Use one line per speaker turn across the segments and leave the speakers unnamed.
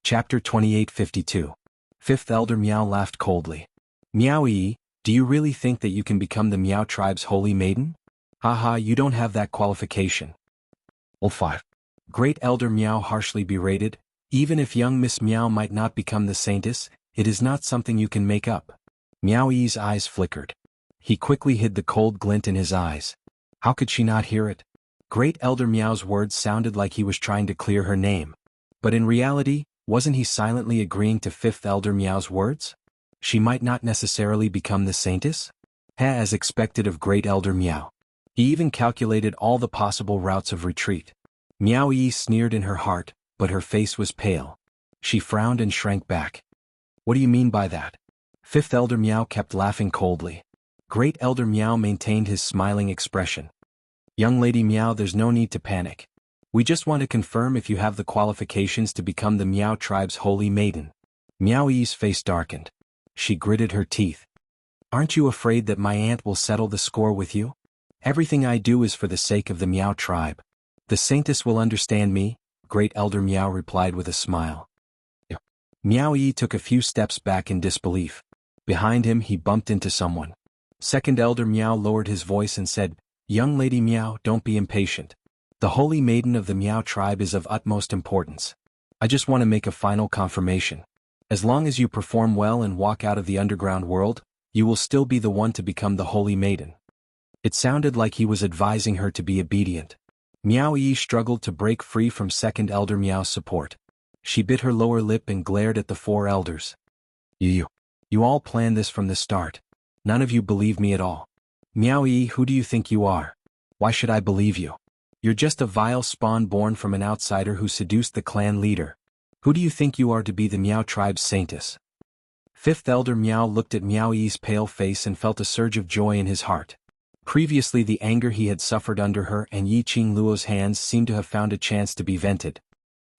Chapter 2852. Fifth Elder Miao laughed coldly. Miao-yi, do you really think that you can become the Miao tribe's holy maiden? Haha, you don't have that qualification. Well, 5. Great Elder Miao harshly berated, even if young Miss Miao might not become the saintess, it is not something you can make up. Miao-yi's eyes flickered. He quickly hid the cold glint in his eyes. How could she not hear it? Great Elder Miao's words sounded like he was trying to clear her name. But in reality, wasn't he silently agreeing to Fifth Elder Miao's words? She might not necessarily become the saintess? As expected of Great Elder Miao. He even calculated all the possible routes of retreat. Miao-yi sneered in her heart, but her face was pale. She frowned and shrank back. What do you mean by that? Fifth Elder Miao kept laughing coldly. Great Elder Miao maintained his smiling expression. Young Lady Miao, there's no need to panic. We just want to confirm if you have the qualifications to become the Miao tribe's holy maiden. Miao-yi's face darkened. She gritted her teeth. Aren't you afraid that my aunt will settle the score with you? Everything I do is for the sake of the Miao tribe. The saintess will understand me, Great Elder Miao replied with a smile. Miao-yi took a few steps back in disbelief. Behind him he bumped into someone. Second Elder Miao lowered his voice and said, Young Lady Miao, don't be impatient. The holy maiden of the Miao tribe is of utmost importance. I just want to make a final confirmation. As long as you perform well and walk out of the underground world, you will still be the one to become the holy maiden. It sounded like he was advising her to be obedient. Miao-yi struggled to break free from Second Elder Miao's support. She bit her lower lip and glared at the four elders. You all planned this from the start. None of you believe me at all. Miao-yi, who do you think you are? Why should I believe you? You're just a vile spawn born from an outsider who seduced the clan leader. Who do you think you are to be the Miao tribe's saintess? Fifth Elder Miao looked at Miao-yi's pale face and felt a surge of joy in his heart. Previously the anger he had suffered under her and Yi Qingluo's hands seemed to have found a chance to be vented.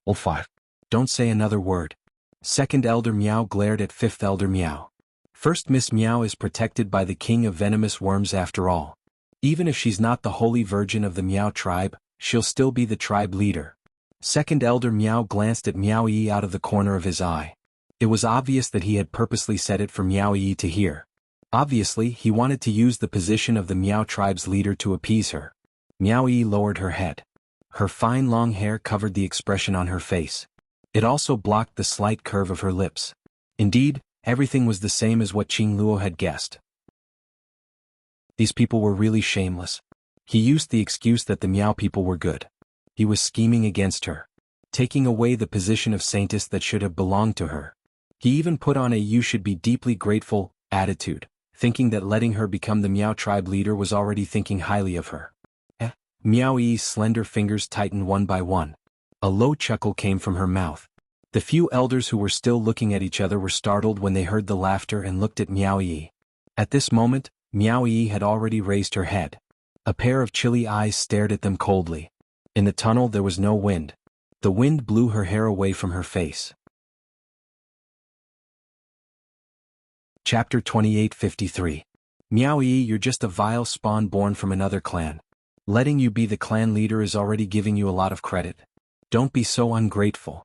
Well, 5. Don't say another word. Second Elder Miao glared at Fifth Elder Miao. First Miss Miao is protected by the king of venomous worms after all. Even if she's not the holy virgin of the Miao tribe, she'll still be the tribe leader. Second Elder Miao glanced at Miao-yi out of the corner of his eye. It was obvious that he had purposely said it for Miao-yi to hear. Obviously, he wanted to use the position of the Miao tribe's leader to appease her. Miao-yi lowered her head. Her fine long hair covered the expression on her face. It also blocked the slight curve of her lips. Indeed, everything was the same as what Qingluo had guessed. These people were really shameless. He used the excuse that the Miao people were good. He was scheming against her, taking away the position of saintess that should have belonged to her. He even put on a "you should be deeply grateful" attitude, thinking that letting her become the Miao tribe leader was already thinking highly of her. Miao-yi's slender fingers tightened one by one. A low chuckle came from her mouth. The few elders who were still looking at each other were startled when they heard the laughter and looked at Miao-yi. At this moment, Miao-yi had already raised her head. A pair of chilly eyes stared at them coldly. In the tunnel there was no wind. The wind blew her hair away from her face. Chapter 2853. Miao-yi, you're just a vile spawn born from another clan. Letting you be the clan leader is already giving you a lot of credit. Don't be so ungrateful.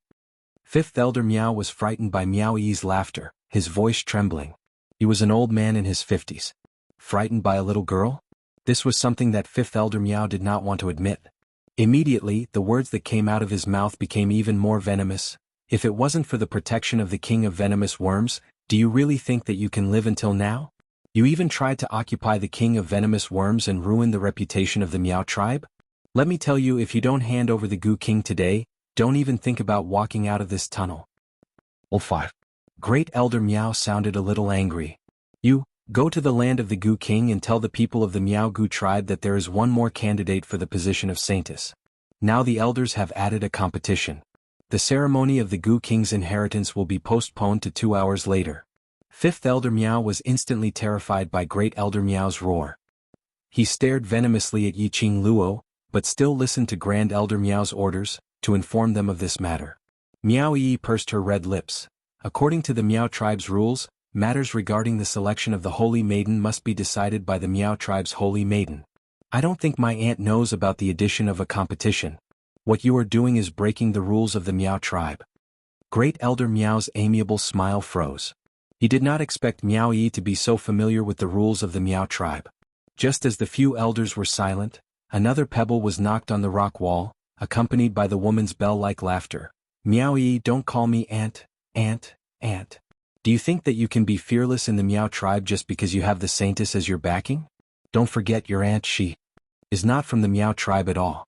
Fifth Elder Miao was frightened by Miao-yi's laughter, his voice trembling. He was an old man in his 50s. Frightened by a little girl? This was something that Fifth Elder Miao did not want to admit. Immediately, the words that came out of his mouth became even more venomous. If it wasn't for the protection of the king of venomous worms, do you really think that you can live until now? You even tried to occupy the king of venomous worms and ruin the reputation of the Miao tribe? Let me tell you, if you don't hand over the Gu King today, don't even think about walking out of this tunnel. Well, 5. Great Elder Miao sounded a little angry. Go to the land of the Gu King and tell the people of the Miao Gu tribe that there is one more candidate for the position of saintess. Now the elders have added a competition. The ceremony of the Gu King's inheritance will be postponed to 2 hours later. Fifth Elder Miao was instantly terrified by Great Elder Miao's roar. He stared venomously at Yi Qingluo, but still listened to Grand Elder Miao's orders, to inform them of this matter. Miao-yi pursed her red lips. According to the Miao tribe's rules, matters regarding the selection of the holy maiden must be decided by the Miao tribe's holy maiden. I don't think my aunt knows about the addition of a competition. What you are doing is breaking the rules of the Miao tribe. Great Elder Miao's amiable smile froze. He did not expect Miao Yi to be so familiar with the rules of the Miao tribe. Just as the few elders were silent, another pebble was knocked on the rock wall, accompanied by the woman's bell-like laughter. Miao Yi, don't call me aunt, aunt, aunt. Do you think that you can be fearless in the Miao tribe just because you have the saintess as your backing? Don't forget your aunt, she is not from the Miao tribe at all.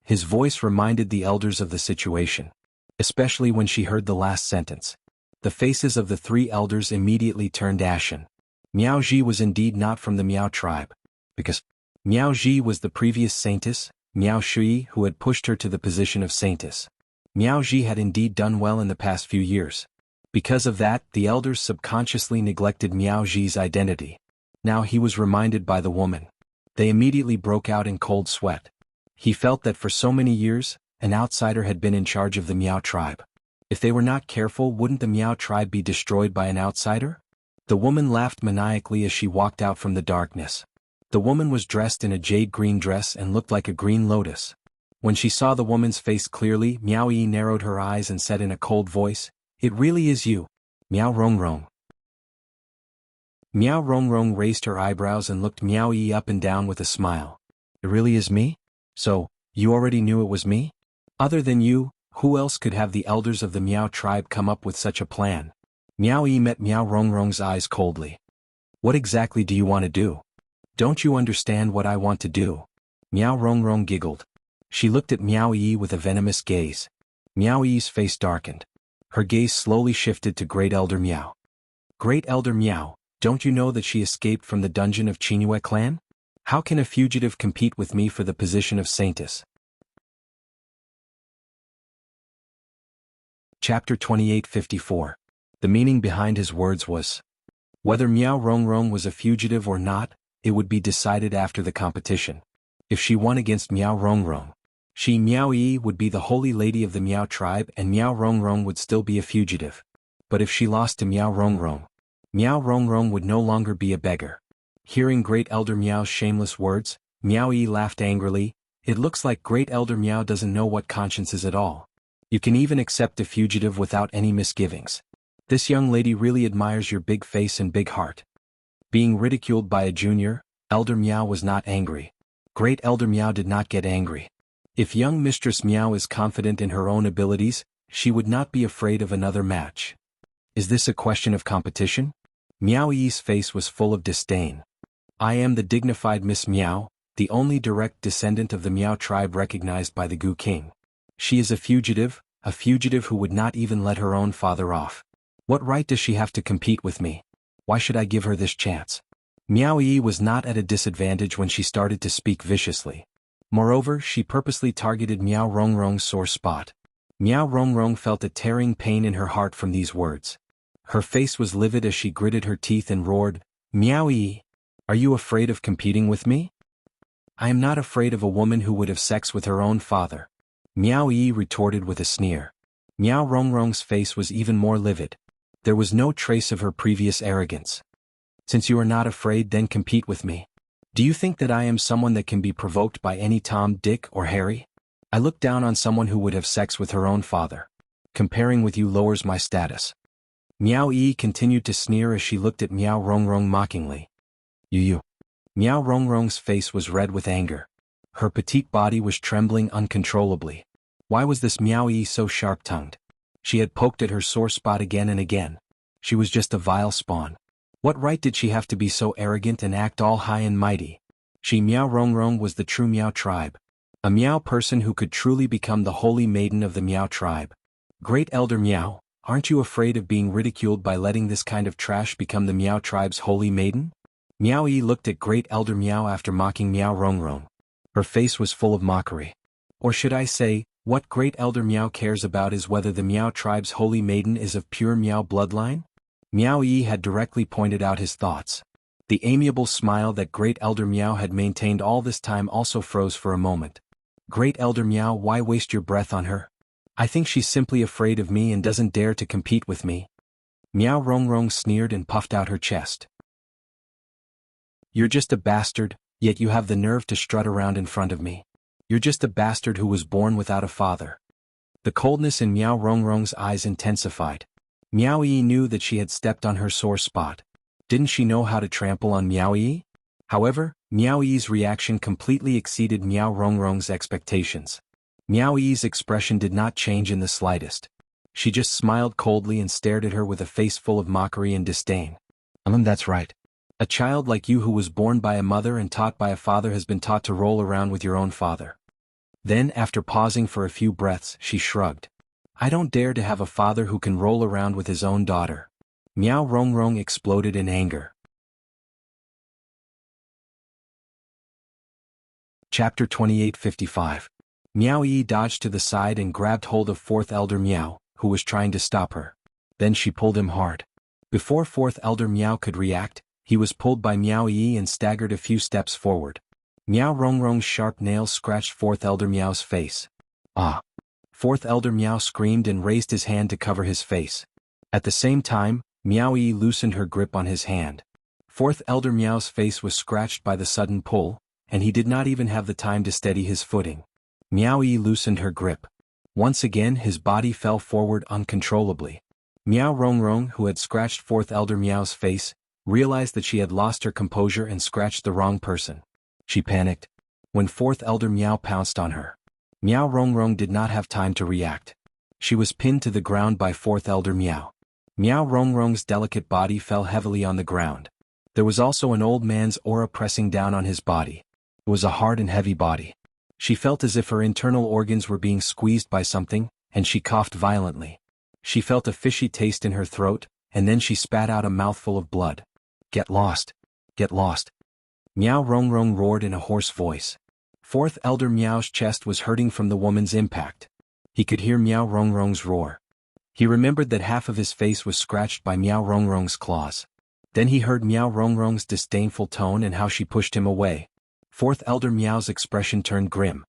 His voice reminded the elders of the situation, especially when she heard the last sentence. The faces of the three elders immediately turned ashen. Miao Ji was indeed not from the Miao tribe, because Miao Ji was the previous saintess, Miao Shui, who had pushed her to the position of saintess. Miao Ji had indeed done well in the past few years. Because of that, the elders subconsciously neglected Miao Ji's identity. Now he was reminded by the woman. They immediately broke out in cold sweat. He felt that for so many years, an outsider had been in charge of the Miao tribe. If they were not careful, wouldn't the Miao tribe be destroyed by an outsider? The woman laughed maniacally as she walked out from the darkness. The woman was dressed in a jade-green dress and looked like a green lotus. When she saw the woman's face clearly, Miao Yi narrowed her eyes and said in a cold voice, "It really is you, Miao Rongrong." Miao Rongrong raised her eyebrows and looked Miao Yi up and down with a smile. "It really is me? So, you already knew it was me? Other than you, who else could have the elders of the Miao tribe come up with such a plan?" Miao Yi met Miao Rongrong's eyes coldly. "What exactly do you want to do? Don't you understand what I want to do?" Miao Rongrong giggled. She looked at Miao Yi with a venomous gaze. Miao Yi's face darkened. Her gaze slowly shifted to Great Elder Miao. "Great Elder Miao, don't you know that she escaped from the dungeon of Qingyue clan? How can a fugitive compete with me for the position of saintess?" Chapter 2854. The meaning behind his words was, whether Miao Rongrong was a fugitive or not, it would be decided after the competition. If she won against Miao Rongrong, she Miao Yi would be the holy lady of the Miao tribe and Miao Rongrong would still be a fugitive. But if she lost to Miao Rongrong would no longer be a beggar. Hearing Great Elder Miao's shameless words, Miao Yi laughed angrily. "It looks like Great Elder Miao doesn't know what conscience is at all. You can even accept a fugitive without any misgivings. This young lady really admires your big face and big heart." Being ridiculed by a junior, Elder Miao was not angry. Great Elder Miao did not get angry. If young Mistress Miao is confident in her own abilities, she would not be afraid of another match. Is this a question of competition? Miao Yi's face was full of disdain. "I am the dignified Miss Miao, the only direct descendant of the Miao tribe recognized by the Gu King. She is a fugitive who would not even let her own father off. What right does she have to compete with me? Why should I give her this chance?" Miao Yi was not at a disadvantage when she started to speak viciously. Moreover, she purposely targeted Miao Rongrong's sore spot. Miao Rongrong felt a tearing pain in her heart from these words. Her face was livid as she gritted her teeth and roared, "Miao Yi, are you afraid of competing with me?" "I am not afraid of a woman who would have sex with her own father," Miao Yi retorted with a sneer. Miao Rongrong's face was even more livid. There was no trace of her previous arrogance. "Since you are not afraid, then compete with me. Do you think that I am someone that can be provoked by any Tom, Dick, or Harry? I look down on someone who would have sex with her own father. Comparing with you lowers my status." Miao Yi continued to sneer as she looked at Miao Rongrong mockingly. You. Miao Rongrong's face was red with anger. Her petite body was trembling uncontrollably. Why was this Miao Yi so sharp-tongued? She had poked at her sore spot again and again. She was just a vile spawn. What right did she have to be so arrogant and act all high and mighty? She Miao Rongrong was the true Miao tribe. A Miao person who could truly become the holy maiden of the Miao tribe. Great Elder Miao, aren't you afraid of being ridiculed by letting this kind of trash become the Miao tribe's holy maiden? Miao Yi looked at Great Elder Miao after mocking Miao Rongrong. Her face was full of mockery. Or should I say, what Great Elder Miao cares about is whether the Miao tribe's holy maiden is of pure Miao bloodline? Miao Yi had directly pointed out his thoughts. The amiable smile that Great Elder Miao had maintained all this time also froze for a moment. Great Elder Miao, why waste your breath on her? I think she's simply afraid of me and doesn't dare to compete with me. Miao Rongrong sneered and puffed out her chest. You're just a bastard, yet you have the nerve to strut around in front of me. You're just a bastard who was born without a father. The coldness in Miao Rongrong's eyes intensified. Miao Yi knew that she had stepped on her sore spot. Didn't she know how to trample on Miao Yi? However, Miao Yi's reaction completely exceeded Miao Rongrong's expectations. Miao Yi's expression did not change in the slightest. She just smiled coldly and stared at her with a face full of mockery and disdain. That's right. A child like you who was born by a mother and taught by a father has been taught to roll around with your own father. Then, after pausing for a few breaths, she shrugged. I don't dare to have a father who can roll around with his own daughter. Miao Rongrong exploded in anger. Chapter 2855. Miao Yi dodged to the side and grabbed hold of Fourth Elder Miao, who was trying to stop her. Then she pulled him hard. Before Fourth Elder Miao could react, he was pulled by Miao Yi and staggered a few steps forward. Miao Rongrong's sharp nails scratched Fourth Elder Miao's face. Ah! Fourth Elder Miao screamed and raised his hand to cover his face. At the same time, Miao Yi loosened her grip on his hand. Fourth Elder Miao's face was scratched by the sudden pull, and he did not even have the time to steady his footing. Miao Yi loosened her grip. Once again his body fell forward uncontrollably. Miao Rongrong, who had scratched Fourth Elder Miao's face, realized that she had lost her composure and scratched the wrong person. She panicked. When Fourth Elder Miao pounced on her, Miao Rongrong did not have time to react. She was pinned to the ground by Fourth Elder Miao. Miao Rongrong's delicate body fell heavily on the ground. There was also an old man's aura pressing down on his body. It was a hard and heavy body. She felt as if her internal organs were being squeezed by something, and she coughed violently. She felt a fishy taste in her throat, and then she spat out a mouthful of blood. Get lost. Get lost. Miao Rongrong roared in a hoarse voice. Fourth Elder Miao's chest was hurting from the woman's impact. He could hear Miao Rongrong's roar. He remembered that half of his face was scratched by Miao Rongrong's claws. Then he heard Miao Rongrong's disdainful tone and how she pushed him away. Fourth Elder Miao's expression turned grim.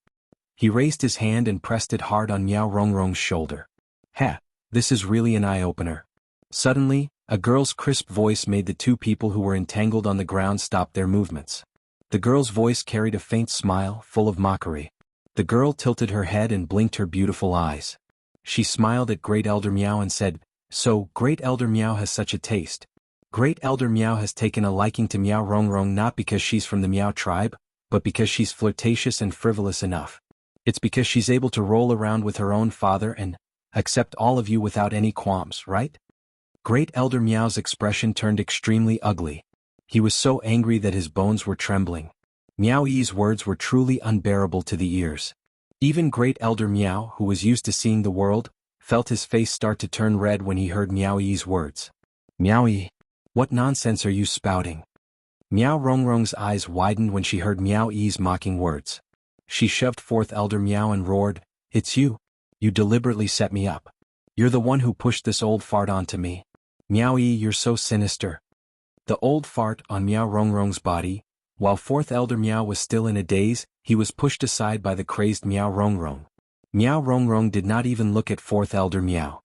He raised his hand and pressed it hard on Miao Rongrong's shoulder. Ha! This is really an eye-opener. Suddenly, a girl's crisp voice made the two people who were entangled on the ground stop their movements. The girl's voice carried a faint smile, full of mockery. The girl tilted her head and blinked her beautiful eyes. She smiled at Great Elder Miao and said, So, Great Elder Miao has such a taste. Great Elder Miao has taken a liking to Miao Rongrong not because she's from the Miao tribe, but because she's flirtatious and frivolous enough. It's because she's able to roll around with her own father and accept all of you without any qualms, right? Great Elder Miao's expression turned extremely ugly. He was so angry that his bones were trembling. Miao Yi's words were truly unbearable to the ears. Even Great Elder Miao, who was used to seeing the world, felt his face start to turn red when he heard Miao Yi's words. Miao Yi, what nonsense are you spouting? Miao Rongrong's eyes widened when she heard Miao Yi's mocking words. She shoved Fourth Elder Miao and roared, It's you. You deliberately set me up. You're the one who pushed this old fart onto me. Miao Yi, you're so sinister. The old fart on Miao Rongrong's body. While Fourth Elder Miao was still in a daze, he was pushed aside by the crazed Miao Rongrong. Miao Rongrong did not even look at Fourth Elder Miao.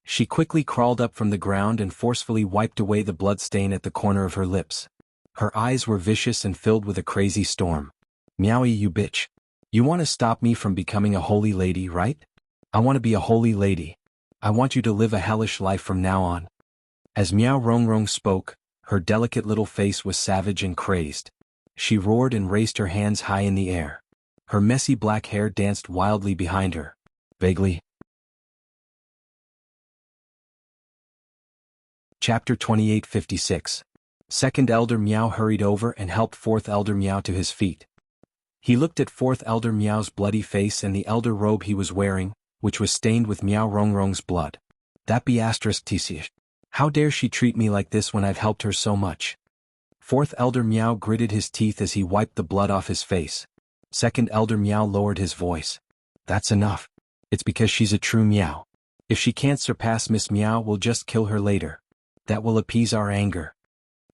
She quickly crawled up from the ground and forcefully wiped away the blood stain at the corner of her lips. Her eyes were vicious and filled with a crazy storm. Miao Yi, you bitch. You want to stop me from becoming a holy lady, right? I want to be a holy lady. I want you to live a hellish life from now on. As Miao Rongrong spoke, her delicate little face was savage and crazed. She roared and raised her hands high in the air. Her messy black hair danced wildly behind her. Vaguely. Chapter 2856. Second Elder Miao hurried over and helped Fourth Elder Miao to his feet. He looked at Fourth Elder Miao's bloody face and the elder robe he was wearing, which was stained with Miao Rongrong's blood. That be *TCH. How dare she treat me like this when I've helped her so much? Fourth Elder Miao gritted his teeth as he wiped the blood off his face. Second Elder Miao lowered his voice. That's enough. It's because she's a true Miao. If she can't surpass Miss Miao, we'll just kill her later. That will appease our anger.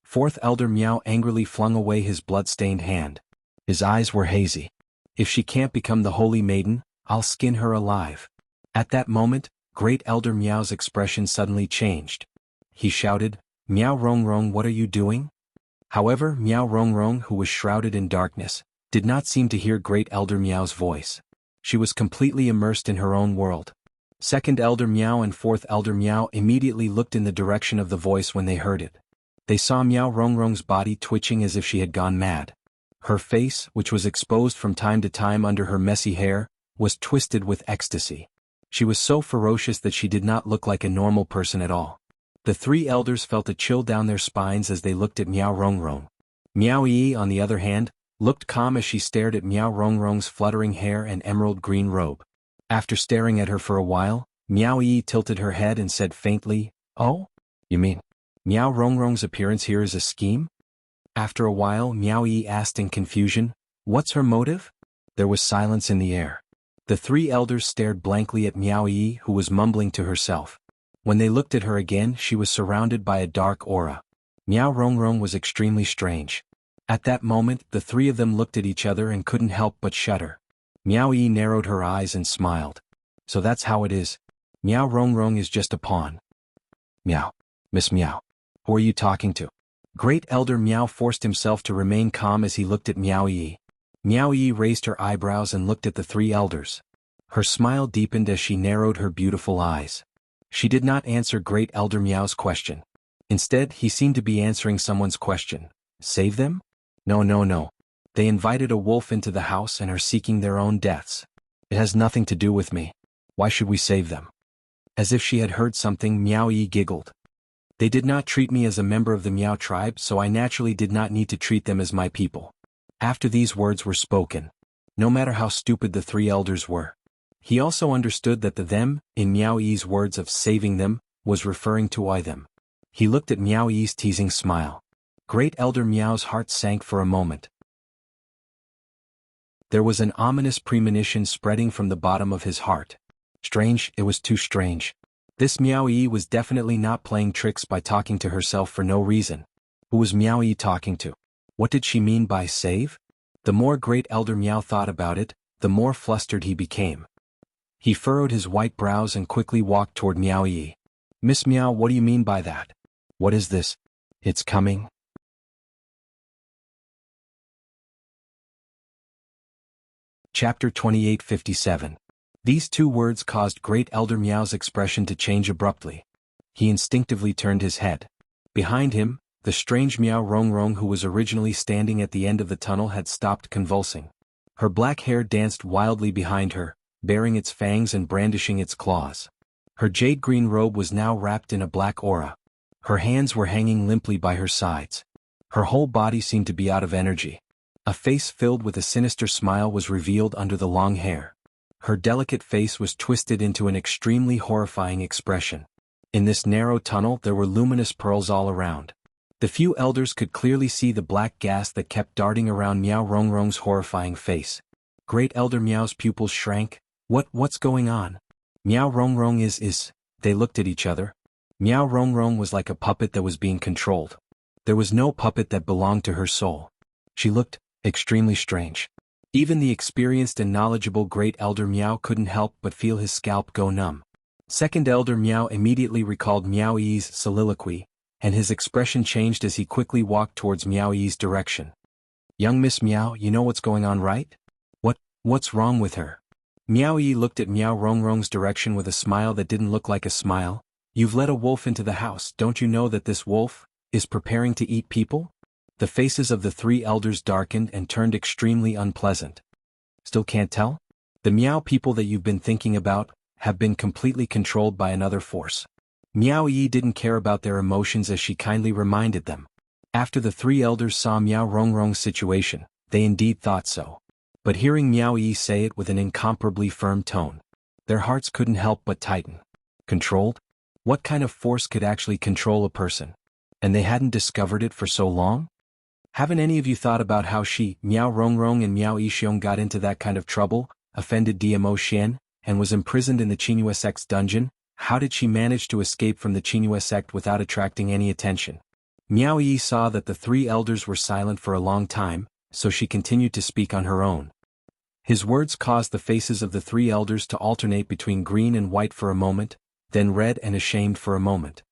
Fourth Elder Miao angrily flung away his blood-stained hand. His eyes were hazy. If she can't become the holy maiden, I'll skin her alive. At that moment, Great Elder Miao's expression suddenly changed. He shouted, Miao Rongrong, what are you doing? However, Miao Rongrong, who was shrouded in darkness, did not seem to hear Great Elder Miao's voice. She was completely immersed in her own world. Second Elder Miao and Fourth Elder Miao immediately looked in the direction of the voice when they heard it. They saw Miao Rongrong's body twitching as if she had gone mad. Her face, which was exposed from time to time under her messy hair, was twisted with ecstasy. She was so ferocious that she did not look like a normal person at all. The three elders felt a chill down their spines as they looked at Miao Rongrong. Miao Yi, on the other hand, looked calm as she stared at Miao Rongrong's fluttering hair and emerald green robe. After staring at her for a while, Miao Yi tilted her head and said faintly, "Oh? You mean Miao Rongrong's appearance here is a scheme?" After a while, Miao Yi asked in confusion, "What's her motive?" There was silence in the air. The three elders stared blankly at Miao Yi, who was mumbling to herself. When they looked at her again, she was surrounded by a dark aura. Miao Rongrong was extremely strange. At that moment, the three of them looked at each other and couldn't help but shudder. Miao Yi narrowed her eyes and smiled. "So that's how it is. Miao Rongrong is just a pawn." "Miao. Miss Miao. Who are you talking to?" Great Elder Miao forced himself to remain calm as he looked at Miao Yi. Miao Yi raised her eyebrows and looked at the three elders. Her smile deepened as she narrowed her beautiful eyes. She did not answer Great Elder Miao's question. Instead, he seemed to be answering someone's question. "Save them? No. They invited a wolf into the house and are seeking their own deaths. It has nothing to do with me. Why should we save them?" As if she had heard something, Miao Yi giggled. "They did not treat me as a member of the Miao tribe, so I naturally did not need to treat them as my people." After these words were spoken, no matter how stupid the three elders were, he also understood that the them, in Miao Yi's words of saving them, was referring to I them. He looked at Miao Yi's teasing smile. Great Elder Miao's heart sank for a moment. There was an ominous premonition spreading from the bottom of his heart. Strange, it was too strange. This Miao Yi was definitely not playing tricks by talking to herself for no reason. Who was Miao Yi talking to? What did she mean by save? The more Great Elder Miao thought about it, the more flustered he became. He furrowed his white brows and quickly walked toward Miao Yi. "Miss Miao, what do you mean by that? What is this? It's coming?" Chapter 2857. These two words caused Great Elder Miao's expression to change abruptly. He instinctively turned his head. Behind him, the strange Miao Rongrong who was originally standing at the end of the tunnel had stopped convulsing. Her black hair danced wildly behind her, baring its fangs and brandishing its claws. Her jade-green robe was now wrapped in a black aura. Her hands were hanging limply by her sides. Her whole body seemed to be out of energy. A face filled with a sinister smile was revealed under the long hair. Her delicate face was twisted into an extremely horrifying expression. In this narrow tunnel there were luminous pearls all around. The few elders could clearly see the black gas that kept darting around Miao Rongrong's horrifying face. Great Elder Miao's pupils shrank. What's going on? Miao Rongrong is. They looked at each other. Miao Rongrong was like a puppet that was being controlled. There was no puppet that belonged to her soul. She looked extremely strange. Even the experienced and knowledgeable Great Elder Miao couldn't help but feel his scalp go numb. Second Elder Miao immediately recalled Miao Yi's soliloquy, and his expression changed as he quickly walked towards Miao Yi's direction. "Young Miss Miao, you know what's going on, right? What's wrong with her?" Miao Yi looked at Miao Rongrong's direction with a smile that didn't look like a smile. "You've let a wolf into the house, don't you know that this wolf is preparing to eat people?" The faces of the three elders darkened and turned extremely unpleasant. "Still can't tell? The Miao people that you've been thinking about have been completely controlled by another force." Miao Yi didn't care about their emotions as she kindly reminded them. After the three elders saw Miao Rongrong's situation, they indeed thought so. But hearing Miao Yi say it with an incomparably firm tone, their hearts couldn't help but tighten. Controlled? What kind of force could actually control a person? And they hadn't discovered it for so long? "Haven't any of you thought about how she, Miao Rongrong and Miao Yixiong got into that kind of trouble, offended Dmo Xian, and was imprisoned in the Qinghua sect's dungeon? How did she manage to escape from the Qinghua sect without attracting any attention?" Miao Yi saw that the three elders were silent for a long time, so she continued to speak on her own. His words caused the faces of the three elders to alternate between green and white for a moment, then red and ashamed for a moment.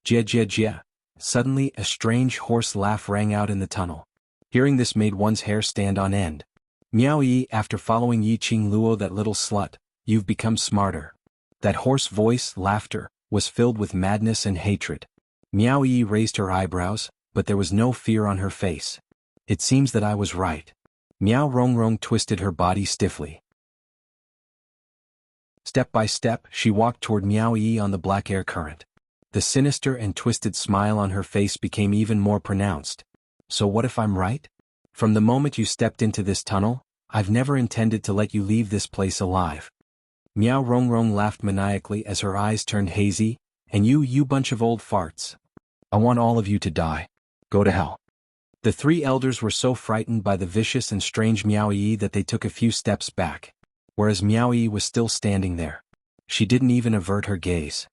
Jia. Suddenly a strange hoarse laugh rang out in the tunnel. Hearing this made one's hair stand on end. Miao Yi, after following Yi Qing Luo, that little slut, you've become smarter. That hoarse voice, laughter, was filled with madness and hatred. Miao Yi raised her eyebrows, but there was no fear on her face. It seems that I was right. Miao Rongrong twisted her body stiffly. Step by step, she walked toward Miao Yi on the black air current. The sinister and twisted smile on her face became even more pronounced. So what if I'm right? From the moment you stepped into this tunnel, I've never intended to let you leave this place alive. Miao Rongrong laughed maniacally as her eyes turned hazy. And you bunch of old farts. I want all of you to die. Go to hell. The three elders were so frightened by the vicious and strange Miao Yi that they took a few steps back, whereas Miao Yi was still standing there. She didn't even avert her gaze.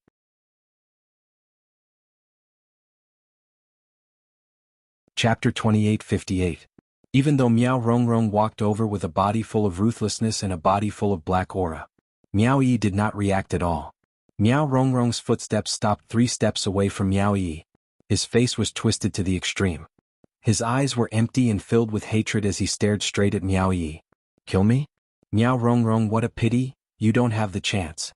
Chapter 2858. Even though Miao Rongrong walked over with a body full of ruthlessness and a body full of black aura, Miao Yi did not react at all. Miao Rongrong's footsteps stopped 3 steps away from Miao Yi. His face was twisted to the extreme. His eyes were empty and filled with hatred as he stared straight at Miao Yi. Kill me? Miao Rongrong, what a pity, you don't have the chance.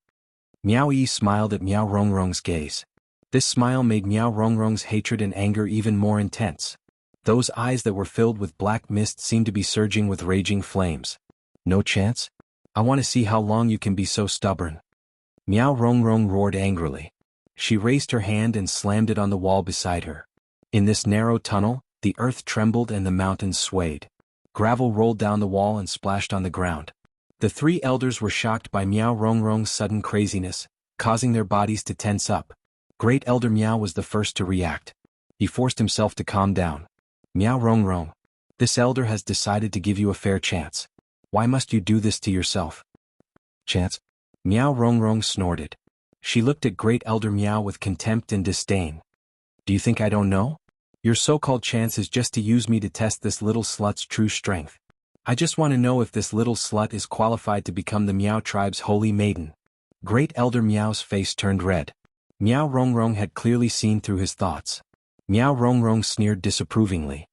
Miao Yi smiled at Miao Rongrong's gaze. This smile made Miao Rongrong's hatred and anger even more intense. Those eyes that were filled with black mist seemed to be surging with raging flames. No chance? I want to see how long you can be so stubborn. Miao Rongrong roared angrily. She raised her hand and slammed it on the wall beside her. In this narrow tunnel, the earth trembled and the mountains swayed. Gravel rolled down the wall and splashed on the ground. The 3 elders were shocked by Miao Rongrong's sudden craziness, causing their bodies to tense up. Great Elder Miao was the first to react. He forced himself to calm down. Miao Rongrong, this elder has decided to give you a fair chance. Why must you do this to yourself? Chance? Miao Rongrong snorted. She looked at Great Elder Miao with contempt and disdain. Do you think I don't know? Your so-called chance is just to use me to test this little slut's true strength. I just want to know if this little slut is qualified to become the Miao tribe's holy maiden. Great Elder Miao's face turned red. Miao Rongrong had clearly seen through his thoughts. Miao Rongrong sneered disapprovingly.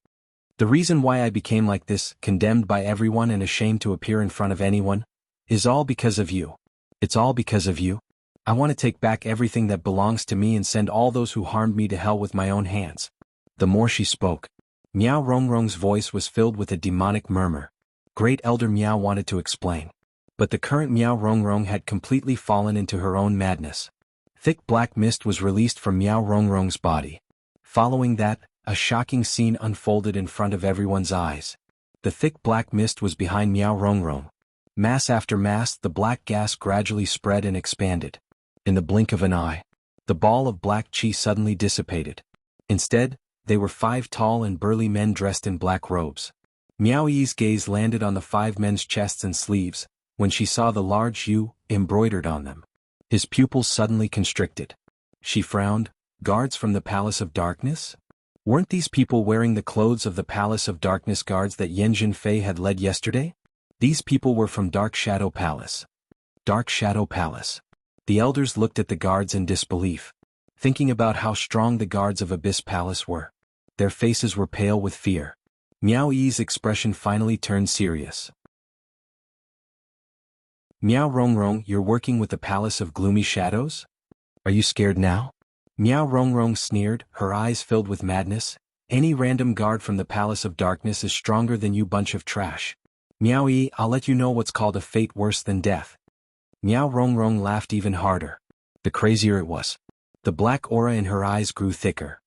The reason why I became like this, condemned by everyone and ashamed to appear in front of anyone, is all because of you. It's all because of you. I want to take back everything that belongs to me and send all those who harmed me to hell with my own hands. The more she spoke, Miao Rongrong's voice was filled with a demonic murmur. Great Elder Miao wanted to explain. But the current Miao Rongrong had completely fallen into her own madness. Thick black mist was released from Miao Rongrong's body. Following that, a shocking scene unfolded in front of everyone's eyes. The thick black mist was behind Miao Rongrong. Mass after mass, the black gas gradually spread and expanded. In the blink of an eye, the ball of black chi suddenly dissipated. Instead, they were 5 tall and burly men dressed in black robes. Miao Yi's gaze landed on the 5 men's chests and sleeves, when she saw the large U embroidered on them. His pupils suddenly constricted. She frowned. Guards from the Palace of Darkness? Weren't these people wearing the clothes of the Palace of Darkness guards that Yan Jinfei had led yesterday? These people were from Dark Shadow Palace. Dark Shadow Palace. The elders looked at the guards in disbelief, thinking about how strong the guards of Abyss Palace were. Their faces were pale with fear. Miao Yi's expression finally turned serious. Miao Rongrong, you're working with the Palace of Gloomy Shadows? Are you scared now? Miao Rongrong sneered, her eyes filled with madness. Any random guard from the Palace of Darkness is stronger than you bunch of trash. Miao Yi, I'll let you know what's called a fate worse than death. Miao Rongrong laughed even harder. The crazier it was, the black aura in her eyes grew thicker.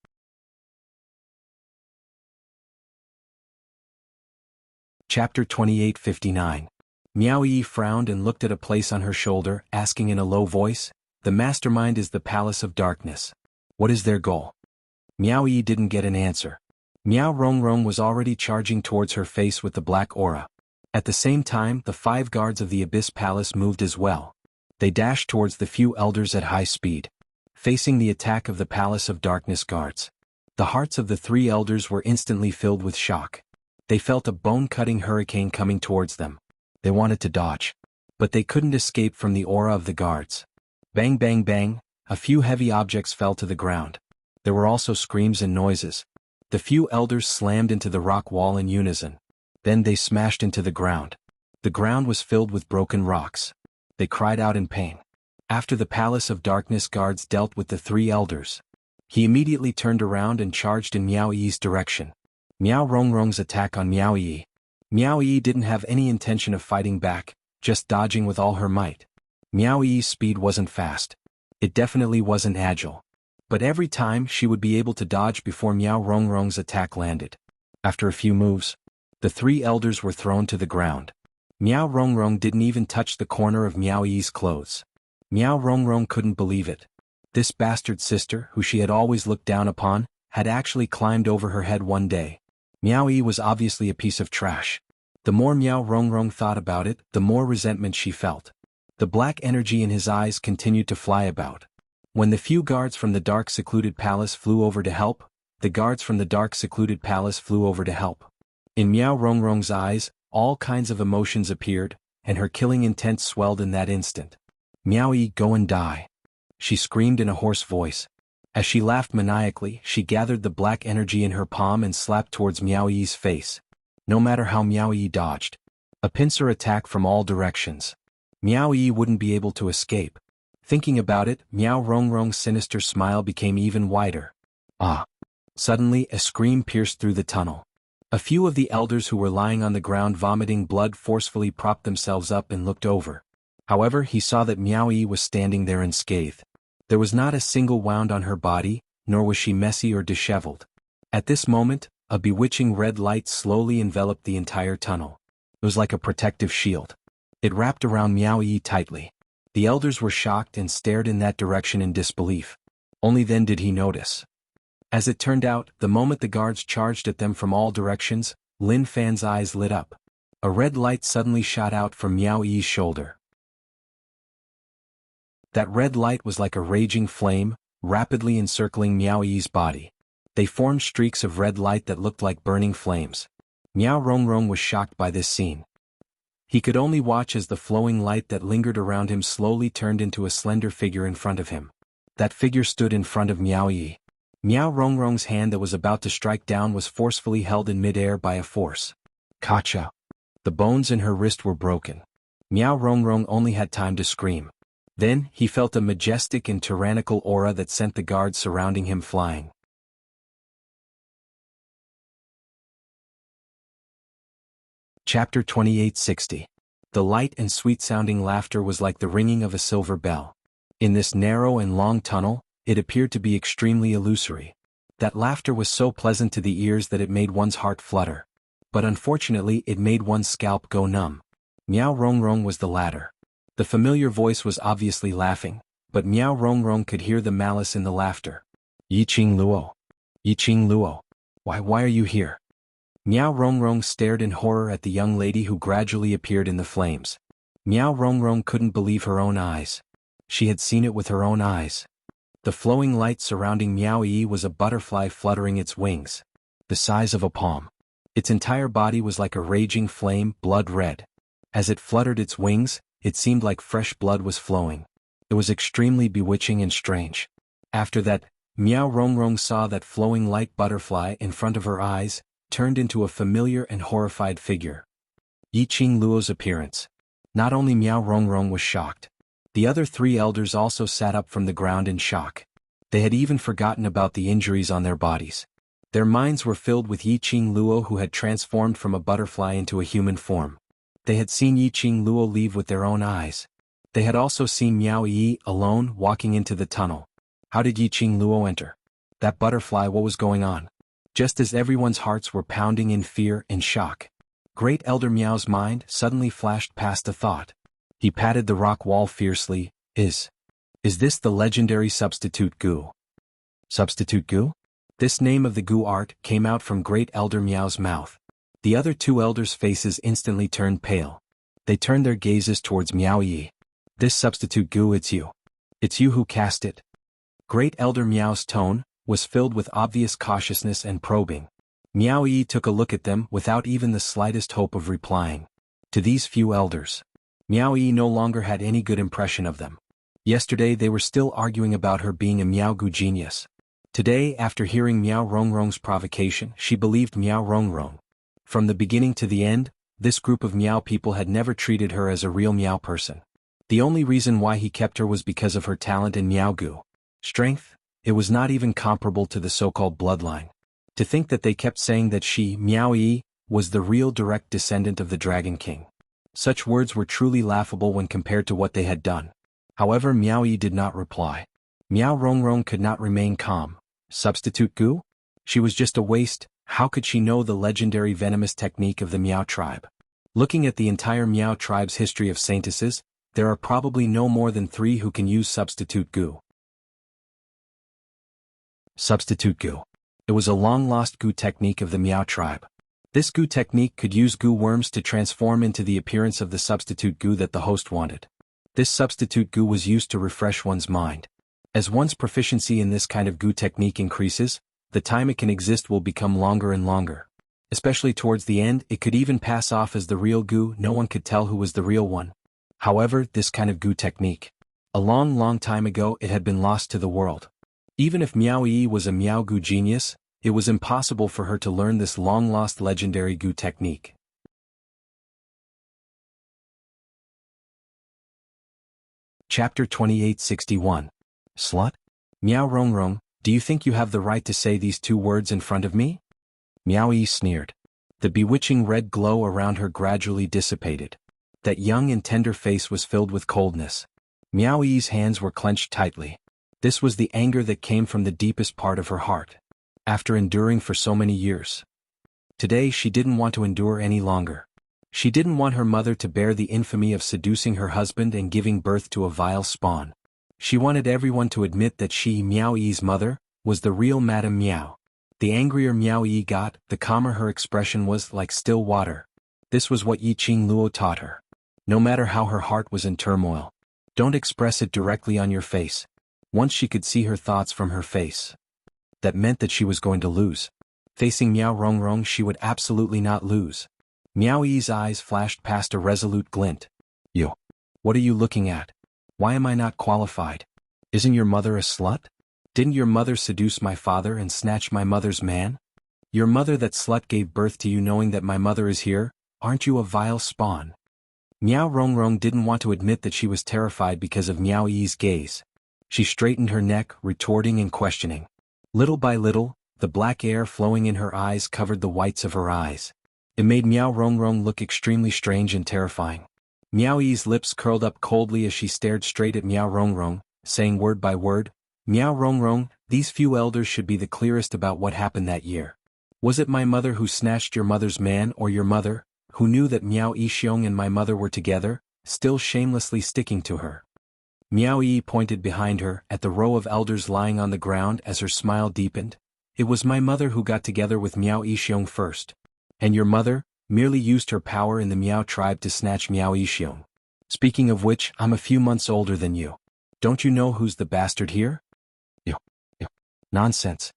Chapter 2859. Miao Yi frowned and looked at a place on her shoulder, asking in a low voice, the mastermind is the Palace of Darkness. What is their goal? Miao Yi didn't get an answer. Miao Rongrong was already charging towards her face with the black aura. At the same time, the 5 guards of the Abyss Palace moved as well. They dashed towards the few elders at high speed, facing the attack of the Palace of Darkness guards. The hearts of the 3 elders were instantly filled with shock. They felt a bone-cutting hurricane coming towards them. They wanted to dodge, but they couldn't escape from the aura of the guards. Bang bang bang, a few heavy objects fell to the ground. There were also screams and noises. The few elders slammed into the rock wall in unison. Then they smashed into the ground. The ground was filled with broken rocks. They cried out in pain. After the Palace of Darkness guards dealt with the three elders, he immediately turned around and charged in Miao Yi's direction. Miao Rongrong's attack on Miao Yi. Miao Yi didn't have any intention of fighting back, just dodging with all her might. Miao Yi's speed wasn't fast. It definitely wasn't agile. But every time she would be able to dodge before Miao Rongrong's attack landed. After a few moves, the three elders were thrown to the ground. Miao Rongrong didn't even touch the corner of Miao Yi's clothes. Miao Rongrong couldn't believe it. This bastard sister, who she had always looked down upon, had actually climbed over her head one day. Miao Yi was obviously a piece of trash. The more Miao Rongrong thought about it, the more resentment she felt. The black energy in his eyes continued to fly about. When the few guards from the dark secluded palace flew over to help, the guards from the dark secluded palace flew over to help. In Miao Rongrong's eyes, all kinds of emotions appeared, and her killing intent swelled in that instant. Miao Yi, go and die. She screamed in a hoarse voice. As she laughed maniacally, she gathered the black energy in her palm and slapped towards Miao Yi's face. No matter how Miao Yi dodged, a pincer attack from all directions, Miao Yi wouldn't be able to escape. Thinking about it, Miao Rongrong's sinister smile became even wider. Ah! Suddenly, a scream pierced through the tunnel. A few of the elders who were lying on the ground vomiting blood forcefully propped themselves up and looked over. However, he saw that Miao Yi was standing there unscathed. There was not a single wound on her body, nor was she messy or disheveled. At this moment, a bewitching red light slowly enveloped the entire tunnel. It was like a protective shield. It wrapped around Miao Yi tightly. The elders were shocked and stared in that direction in disbelief. Only then did he notice. As it turned out, the moment the guards charged at them from all directions, Lin Fan's eyes lit up. A red light suddenly shot out from Miao Yi's shoulder. That red light was like a raging flame, rapidly encircling Miao Yi's body. They formed streaks of red light that looked like burning flames. Miao Rongrong was shocked by this scene. He could only watch as the flowing light that lingered around him slowly turned into a slender figure in front of him. That figure stood in front of Miao Yi. Miao Rongrong's hand that was about to strike down was forcefully held in midair by a force. Kacha! The bones in her wrist were broken. Miao Rongrong only had time to scream. Then, he felt a majestic and tyrannical aura that sent the guards surrounding him flying. Chapter 2860. The light and sweet-sounding laughter was like the ringing of a silver bell. In this narrow and long tunnel, it appeared to be extremely illusory. That laughter was so pleasant to the ears that it made one's heart flutter. But unfortunately, it made one's scalp go numb. Miao Rongrong was the latter. The familiar voice was obviously laughing, but Miao Rongrong could hear the malice in the laughter. Yiqing Luo. Yiqing Luo. Why are you here? Miao Rongrong stared in horror at the young lady who gradually appeared in the flames. Miao Rongrong couldn't believe her own eyes. She had seen it with her own eyes. The flowing light surrounding Miao Yi was a butterfly fluttering its wings, the size of a palm. Its entire body was like a raging flame, blood red. As it fluttered its wings, it seemed like fresh blood was flowing. It was extremely bewitching and strange. After that, Miao Rongrong saw that flowing light butterfly in front of her eyes, turned into a familiar and horrified figure. Yiqing Luo's appearance. Not only Miao Rongrong was shocked. The other three elders also sat up from the ground in shock. They had even forgotten about the injuries on their bodies. Their minds were filled with Yiqing Luo, who had transformed from a butterfly into a human form. They had seen Yiqing Luo leave with their own eyes. They had also seen Miao Yi, alone, walking into the tunnel. How did Yiqing Luo enter? That butterfly, what was going on? Just as everyone's hearts were pounding in fear and shock, Great Elder Miao's mind suddenly flashed past a thought. He patted the rock wall fiercely. Is this the legendary Substitute Gu? Substitute Gu? This name of the Gu art came out from Great Elder Miao's mouth. The other two elders' faces instantly turned pale. They turned their gazes towards Miao Yi. This Substitute Gu, it's you. It's you who cast it. Great Elder Miao's tone was filled with obvious cautiousness and probing. Miao Yi took a look at them without even the slightest hope of replying. To these few elders, Miao Yi no longer had any good impression of them. Yesterday they were still arguing about her being a Miao Gu genius. Today, after hearing Miao Rongrong's provocation, she believed Miao Rongrong. From the beginning to the end, this group of Miao people had never treated her as a real Miao person. The only reason why he kept her was because of her talent in Miaogu. Strength, it was not even comparable to the so-called bloodline. To think that they kept saying that she, Miao Yi, was the real direct descendant of the Dragon King. Such words were truly laughable when compared to what they had done. However, Miao Yi did not reply. Miao Rongrong could not remain calm. Substitute Gu? She was just a waste. How could she know the legendary venomous technique of the Miao tribe? Looking at the entire Miao tribe's history of saintesses, there are probably no more than 3 who can use Substitute Gu. Substitute Gu. It was a long-lost Gu technique of the Miao tribe. This Gu technique could use Gu worms to transform into the appearance of the substitute Gu that the host wanted. This substitute Gu was used to refresh one's mind. As one's proficiency in this kind of Gu technique increases, the time it can exist will become longer and longer. Especially towards the end, it could even pass off as the real Gu. No one could tell who was the real one. However, this kind of Gu technique, a long time ago, it had been lost to the world. Even if Miao Yi was a Miao Gu genius, it was impossible for her to learn this long-lost legendary Gu technique. Chapter 2861. Slut? Miao Rongrong, do you think you have the right to say these 2 words in front of me? Miao Yi sneered. The bewitching red glow around her gradually dissipated. That young and tender face was filled with coldness. Miao Yi's hands were clenched tightly. This was the anger that came from the deepest part of her heart. After enduring for so many years, today she didn't want to endure any longer. She didn't want her mother to bear the infamy of seducing her husband and giving birth to a vile spawn. She wanted everyone to admit that she, Miao Yi's mother, was the real Madame Miao. The angrier Miao Yi got, the calmer her expression was, like still water. This was what Yi Qing Luo taught her. No matter how her heart was in turmoil, don't express it directly on your face. Once she could see her thoughts from her face, that meant that she was going to lose. Facing Miao Rongrong, she would absolutely not lose. Miao Yi's eyes flashed past a resolute glint. You. What are you looking at? Why am I not qualified? Isn't your mother a slut? Didn't your mother seduce my father and snatch my mother's man? Your mother, that slut, gave birth to you knowing that my mother is here. Aren't you a vile spawn? Miao Rongrong didn't want to admit that she was terrified because of Miao Yi's gaze. She straightened her neck, retorting and questioning. Little by little, the black air flowing in her eyes covered the whites of her eyes. It made Miao Rongrong look extremely strange and terrifying. Miao Yi's lips curled up coldly as she stared straight at Miao Rongrong, saying word by word, Miao Rongrong, these few elders should be the clearest about what happened that year. Was it my mother who snatched your mother's man, or your mother, who knew that Miao Yixiong and my mother were together, still shamelessly sticking to her? Miao Yi pointed behind her, at the row of elders lying on the ground as her smile deepened. It was my mother who got together with Miao Yixiong first. And your mother, merely used her power in the Miao tribe to snatch Miao Yixiong. Speaking of which, I'm a few months older than you. Don't you know who's the bastard here? You. Nonsense.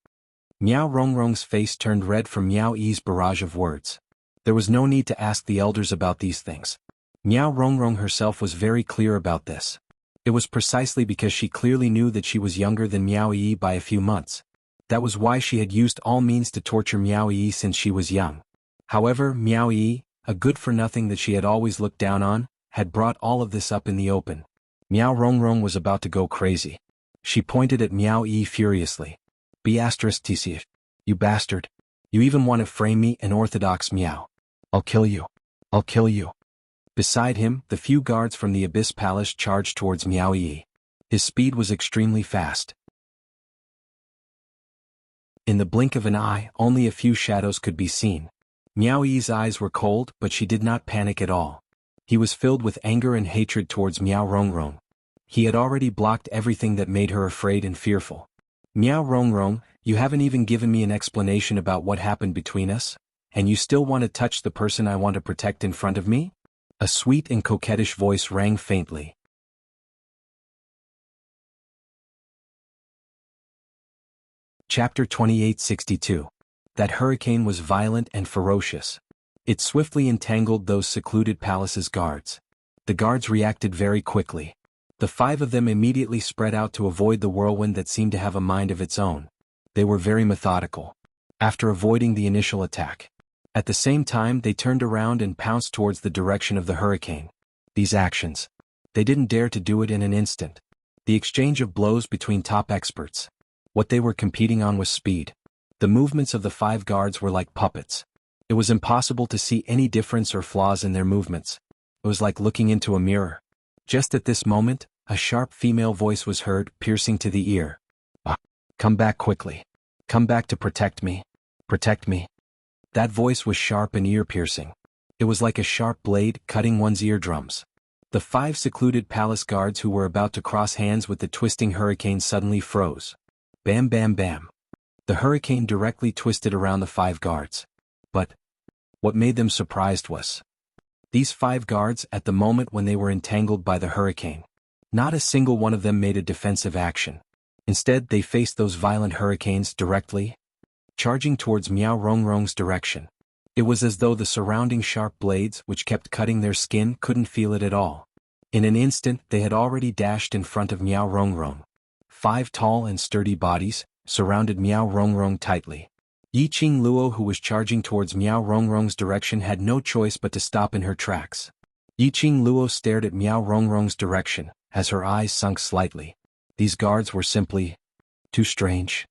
Miao Rongrong's face turned red from Miao Yi's barrage of words. There was no need to ask the elders about these things. Miao Rongrong herself was very clear about this. It was precisely because she clearly knew that she was younger than Miao Yi by a few months. That was why she had used all means to torture Miao Yi since she was young. However, Miao Yi, a good-for-nothing that she had always looked down on, had brought all of this up in the open. Miao Rongrong was about to go crazy. She pointed at Miao Yi furiously. B*TC, you bastard. You even want to frame me, an orthodox Miao. I'll kill you. I'll kill you. Beside him, the few guards from the Abyss Palace charged towards Miao Yi. His speed was extremely fast. In the blink of an eye, only a few shadows could be seen. Miao Yi's eyes were cold, but she did not panic at all. He was filled with anger and hatred towards Miao Rongrong. He had already blocked everything that made her afraid and fearful. Miao Rongrong, you haven't even given me an explanation about what happened between us, and you still want to touch the person I want to protect in front of me? A sweet and coquettish voice rang faintly. Chapter 2862. That hurricane was violent and ferocious. It swiftly entangled those secluded palaces' guards. The guards reacted very quickly. The 5 of them immediately spread out to avoid the whirlwind that seemed to have a mind of its own. They were very methodical. After avoiding the initial attack, At the same time, they turned around and pounced towards the direction of the hurricane. These actions. They didn't dare to do it in an instant. The exchange of blows between top experts. What they were competing on was speed. The movements of the 5 guards were like puppets. It was impossible to see any difference or flaws in their movements. It was like looking into a mirror. Just at this moment, a sharp female voice was heard, piercing to the ear. Come back quickly. Come back to protect me. Protect me. That voice was sharp and ear-piercing. It was like a sharp blade cutting one's eardrums. The 5 secluded palace guards who were about to cross hands with the twisting hurricane suddenly froze. Bam bam bam. The hurricane directly twisted around the 5 guards. But what made them surprised was these 5 guards, at the moment when they were entangled by the hurricane, not a single one of them made a defensive action. Instead, they faced those violent hurricanes directly, charging towards Miao Rongrong's direction. It was as though the surrounding sharp blades, which kept cutting their skin, couldn't feel it at all. In an instant, they had already dashed in front of Miao Rongrong. 5 tall and sturdy bodies surrounded Miao Rongrong tightly. Yiqing Luo, who was charging towards Miao Rongrong's direction, had no choice but to stop in her tracks. Yiqing Luo stared at Miao Rongrong's direction, as her eyes sunk slightly. These guards were simply too strange.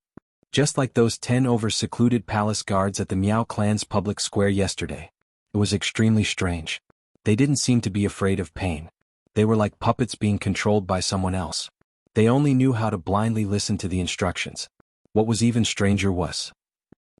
Just like those 10 over-secluded palace guards at the Miao clan's public square yesterday. It was extremely strange. They didn't seem to be afraid of pain. They were like puppets being controlled by someone else. They only knew how to blindly listen to the instructions. What was even stranger was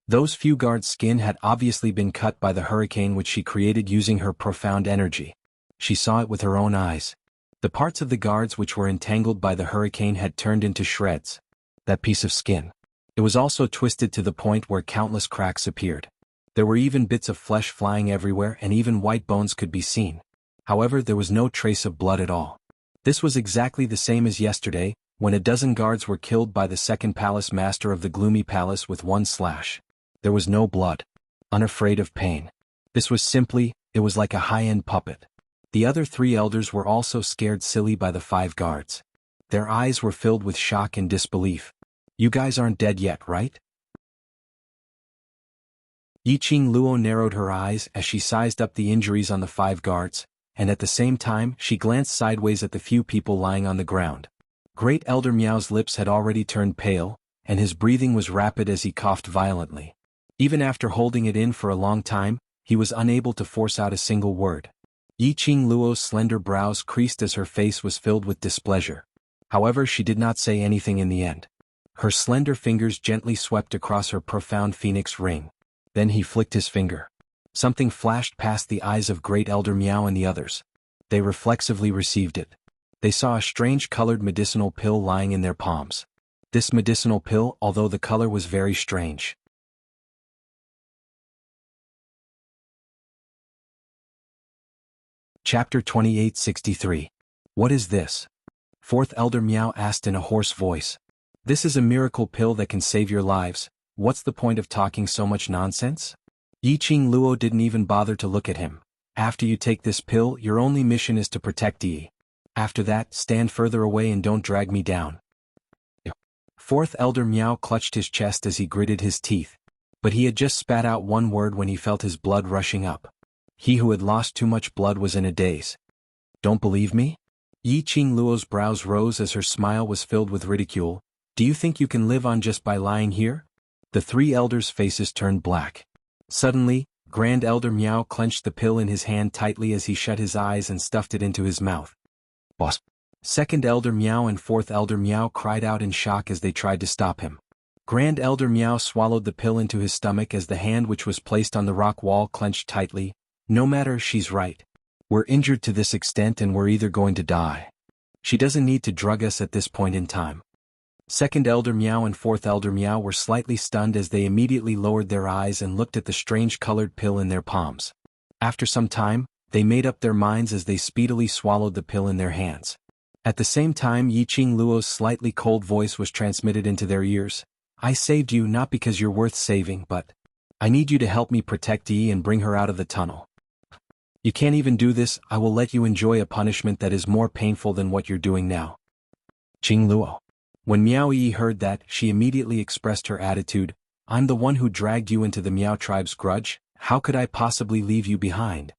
those few guards' skin had obviously been cut by the hurricane which she created using her profound energy. She saw it with her own eyes. The parts of the guards which were entangled by the hurricane had turned into shreds. That piece of skin. It was also twisted to the point where countless cracks appeared. There were even bits of flesh flying everywhere, and even white bones could be seen. However, there was no trace of blood at all. This was exactly the same as yesterday, when a dozen guards were killed by the second palace master of the gloomy palace with one slash. There was no blood. Unafraid of pain. This was simply, it was like a high-end puppet. The other 3 elders were also scared silly by the 5 guards. Their eyes were filled with shock and disbelief. You guys aren't dead yet, right? Yiqing Luo narrowed her eyes as she sized up the injuries on the 5 guards, and at the same time she glanced sideways at the few people lying on the ground. Great Elder Miao's lips had already turned pale, and his breathing was rapid as he coughed violently. Even after holding it in for a long time, he was unable to force out a single word. Yiqing Luo's slender brows creased as her face was filled with displeasure. However, she did not say anything in the end. Her slender fingers gently swept across her profound phoenix ring. Then he flicked his finger. Something flashed past the eyes of Great Elder Miao and the others. They reflexively received it. They saw a strange colored medicinal pill lying in their palms. This medicinal pill, although the color was very strange. Chapter 2863. What is this? 4th Elder Miao asked in a hoarse voice. This is a miracle pill that can save your lives. What's the point of talking so much nonsense? Yiqing Luo didn't even bother to look at him. After you take this pill, your only mission is to protect Yi. After that, stand further away and don't drag me down. 4th Elder Miao clutched his chest as he gritted his teeth. But he had just spat out one word when he felt his blood rushing up. He who had lost too much blood was in a daze. Don't believe me? Yiqing Luo's brows rose as her smile was filled with ridicule. Do you think you can live on just by lying here? The 3 elders' faces turned black. Suddenly, Grand Elder Miao clenched the pill in his hand tightly as he shut his eyes and stuffed it into his mouth. Boss. 2nd Elder Miao and 4th Elder Miao cried out in shock as they tried to stop him. Grand Elder Miao swallowed the pill into his stomach as the hand which was placed on the rock wall clenched tightly. No matter, she's right. We're injured to this extent and we're either going to die. She doesn't need to drug us at this point in time. 2nd Elder Miao and 4th Elder Miao were slightly stunned as they immediately lowered their eyes and looked at the strange colored pill in their palms. After some time, they made up their minds as they speedily swallowed the pill in their hands. At the same time, Yiqing Luo's slightly cold voice was transmitted into their ears. I saved you not because you're worth saving, but I need you to help me protect Yi and bring her out of the tunnel. You can't even do this. I will let you enjoy a punishment that is more painful than what you're doing now. Qing Luo. When Miao Yi heard that, she immediately expressed her attitude. I'm the one who dragged you into the Miao tribe's grudge. How could I possibly leave you behind?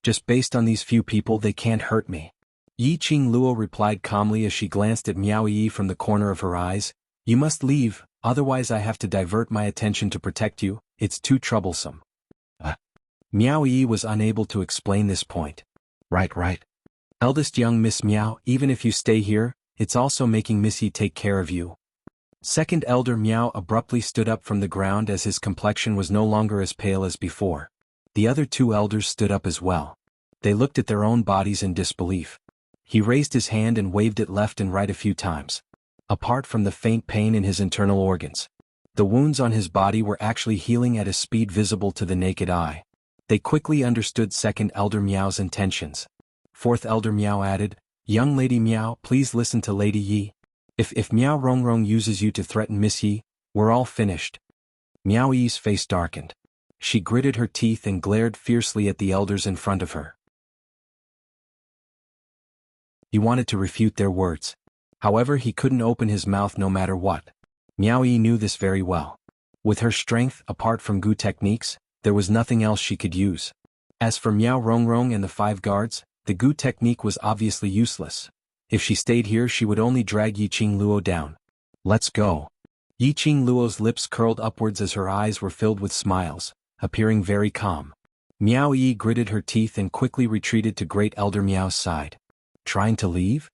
Just based on these few people, they can't hurt me. Yi Qing Luo replied calmly as she glanced at Miao Yi from the corner of her eyes. You must leave, otherwise I have to divert my attention to protect you, it's too troublesome. Miao Yi was unable to explain this point. Right. Eldest young Miss Miao, even if you stay here, it's also making Miss Yi take care of you. Second elder Miao abruptly stood up from the ground as his complexion was no longer as pale as before. The other two elders stood up as well. They looked at their own bodies in disbelief. He raised his hand and waved it left and right a few times. Apart from the faint pain in his internal organs, the wounds on his body were actually healing at a speed visible to the naked eye. They quickly understood second elder Miao's intentions. Fourth elder Miao added, Young Lady Miao, please listen to Lady Yi. If Miao Rongrong uses you to threaten Miss Yi, we're all finished. Miao Yi's face darkened. She gritted her teeth and glared fiercely at the elders in front of her. He wanted to refute their words. However, he couldn't open his mouth no matter what. Miao Yi knew this very well. With her strength, apart from Gu techniques, there was nothing else she could use. As for Miao Rongrong and the 5 guards, the Gu technique was obviously useless. If she stayed here, she would only drag Yi Qing Luo down. Let's go. Yi Qing Luo's lips curled upwards as her eyes were filled with smiles, appearing very calm. Miao Yi gritted her teeth and quickly retreated to Great Elder Miao's side. Trying to leave?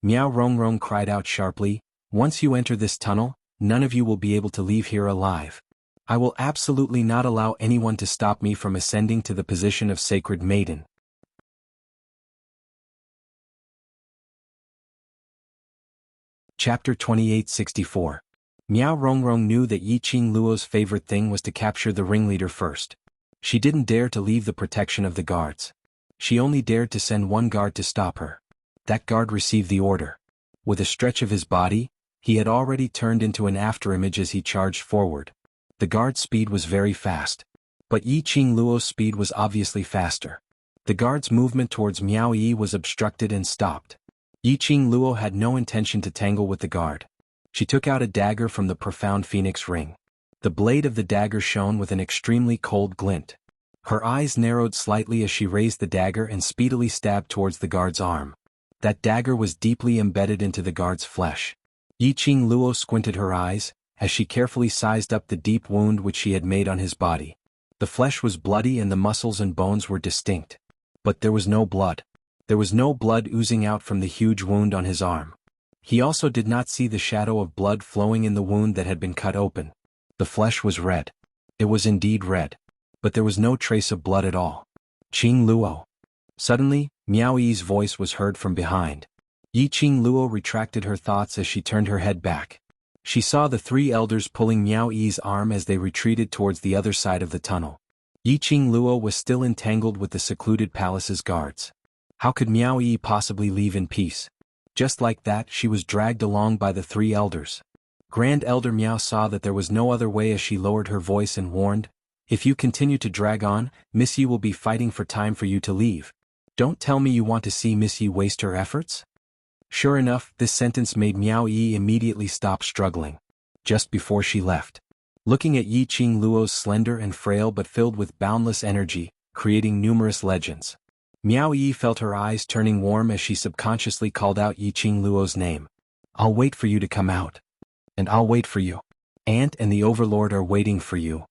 Miao Rongrong cried out sharply, Once you enter this tunnel, none of you will be able to leave here alive. I will absolutely not allow anyone to stop me from ascending to the position of Sacred Maiden. Chapter 2864. Miao Rongrong knew that Yi Qing Luo's favorite thing was to capture the ringleader first. She didn't dare to leave the protection of the guards. She only dared to send one guard to stop her. That guard received the order. With a stretch of his body, he had already turned into an afterimage as he charged forward. The guard's speed was very fast. But Yi Qing Luo's speed was obviously faster. The guard's movement towards Miao Yi was obstructed and stopped. Yi Qing Luo had no intention to tangle with the guard. She took out a dagger from the profound phoenix ring. The blade of the dagger shone with an extremely cold glint. Her eyes narrowed slightly as she raised the dagger and speedily stabbed towards the guard's arm. That dagger was deeply embedded into the guard's flesh. Yi Qing Luo squinted her eyes, as she carefully sized up the deep wound which she had made on his body. The flesh was bloody and the muscles and bones were distinct. But there was no blood. There was no blood oozing out from the huge wound on his arm. He also did not see the shadow of blood flowing in the wound that had been cut open. The flesh was red. It was indeed red. But there was no trace of blood at all. Qing Luo. Suddenly, Miao Yi's voice was heard from behind. Yi Qing Luo retracted her thoughts as she turned her head back. She saw the 3 elders pulling Miao Yi's arm as they retreated towards the other side of the tunnel. Yi Qing Luo was still entangled with the secluded palace's guards. How could Miao Yi possibly leave in peace? Just like that, she was dragged along by the 3 elders. Grand Elder Miao saw that there was no other way as she lowered her voice and warned, If you continue to drag on, Miss Yi will be fighting for time for you to leave. Don't tell me you want to see Miss Yi waste her efforts? Sure enough, this sentence made Miao Yi immediately stop struggling. Just before she left. Looking at Yi Qing Luo's slender and frail but filled with boundless energy, creating numerous legends. Miao Yi felt her eyes turning warm as she subconsciously called out Yi Qing Luo's name. I'll wait for you to come out. And I'll wait for you. Aunt and the Overlord are waiting for you.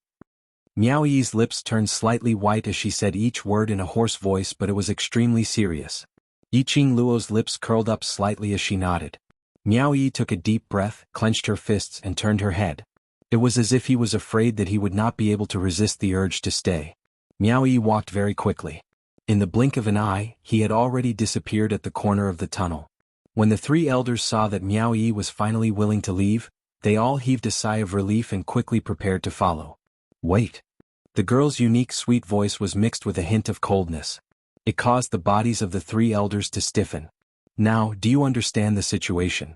Miao Yi's lips turned slightly white as she said each word in a hoarse voice, but it was extremely serious. Yi Qing Luo's lips curled up slightly as she nodded. Miao Yi took a deep breath, clenched her fists and turned her head. It was as if he was afraid that he would not be able to resist the urge to stay. Miao Yi walked very quickly. In the blink of an eye, he had already disappeared at the corner of the tunnel. When the 3 elders saw that Miao Yi was finally willing to leave, they all heaved a sigh of relief and quickly prepared to follow. Wait. The girl's unique sweet voice was mixed with a hint of coldness. It caused the bodies of the 3 elders to stiffen. Now, do you understand the situation?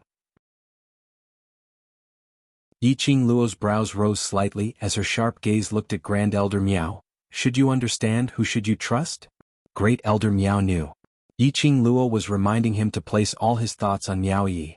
Yi Qing Luo's brows rose slightly as her sharp gaze looked at Grand Elder Miao. Should you understand, who should you trust? Great Elder Miao knew. Yi Qing Luo was reminding him to place all his thoughts on Miao Yi.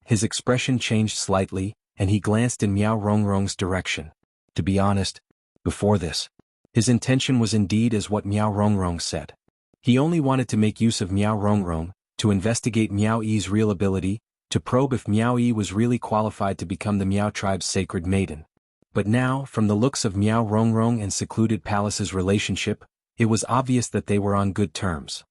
His expression changed slightly, and he glanced in Miao Rongrong's direction. To be honest, before this, His intention was indeed as what Miao Rongrong said. He only wanted to make use of Miao Rongrong, to investigate Miao Yi's real ability, to probe if Miao Yi was really qualified to become the Miao tribe's sacred maiden. But now, from the looks of Miao Rongrong and Secluded Palace's relationship, it was obvious that they were on good terms.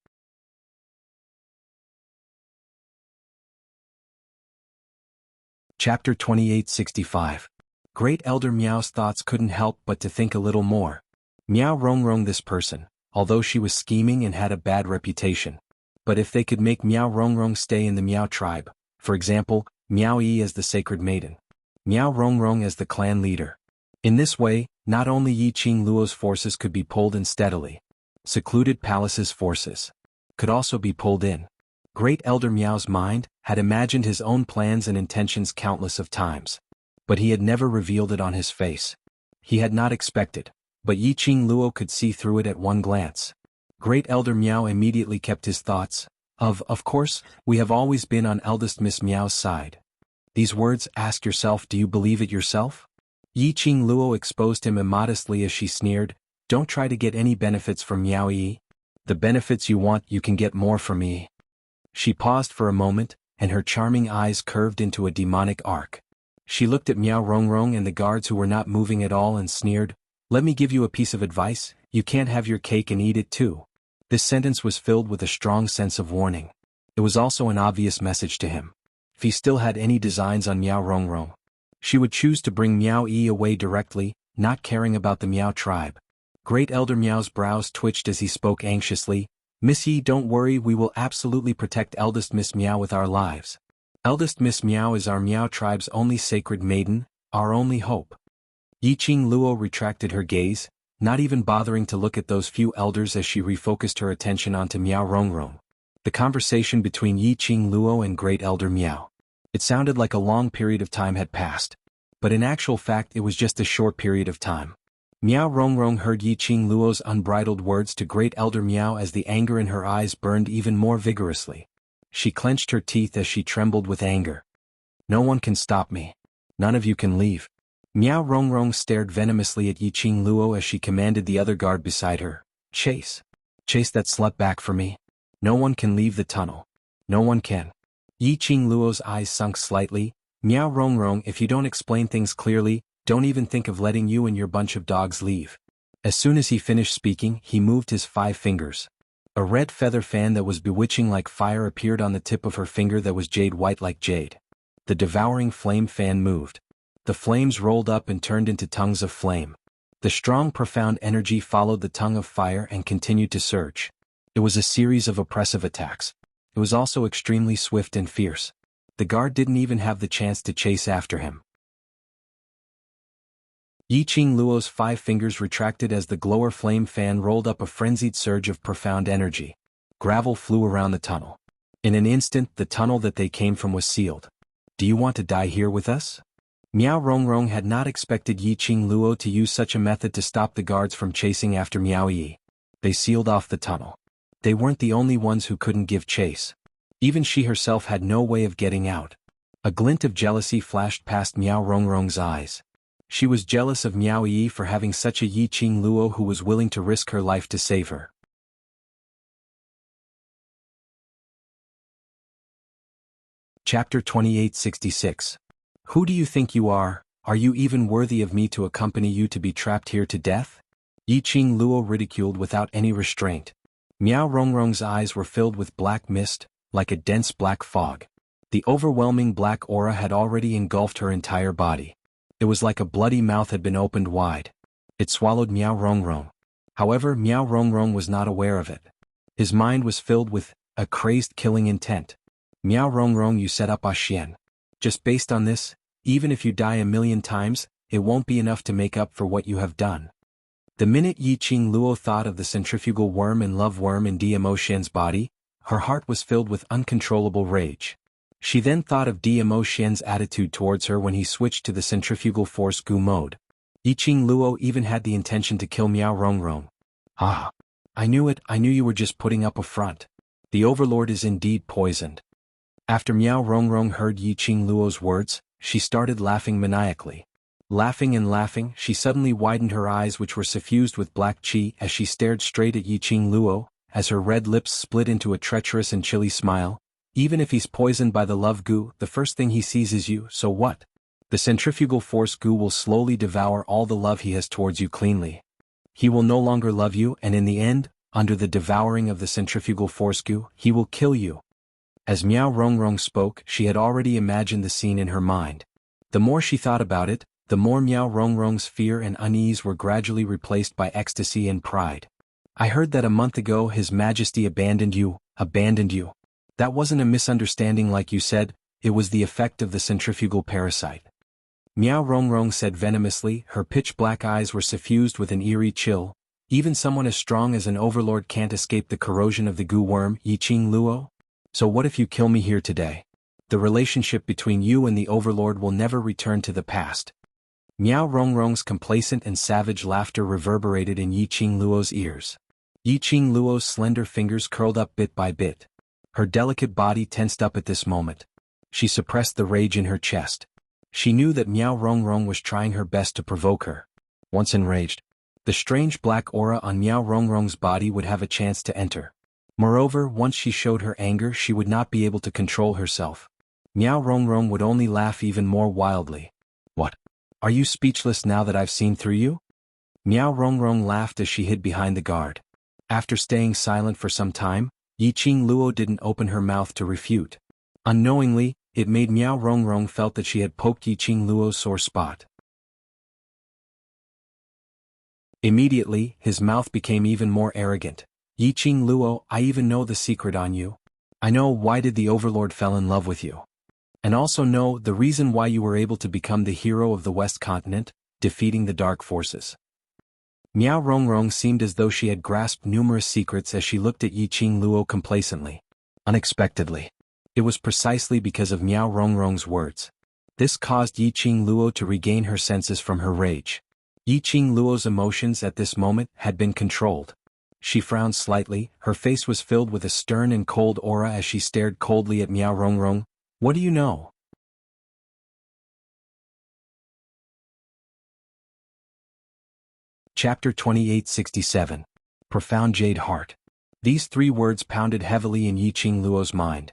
Chapter 2865. Great Elder Miao's thoughts couldn't help but to think a little more. Miao Rongrong, this person, although she was scheming and had a bad reputation. But if they could make Miao Rongrong stay in the Miao tribe, for example, Miao Yi as the sacred maiden, Miao Rongrong as the clan leader. In this way, not only Yi Qing Luo's forces could be pulled in steadily. Secluded Palace's forces could also be pulled in. Great Elder Miao's mind had imagined his own plans and intentions countless of times. But he had never revealed it on his face. He had not expected, but Yi Qing Luo could see through it at one glance. Great Elder Miao immediately kept his thoughts. Of course, we have always been on eldest Miss Miao's side. These words, ask yourself, do you believe it yourself? Yi Qing Luo exposed him immodestly as she sneered, don't try to get any benefits from Miao Yi. The benefits you want, you can get more from me. She paused for a moment, and her charming eyes curved into a demonic arc. She looked at Miao Rongrong and the guards who were not moving at all and sneered, let me give you a piece of advice, you can't have your cake and eat it too. This sentence was filled with a strong sense of warning. It was also an obvious message to him. If he still had any designs on Miao Rongrong, she would choose to bring Miao Yi away directly, not caring about the Miao tribe. Great Elder Miao's brows twitched as he spoke anxiously, Miss Yi, don't worry, we will absolutely protect eldest Miss Miao with our lives. Eldest Miss Miao is our Miao tribe's only sacred maiden, our only hope. Yi Qing Luo retracted her gaze, not even bothering to look at those few elders as she refocused her attention onto Miao Rongrong. The conversation between Yi Qing Luo and Great Elder Miao. It sounded like a long period of time had passed. But in actual fact it was just a short period of time. Miao Rongrong heard Yi Qing Luo's unbridled words to Great Elder Miao as the anger in her eyes burned even more vigorously. She clenched her teeth as she trembled with anger. No one can stop me. None of you can leave. Miao Rongrong stared venomously at Yi Qing Luo as she commanded the other guard beside her, chase. Chase that slut back for me. No one can leave the tunnel. No one can. Yi Qing Luo's eyes sunk slightly. Miao Rongrong, if you don't explain things clearly, don't even think of letting you and your bunch of dogs leave. As soon as he finished speaking, he moved his 5 fingers. A red feather fan that was bewitching like fire appeared on the tip of her finger that was jade white like jade. The devouring flame fan moved. The flames rolled up and turned into tongues of flame. The strong, profound energy followed the tongue of fire and continued to surge. It was a series of oppressive attacks. It was also extremely swift and fierce. The guard didn't even have the chance to chase after him. Yi Qing Luo's 5 fingers retracted as the glower flame fan rolled up a frenzied surge of profound energy. Gravel flew around the tunnel. In an instant, the tunnel that they came from was sealed. Do you want to die here with us? Miao Rongrong had not expected Yi Qing Luo to use such a method to stop the guards from chasing after Miao Yi. They sealed off the tunnel. They weren't the only ones who couldn't give chase. Even she herself had no way of getting out. A glint of jealousy flashed past Miao Rongrong's eyes. She was jealous of Miao Yi for having such a Yi Qing Luo who was willing to risk her life to save her. Chapter 2866. Who do you think you are? Are you even worthy of me to accompany you to be trapped here to death? Yi Qing Luo ridiculed without any restraint. Miao Rongrong's eyes were filled with black mist, like a dense black fog. The overwhelming black aura had already engulfed her entire body. It was like a bloody mouth had been opened wide. It swallowed Miao Rongrong. However, Miao Rongrong was not aware of it. His mind was filled with a crazed killing intent. Miao Rongrong, you set up a Xian. Just based on this, even if you die 1,000,000 times, it won't be enough to make up for what you have done. The minute Yi Qing Luo thought of the centrifugal worm and love worm in Dmo Xian's body, her heart was filled with uncontrollable rage. She then thought of Dmo Xian's attitude towards her when he switched to the centrifugal force Gu mode. Yi Qing Luo even had the intention to kill Miao Rongrong. Ah! I knew it, I knew you were just putting up a front. The Overlord is indeed poisoned. After Miao Rongrong heard Yi Qing Luo's words, she started laughing maniacally. Laughing and laughing, she suddenly widened her eyes, which were suffused with black qi, as she stared straight at Yiqing Luo, as her red lips split into a treacherous and chilly smile. Even if he's poisoned by the love goo, the first thing he sees is you, so what? The centrifugal force goo will slowly devour all the love he has towards you cleanly. He will no longer love you, and in the end, under the devouring of the centrifugal force goo, he will kill you. As Miao Rongrong spoke, she had already imagined the scene in her mind. The more she thought about it, the more Miao Rongrong's fear and unease were gradually replaced by ecstasy and pride. I heard that a month ago His Majesty abandoned you. That wasn't a misunderstanding like you said, it was the effect of the centrifugal parasite. Miao Rongrong said venomously, her pitch-black eyes were suffused with an eerie chill. Even someone as strong as an overlord can't escape the corrosion of the goo worm, Yiqing Luo? So what if you kill me here today? The relationship between you and the overlord will never return to the past. Miao Rongrong's complacent and savage laughter reverberated in Yiqing Luo's ears. Yiqing Luo's slender fingers curled up bit by bit. Her delicate body tensed up at this moment. She suppressed the rage in her chest. She knew that Miao Rongrong was trying her best to provoke her. Once enraged, the strange black aura on Miao Rongrong's body would have a chance to enter. Moreover, once she showed her anger, she would not be able to control herself. Miao Rongrong would only laugh even more wildly. What? Are you speechless now that I've seen through you? Miao Rongrong laughed as she hid behind the guard. After staying silent for some time, Yiqing Luo didn't open her mouth to refute. Unknowingly, it made Miao Rongrong felt that she had poked Yiqing Luo's sore spot. Immediately, his mouth became even more arrogant. Yiqing Luo, I even know the secret on you. I know why did the Overlord fell in love with you. And also know the reason why you were able to become the hero of the West Continent, defeating the dark forces. Miao Rongrong seemed as though she had grasped numerous secrets as she looked at Yiqing Luo complacently. Unexpectedly. It was precisely because of Miao Rongrong's words. This caused Yiqing Luo to regain her senses from her rage. Yiqing Luo's emotions at this moment had been controlled. She frowned slightly, her face was filled with a stern and cold aura as she stared coldly at Miao Rongrong. What do you know? Chapter 2867. Profound Jade Heart. These three words pounded heavily in Yiqing Luo's mind.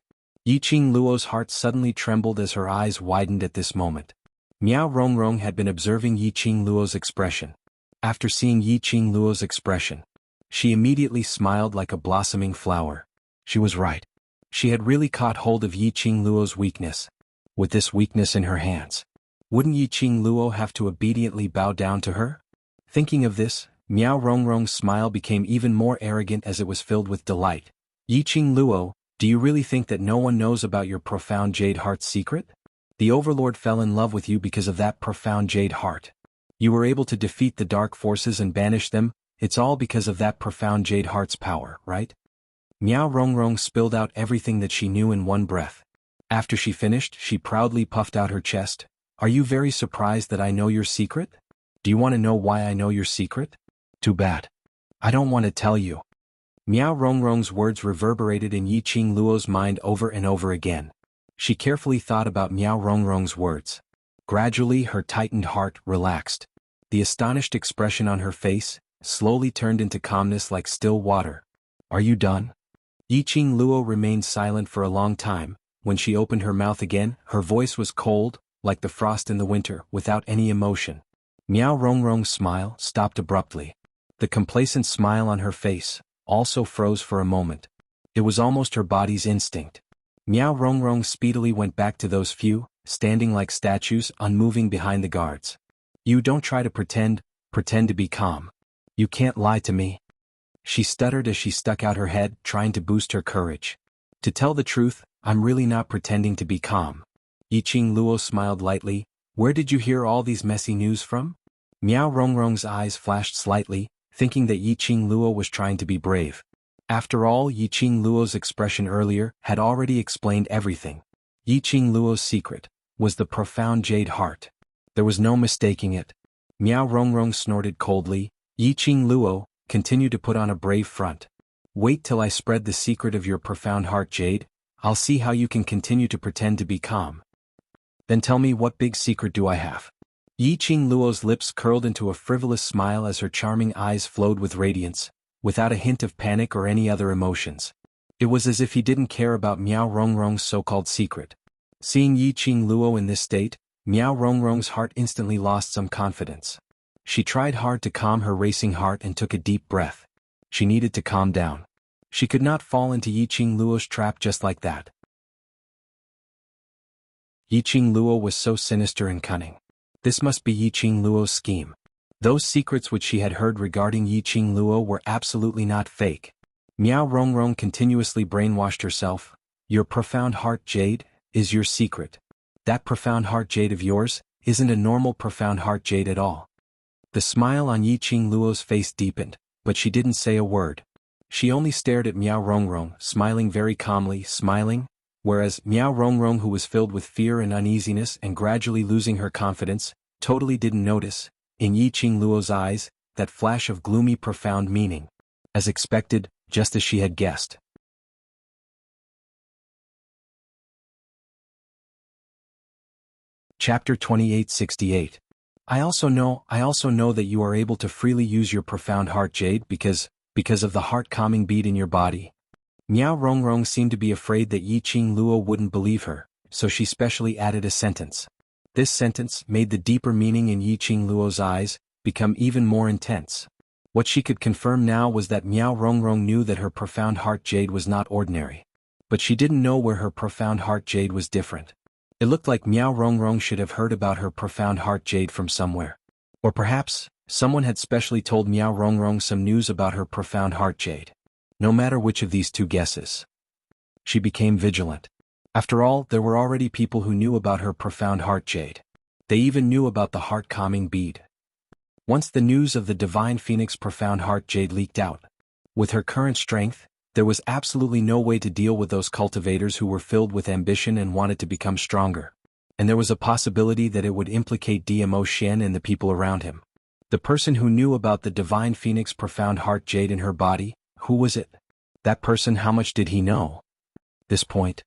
Yiqing Luo's heart suddenly trembled as her eyes widened at this moment. Miao Rongrong had been observing Yiqing Luo's expression. After seeing Yiqing Luo's expression, she immediately smiled like a blossoming flower. She was right. She had really caught hold of Yiqing Luo's weakness. With this weakness in her hands, wouldn't Yiqing Luo have to obediently bow down to her? Thinking of this, Miao Rongrong's smile became even more arrogant as it was filled with delight. Yiqing Luo, do you really think that no one knows about your profound jade heart's secret? The Overlord fell in love with you because of that profound jade heart. You were able to defeat the dark forces and banish them, it's all because of that profound jade heart's power, right? Miao Rongrong spilled out everything that she knew in one breath. After she finished, she proudly puffed out her chest. Are you very surprised that I know your secret? Do you want to know why I know your secret? Too bad. I don't want to tell you. Miao Rongrong's words reverberated in Yiqing Luo's mind over and over again. She carefully thought about Miao Rongrong's words. Gradually her tightened heart relaxed. The astonished expression on her face slowly turned into calmness like still water. Are you done? Yiqing Luo remained silent for a long time. When she opened her mouth again, her voice was cold, like the frost in the winter, without any emotion. Miao Rongrong's smile stopped abruptly. The complacent smile on her face also froze for a moment. It was almost her body's instinct. Miao Rongrong speedily went back to those few, standing like statues, unmoving behind the guards. You don't try to pretend to be calm. You can't lie to me. She stuttered as she stuck out her head, trying to boost her courage. To tell the truth, I'm really not pretending to be calm. Yiqing Luo smiled lightly. Where did you hear all these messy news from? Miao Rongrong's eyes flashed slightly, thinking that Yiqing Luo was trying to be brave. After all, Yiqing Luo's expression earlier had already explained everything. Yiqing Luo's secret was the profound jade heart. There was no mistaking it. Miao Rongrong snorted coldly. Yiqing Luo, continue to put on a brave front. Wait till I spread the secret of your profound heart jade, I'll see how you can continue to pretend to be calm. Then tell me, what big secret do I have? Yi Qing Luo's lips curled into a frivolous smile as her charming eyes flowed with radiance, without a hint of panic or any other emotions. It was as if he didn't care about Miao Rongrong's so-called secret. Seeing Yi Qing Luo in this state, Miao Rongrong's heart instantly lost some confidence. She tried hard to calm her racing heart and took a deep breath. She needed to calm down. She could not fall into Yi Qing Luo's trap just like that. Yi Qing Luo was so sinister and cunning. This must be Yi Qing Luo's scheme. Those secrets which she had heard regarding Yi Qing Luo were absolutely not fake. Miao Rongrong continuously brainwashed herself. Your profound heart jade is your secret. That profound heart jade of yours isn't a normal profound heart jade at all. The smile on Yi Qing Luo's face deepened, but she didn't say a word. She only stared at Miao Rongrong, smiling very calmly, whereas Miao Rongrong, who was filled with fear and uneasiness and gradually losing her confidence, totally didn't notice, in Yi Qing Luo's eyes, that flash of gloomy profound meaning. As expected, just as she had guessed. Chapter 2868. I also know that you are able to freely use your profound heart jade because of the heart-calming bead in your body. Miao Rongrong seemed to be afraid that Yi Qing Luo wouldn't believe her, so she specially added a sentence. This sentence made the deeper meaning in Yi Qing Luo's eyes become even more intense. What she could confirm now was that Miao Rongrong knew that her profound heart jade was not ordinary. But she didn't know where her profound heart jade was different. It looked like Miao Rongrong should have heard about her profound heart jade from somewhere. Or perhaps, someone had specially told Miao Rongrong some news about her profound heart jade. No matter which of these two guesses. She became vigilant. After all, there were already people who knew about her profound heart jade. They even knew about the heart-calming bead. Once the news of the Divine Phoenix profound heart jade leaked out. With her current strength, there was absolutely no way to deal with those cultivators who were filled with ambition and wanted to become stronger. And there was a possibility that it would implicate DMO Shen and the people around him. The person who knew about the Divine Phoenix profound heart jade in her body, who was it? That person, how much did he know? This point.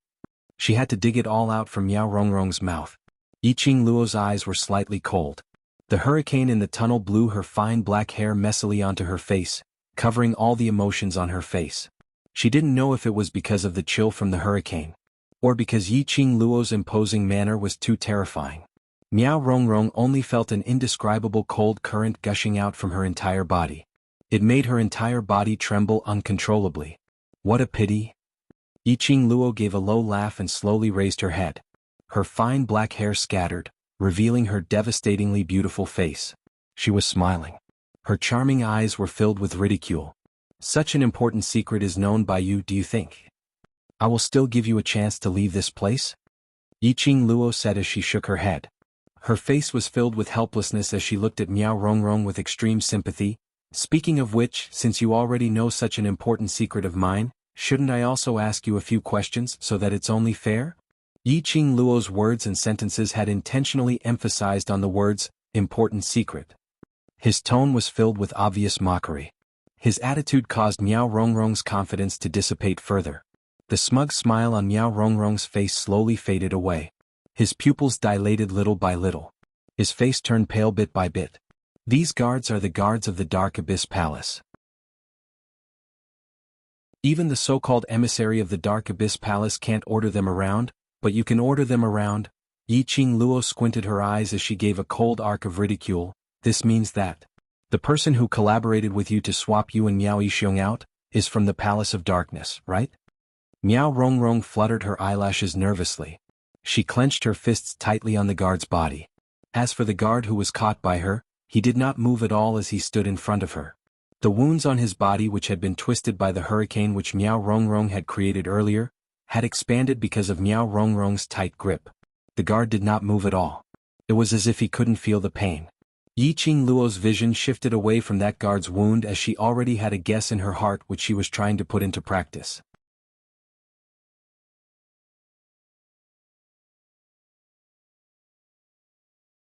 She had to dig it all out from Miao Rongrong's mouth. Yi Qing Luo's eyes were slightly cold. The hurricane in the tunnel blew her fine black hair messily onto her face, covering all the emotions on her face. She didn't know if it was because of the chill from the hurricane, or because Yi Qing Luo's imposing manner was too terrifying. Miao Rongrong only felt an indescribable cold current gushing out from her entire body. It made her entire body tremble uncontrollably. What a pity. Yi Qing Luo gave a low laugh and slowly raised her head. Her fine black hair scattered, revealing her devastatingly beautiful face. She was smiling. Her charming eyes were filled with ridicule. Such an important secret is known by you, do you think? I will still give you a chance to leave this place? Yi Qing Luo said as she shook her head. Her face was filled with helplessness as she looked at Miao Rongrong with extreme sympathy. Speaking of which, since you already know such an important secret of mine, shouldn't I also ask you a few questions so that it's only fair? Yi Qing Luo's words and sentences had intentionally emphasized on the words, important secret. His tone was filled with obvious mockery. His attitude caused Miao Rongrong's confidence to dissipate further. The smug smile on Miao Rongrong's face slowly faded away. His pupils dilated little by little. His face turned pale bit by bit. These guards are the guards of the Dark Abyss Palace. Even the so-called emissary of the Dark Abyss Palace can't order them around, but you can order them around. Yi Qing Luo squinted her eyes as she gave a cold arc of ridicule. This means that the person who collaborated with you to swap you and Miao Yixiong out is from the Palace of Darkness, right? Miao Rongrong fluttered her eyelashes nervously. She clenched her fists tightly on the guard's body. As for the guard who was caught by her, he did not move at all as he stood in front of her. The wounds on his body, which had been twisted by the hurricane which Miao Rongrong had created earlier, had expanded because of Miao Rongrong's tight grip. The guard did not move at all. It was as if he couldn't feel the pain. Yi Qing Luo's vision shifted away from that guard's wound as she already had a guess in her heart which she was trying to put into practice.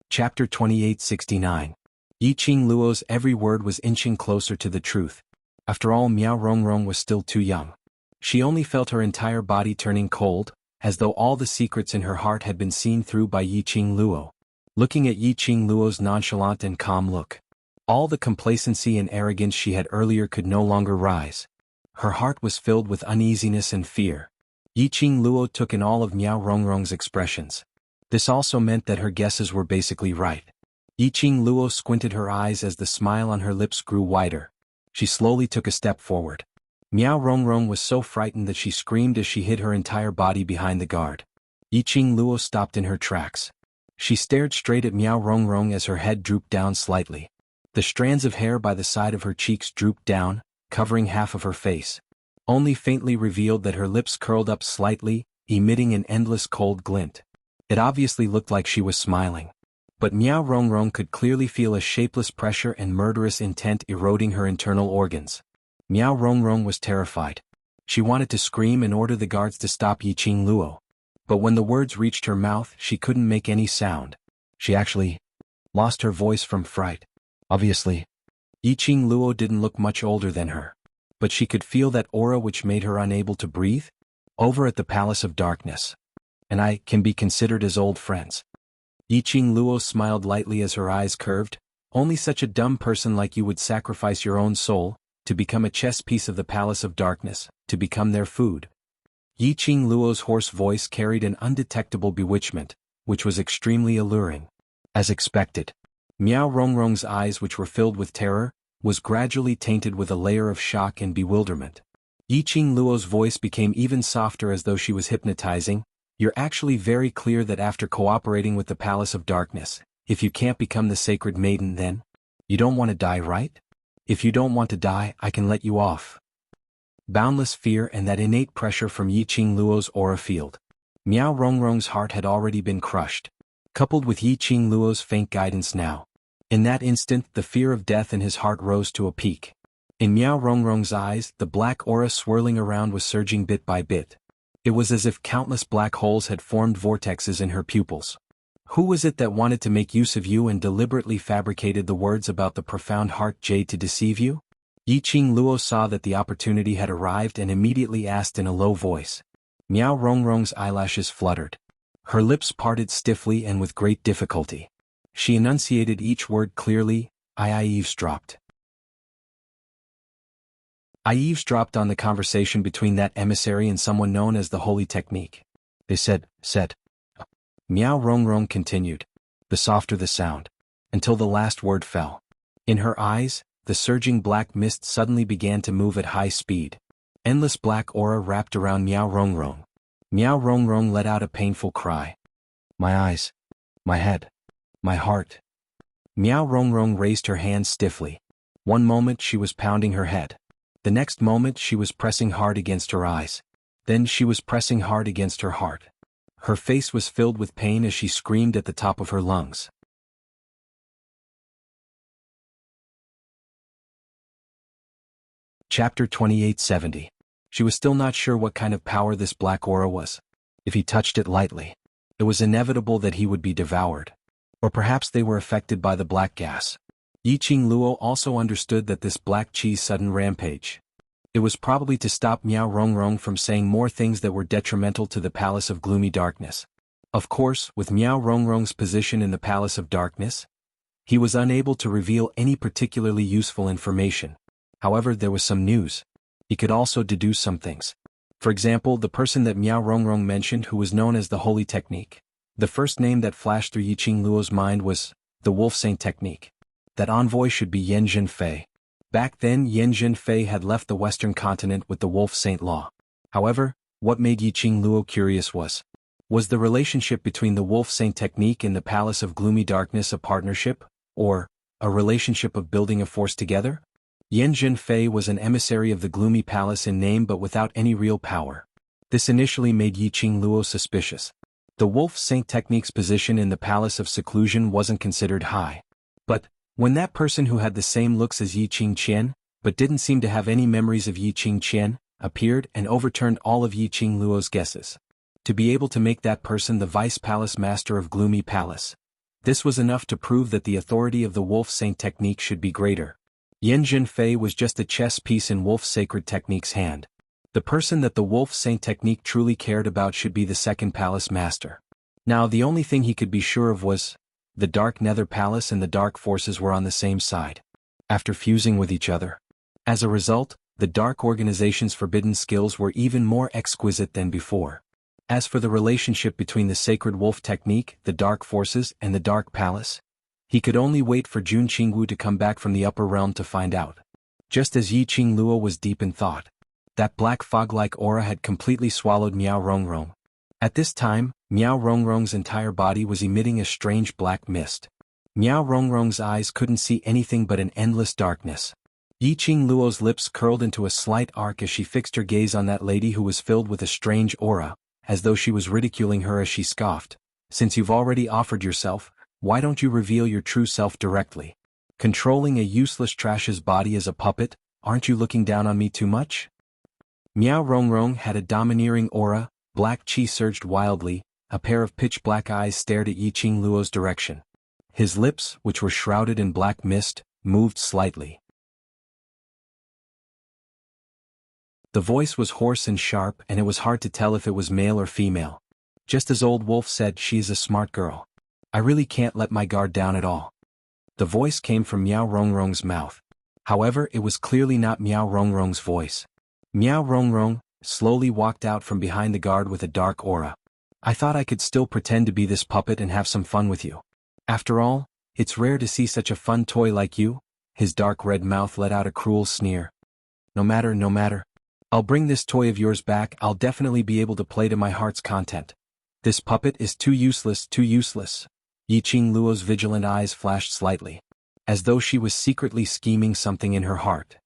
Chapter 2869. Yi Qing Luo's every word was inching closer to the truth. After all, Miao Rongrong was still too young. She only felt her entire body turning cold, as though all the secrets in her heart had been seen through by Yi Qing Luo. looking at Yi Qing Luo's nonchalant and calm look. All the complacency and arrogance she had earlier could no longer rise. Her heart was filled with uneasiness and fear. Yi Qing Luo took in all of Miao Rongrong's expressions. This also meant that her guesses were basically right. Yi Qing Luo squinted her eyes as the smile on her lips grew wider. She slowly took a step forward. Miao Rongrong was so frightened that she screamed as she hid her entire body behind the guard. Yi Qing Luo stopped in her tracks. She stared straight at Miao Rongrong as her head drooped down slightly. The strands of hair by the side of her cheeks drooped down, covering half of her face. Only faintly revealed that her lips curled up slightly, emitting an endless cold glint. It obviously looked like she was smiling. But Miao Rongrong could clearly feel a shapeless pressure and murderous intent eroding her internal organs. Miao Rongrong was terrified. She wanted to scream and order the guards to stop Yi Qing Luo. But when the words reached her mouth, she couldn't make any sound. She actually lost her voice from fright. Obviously, Yi Qing Luo didn't look much older than her. But she could feel that aura which made her unable to breathe. Over at the Palace of Darkness. And I can be considered as old friends. Yi Qing Luo smiled lightly as her eyes curved. Only such a dumb person like you would sacrifice your own soul, to become a chess piece of the Palace of Darkness, to become their food. Yi Qing Luo's hoarse voice carried an undetectable bewitchment, which was extremely alluring. As expected, Miao Rongrong's eyes, which were filled with terror, was gradually tainted with a layer of shock and bewilderment. Yi Qing Luo's voice became even softer as though she was hypnotizing. You're actually very clear that after cooperating with the Palace of Darkness, if you can't become the Sacred Maiden then, you don't want to die, right? If you don't want to die, I can let you off. Boundless fear and that innate pressure from Yi Qing Luo's aura field. Miao Rongrong's heart had already been crushed, coupled with Yi Qing Luo's faint guidance now. In that instant, the fear of death in his heart rose to a peak. In Miao Rongrong's eyes, the black aura swirling around was surging bit by bit. It was as if countless black holes had formed vortexes in her pupils. Who was it that wanted to make use of you and deliberately fabricated the words about the profound heart jade to deceive you? Yi Qing Luo saw that the opportunity had arrived and immediately asked in a low voice. Miao Rongrong's eyelashes fluttered. Her lips parted stiffly and with great difficulty. She enunciated each word clearly. I eavesdropped. I eavesdropped on the conversation between that emissary and someone known as the Holy Technique. They said. Miao Rongrong continued, the softer the sound, until the last word fell. In her eyes, the surging black mist suddenly began to move at high speed. Endless black aura wrapped around Miao Rongrong. Miao Rongrong let out a painful cry. My eyes. My head. My heart. Miao Rongrong raised her hands stiffly. One moment she was pounding her head. The next moment she was pressing hard against her eyes. Then she was pressing hard against her heart. Her face was filled with pain as she screamed at the top of her lungs. Chapter 2870. She was still not sure what kind of power this black aura was. If he touched it lightly, it was inevitable that he would be devoured. Or perhaps they were affected by the black gas. Yi Qing Luo also understood that this black chi's sudden rampage. It was probably to stop Miao Rongrong from saying more things that were detrimental to the Palace of Gloomy Darkness. Of course, with Miao Rongrong's position in the Palace of Darkness, he was unable to reveal any particularly useful information. However, there was some news. He could also deduce some things. For example, the person that Miao Rongrong mentioned who was known as the Holy Technique. The first name that flashed through Yi Qing Luo's mind was the Wolf Saint Technique. That envoy should be Yan Zhenfei. Back then, Yan Zhenfei had left the Western continent with the Wolf Saint Law. However, what made Yi Qing Luo curious was the relationship between the Wolf Saint Technique and the Palace of Gloomy Darkness a partnership, or a relationship of building a force together? Yan Zhenfei was an emissary of the Gloomy Palace in name but without any real power. This initially made Yi Qing Luo suspicious. The Wolf Saint Technique's position in the Palace of Seclusion wasn't considered high. But when that person who had the same looks as Yi Qing Qian, but didn't seem to have any memories of Yi Qing Qian, appeared and overturned all of Yi Qing Luo's guesses. To be able to make that person the Vice Palace Master of Gloomy Palace. This was enough to prove that the authority of the Wolf Saint Technique should be greater. Yan Zhenfei was just a chess piece in Wolf Sacred Technique's hand. The person that the Wolf Saint Technique truly cared about should be the second Palace Master. Now the only thing he could be sure of was The Dark Nether Palace and the Dark Forces were on the same side. After fusing with each other. As a result, the Dark Organization's forbidden skills were even more exquisite than before. As for the relationship between the Sacred Wolf Technique, the Dark Forces, and the Dark Palace, he could only wait for Jun Qingwu to come back from the upper realm to find out. Just as Yi Qingluo was deep in thought, that black fog-like aura had completely swallowed Miao Rongrong. At this time, Miao Rongrong's entire body was emitting a strange black mist. Miao Rongrong's eyes couldn't see anything but an endless darkness. Yi Qingluo's lips curled into a slight arc as she fixed her gaze on that lady who was filled with a strange aura, as though she was ridiculing her as she scoffed. Since you've already offered yourself, why don't you reveal your true self directly? Controlling a useless trash's body as a puppet, aren't you looking down on me too much? Miao Rongrong had a domineering aura, black qi surged wildly, a pair of pitch-black eyes stared at Yi Qingluo's direction. His lips, which were shrouded in black mist, moved slightly. The voice was hoarse and sharp, and it was hard to tell if it was male or female. Just as Old Wolf said, she's a smart girl. I really can't let my guard down at all. The voice came from Miao Rongrong's mouth. However, it was clearly not Miao Rongrong's voice. Miao Rongrong slowly walked out from behind the guard with a dark aura. I thought I could still pretend to be this puppet and have some fun with you. After all, it's rare to see such a fun toy like you. His dark red mouth let out a cruel sneer. No matter. I'll bring this toy of yours back. I'll definitely be able to play to my heart's content. This puppet is too useless. Yi Qingluo's vigilant eyes flashed slightly, as though she was secretly scheming something in her heart.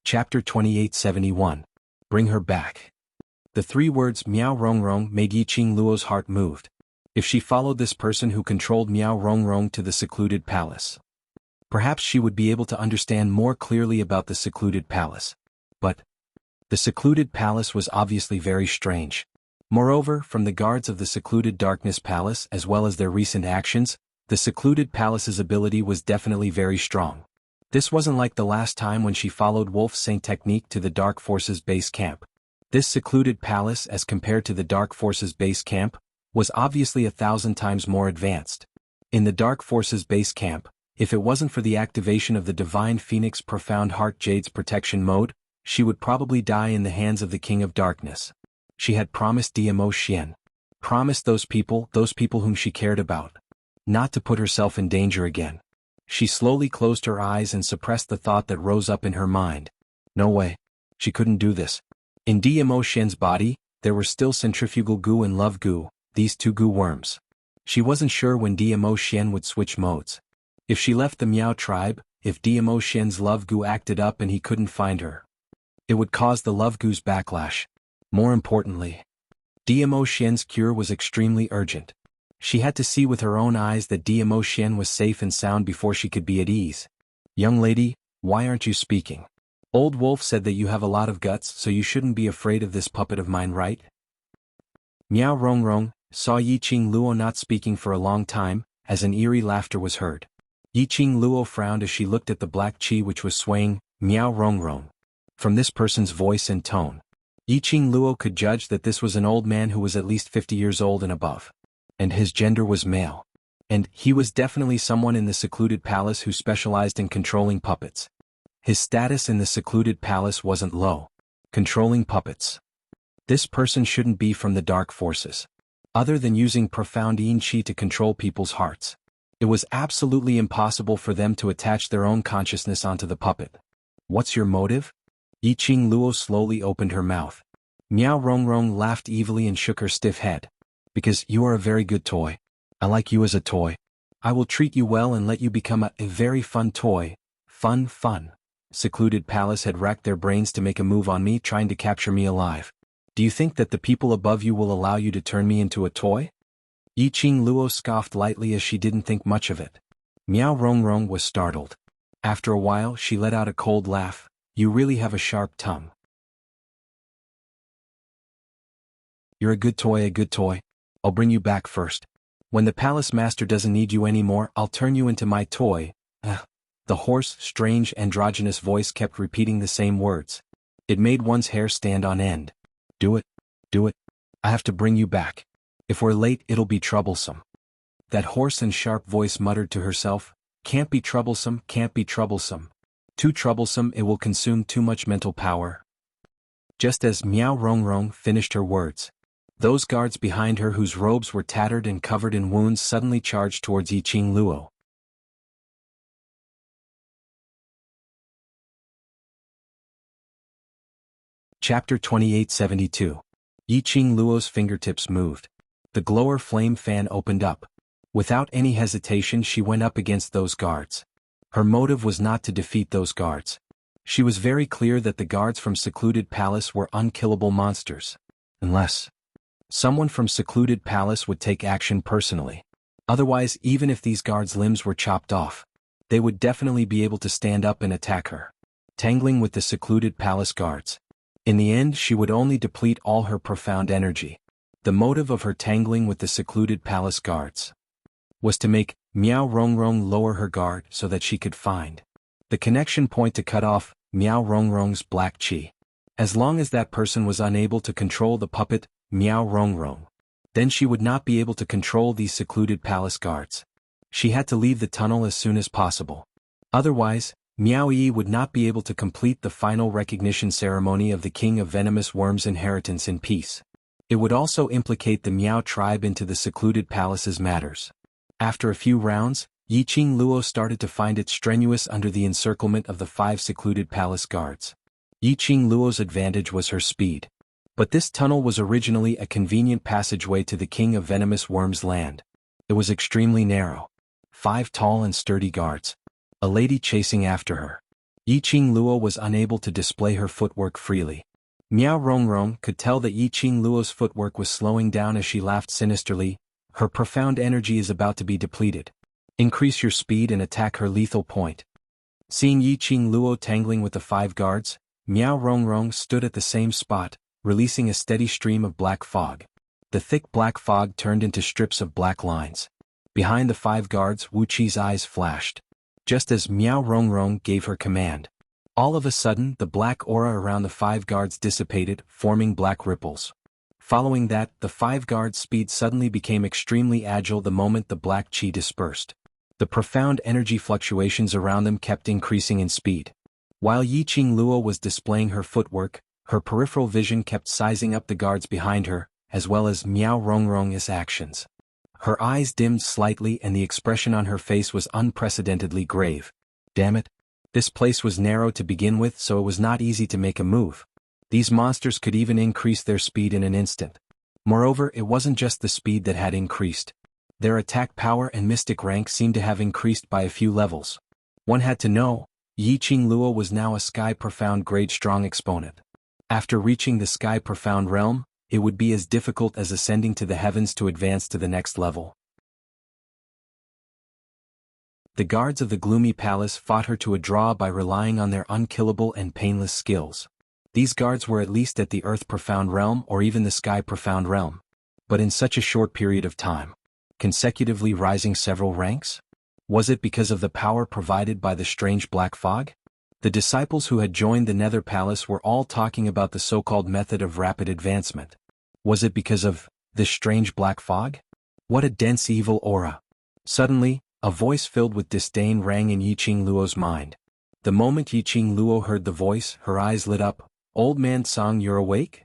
Chapter 2871. Bring her back. The three words Miao Rongrong made Yi Qingluo's heart moved. If she followed this person who controlled Miao Rongrong to the secluded palace, perhaps she would be able to understand more clearly about the secluded palace. But the secluded palace was obviously very strange. Moreover, from the guards of the secluded darkness palace as well as their recent actions, the secluded palace's ability was definitely very strong. This wasn't like the last time when she followed Wolf Saint technique to the Dark Forces base camp. This secluded palace, as compared to the Dark Forces base camp, was obviously 1,000 times more advanced. In the Dark Forces base camp, if it wasn't for the activation of the Divine Phoenix Profound Heart Jade's protection mode, she would probably die in the hands of the King of Darkness. She had promised DMO Xian. Promised those people whom she cared about, not to put herself in danger again. She slowly closed her eyes and suppressed the thought that rose up in her mind. No way. She couldn't do this. In DMO Xian's body, there were still centrifugal goo and love goo, these two goo worms. She wasn't sure when DMO Xian would switch modes. If she left the Miao tribe, if DMO Xian's love goo acted up and he couldn't find her, it would cause the love goo's backlash. More importantly, DMO Xian's cure was extremely urgent. She had to see with her own eyes that DMO Xian was safe and sound before she could be at ease. Young lady, why aren't you speaking? Old Wolf said that you have a lot of guts, so you shouldn't be afraid of this puppet of mine, right? Miao Rongrong saw Yi Qingluo not speaking for a long time, as an eerie laughter was heard. Yi Qingluo frowned as she looked at the black qi which was swaying Miao Rongrong. From this person's voice and tone, Yi Qingluo could judge that this was an old man who was at least 50 years old and above. And his gender was male. And he was definitely someone in the secluded palace who specialized in controlling puppets. His status in the secluded palace wasn't low. Controlling puppets. This person shouldn't be from the dark forces. Other than using profound yin qi to control people's hearts, it was absolutely impossible for them to attach their own consciousness onto the puppet. What's your motive? Yi Qingluo slowly opened her mouth. Miao Rongrong laughed evilly and shook her stiff head. Because you are a very good toy. I like you as a toy. I will treat you well and let you become a very fun toy. Fun. Secluded Palace had racked their brains to make a move on me, trying to capture me alive. Do you think that the people above you will allow you to turn me into a toy? Yi Qingluo scoffed lightly as she didn't think much of it. Miao Rongrong was startled. After a while she let out a cold laugh. You really have a sharp tongue. You're a good toy. I'll bring you back first. When the palace master doesn't need you anymore, I'll turn you into my toy. The hoarse, strange, androgynous voice kept repeating the same words. It made one's hair stand on end. Do it. I have to bring you back. If we're late, it'll be troublesome. That hoarse and sharp voice muttered to herself, can't be troublesome, can't be troublesome. Too troublesome, it will consume too much mental power. Just as Miao Rongrong finished her words, those guards behind her whose robes were tattered and covered in wounds suddenly charged towards Yiqing Luo. Chapter 2872. Yiqing Luo's fingertips moved. The glower flame fan opened up. Without any hesitation she went up against those guards. Her motive was not to defeat those guards. She was very clear that the guards from Secluded Palace were unkillable monsters. Unless someone from Secluded Palace would take action personally. Otherwise, even if these guards' limbs were chopped off, they would definitely be able to stand up and attack her. Tangling with the Secluded Palace guards. In the end, she would only deplete all her profound energy. The motive of her tangling with the Secluded Palace guards was to make Miao Rongrong lower her guard so that she could find the connection point to cut off Miao Rongrong's black qi. As long as that person was unable to control the puppet, Miao Rongrong, then she would not be able to control these Secluded Palace guards. She had to leave the tunnel as soon as possible. Otherwise, Miao Yi would not be able to complete the final recognition ceremony of the King of Venomous Worms' inheritance in peace. It would also implicate the Miao tribe into the Secluded Palace's matters. After a few rounds, Yiqing Luo started to find it strenuous under the encirclement of the 5 Secluded Palace guards. Yiqing Luo's advantage was her speed. But this tunnel was originally a convenient passageway to the King of Venomous Worms' land. It was extremely narrow. 5 tall and sturdy guards. A lady chasing after her. Yiqing Luo was unable to display her footwork freely. Miao Rongrong could tell that Yiqing Luo's footwork was slowing down as she laughed sinisterly. Her profound energy is about to be depleted. Increase your speed and attack her lethal point. Seeing Yiqing Luo tangling with the 5 guards, Miao Rongrong stood at the same spot, releasing a steady stream of black fog. The thick black fog turned into strips of black lines. Behind the 5 guards, Wuxia's eyes flashed. Just as Miao Rongrong gave her command. All of a sudden, the black aura around the 5 guards dissipated, forming black ripples. Following that, the 5 guards' speed suddenly became extremely agile the moment the black qi dispersed. The profound energy fluctuations around them kept increasing in speed. While Yiqing Luo was displaying her footwork, her peripheral vision kept sizing up the guards behind her, as well as Miao Rongrong's actions. Her eyes dimmed slightly and the expression on her face was unprecedentedly grave. Damn it. This place was narrow to begin with, so it was not easy to make a move. These monsters could even increase their speed in an instant. Moreover, it wasn't just the speed that had increased. Their attack power and mystic rank seemed to have increased by a few levels. One had to know, Yiqing Luo was now a Sky Profound Grade Strong exponent. After reaching the Sky Profound realm, it would be as difficult as ascending to the heavens to advance to the next level. The guards of the gloomy palace fought her to a draw by relying on their unkillable and painless skills. These guards were at least at the Earth Profound realm or even the Sky Profound realm. But in such a short period of time, consecutively rising several ranks? Was it because of the power provided by the strange black fog? The disciples who had joined the Nether Palace were all talking about the so-called method of rapid advancement. Was it because of this strange black fog? What a dense evil aura. Suddenly, a voice filled with disdain rang in Yiqing Luo's mind. The moment Yiqing Luo heard the voice, her eyes lit up. Old man Song, you're awake?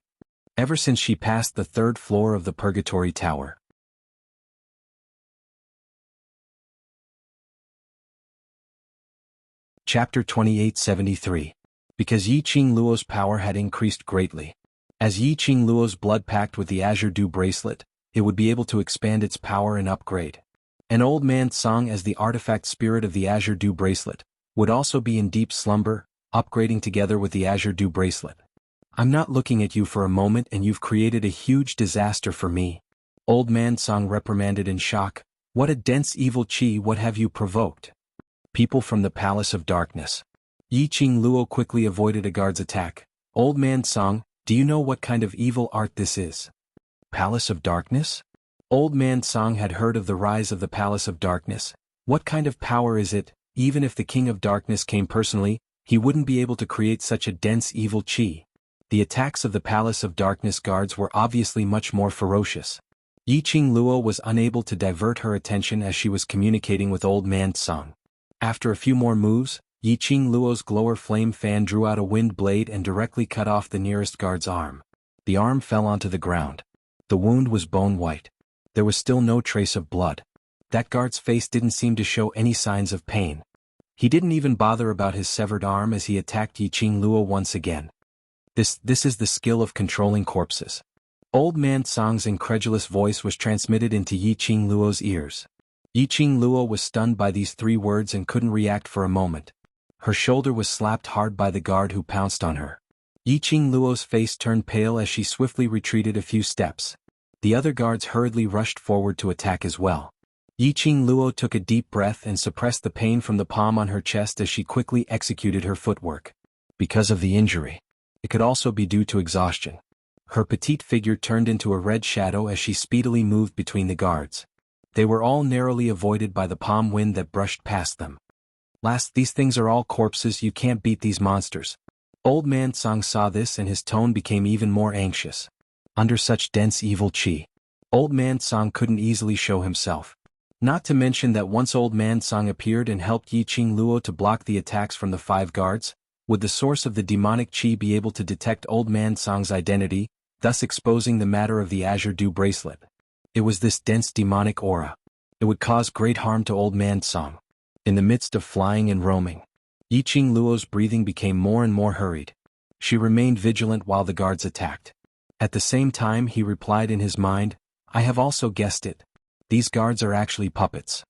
Ever since she passed the 3rd floor of the Purgatory Tower. Chapter 2873. Because Yiqing Luo's power had increased greatly. As Yiqing Luo's blood packed with the Azure Dew bracelet, it would be able to expand its power and upgrade. An old man Song as the artifact spirit of the Azure Dew bracelet, would also be in deep slumber, upgrading together with the Azure Dew bracelet. I'm not looking at you for a moment and you've created a huge disaster for me. Old man Song reprimanded in shock. What a dense evil qi, what have you provoked? People from the Palace of Darkness. Yiqing Luo quickly avoided a guard's attack. Old man Song, do you know what kind of evil art this is? Palace of Darkness? Old man Song had heard of the rise of the Palace of Darkness. What kind of power is it? Even if the King of Darkness came personally, he wouldn't be able to create such a dense evil qi. The attacks of the Palace of Darkness guards were obviously much more ferocious. Yiqing Luo was unable to divert her attention as she was communicating with Old Man Tsang. After a few more moves, Yiqing Luo's glower flame fan drew out a wind blade and directly cut off the nearest guard's arm. The arm fell onto the ground. The wound was bone white. There was still no trace of blood. That guard's face didn't seem to show any signs of pain. He didn't even bother about his severed arm as he attacked Yiqing Luo once again. This is the skill of controlling corpses. Old Man Tsang's incredulous voice was transmitted into Yiqing Luo's ears. Yiqing Luo was stunned by these 3 words and couldn't react for a moment. Her shoulder was slapped hard by the guard who pounced on her. Yiqing Luo's face turned pale as she swiftly retreated a few steps. The other guards hurriedly rushed forward to attack as well. Yiqing Luo took a deep breath and suppressed the pain from the palm on her chest as she quickly executed her footwork. Because of the injury. It could also be due to exhaustion. Her petite figure turned into a red shadow as she speedily moved between the guards. They were all narrowly avoided by the palm wind that brushed past them. These things are all corpses, you can't beat these monsters. Old Man Tsang saw this and his tone became even more anxious. Under such dense evil qi, Old Man Tsang couldn't easily show himself. Not to mention that once Old Man Tsang appeared and helped Yiqing Luo to block the attacks from the 5 guards, would the source of the demonic qi be able to detect Old Man Tsang's identity, thus exposing the matter of the Azure Dew bracelet? It was this dense demonic aura. It would cause great harm to Old Man Tsang. In the midst of flying and roaming, Yiqing Luo's breathing became more and more hurried. She remained vigilant while the guards attacked. At the same time he replied in his mind, I have also guessed it. These guards are actually puppets.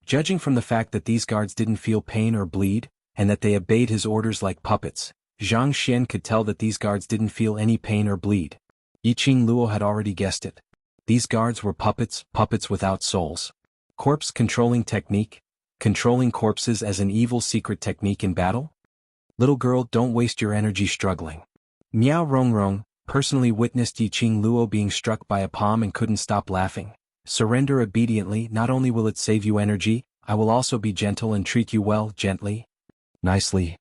Judging from the fact that these guards didn't feel pain or bleed, and that they obeyed his orders like puppets, Zhang Xian could tell that these guards didn't feel any pain or bleed. Yiqing Luo had already guessed it. These guards were puppets without souls. Corpse controlling technique? Controlling corpses as an evil secret technique in battle? Little girl, don't waste your energy struggling. Miao Rongrong personally witnessed Yiqing Luo being struck by a palm and couldn't stop laughing. Surrender obediently, not only will it save you energy, I will also be gentle and treat you well, gently. Nicely.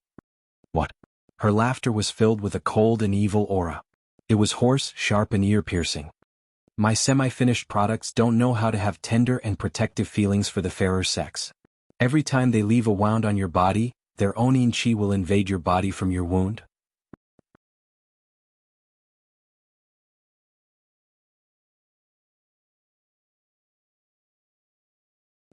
What? Her laughter was filled with a cold and evil aura. It was hoarse, sharp and ear-piercing. My semi-finished products don't know how to have tender and protective feelings for the fairer sex. Every time they leave a wound on your body, their own qi will invade your body from your wound.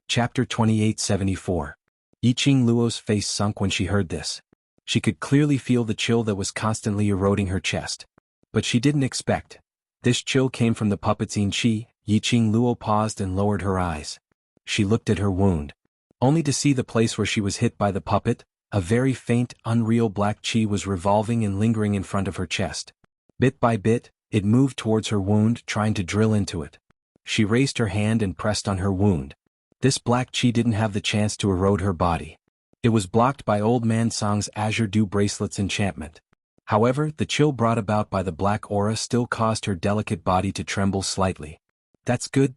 Chapter 2874. Yiqing Luo's face sunk when she heard this. She could clearly feel the chill that was constantly eroding her chest. But she didn't expect. This chill came from the puppet's qi. Yiqing Luo paused and lowered her eyes. She looked at her wound. Only to see the place where she was hit by the puppet, a very faint, unreal black qi was revolving and lingering in front of her chest. Bit by bit, it moved towards her wound, trying to drill into it. She raised her hand and pressed on her wound. This black qi didn't have the chance to erode her body. It was blocked by Old Man Tsang's Azure Dew bracelet's enchantment. However, the chill brought about by the black aura still caused her delicate body to tremble slightly. That's good,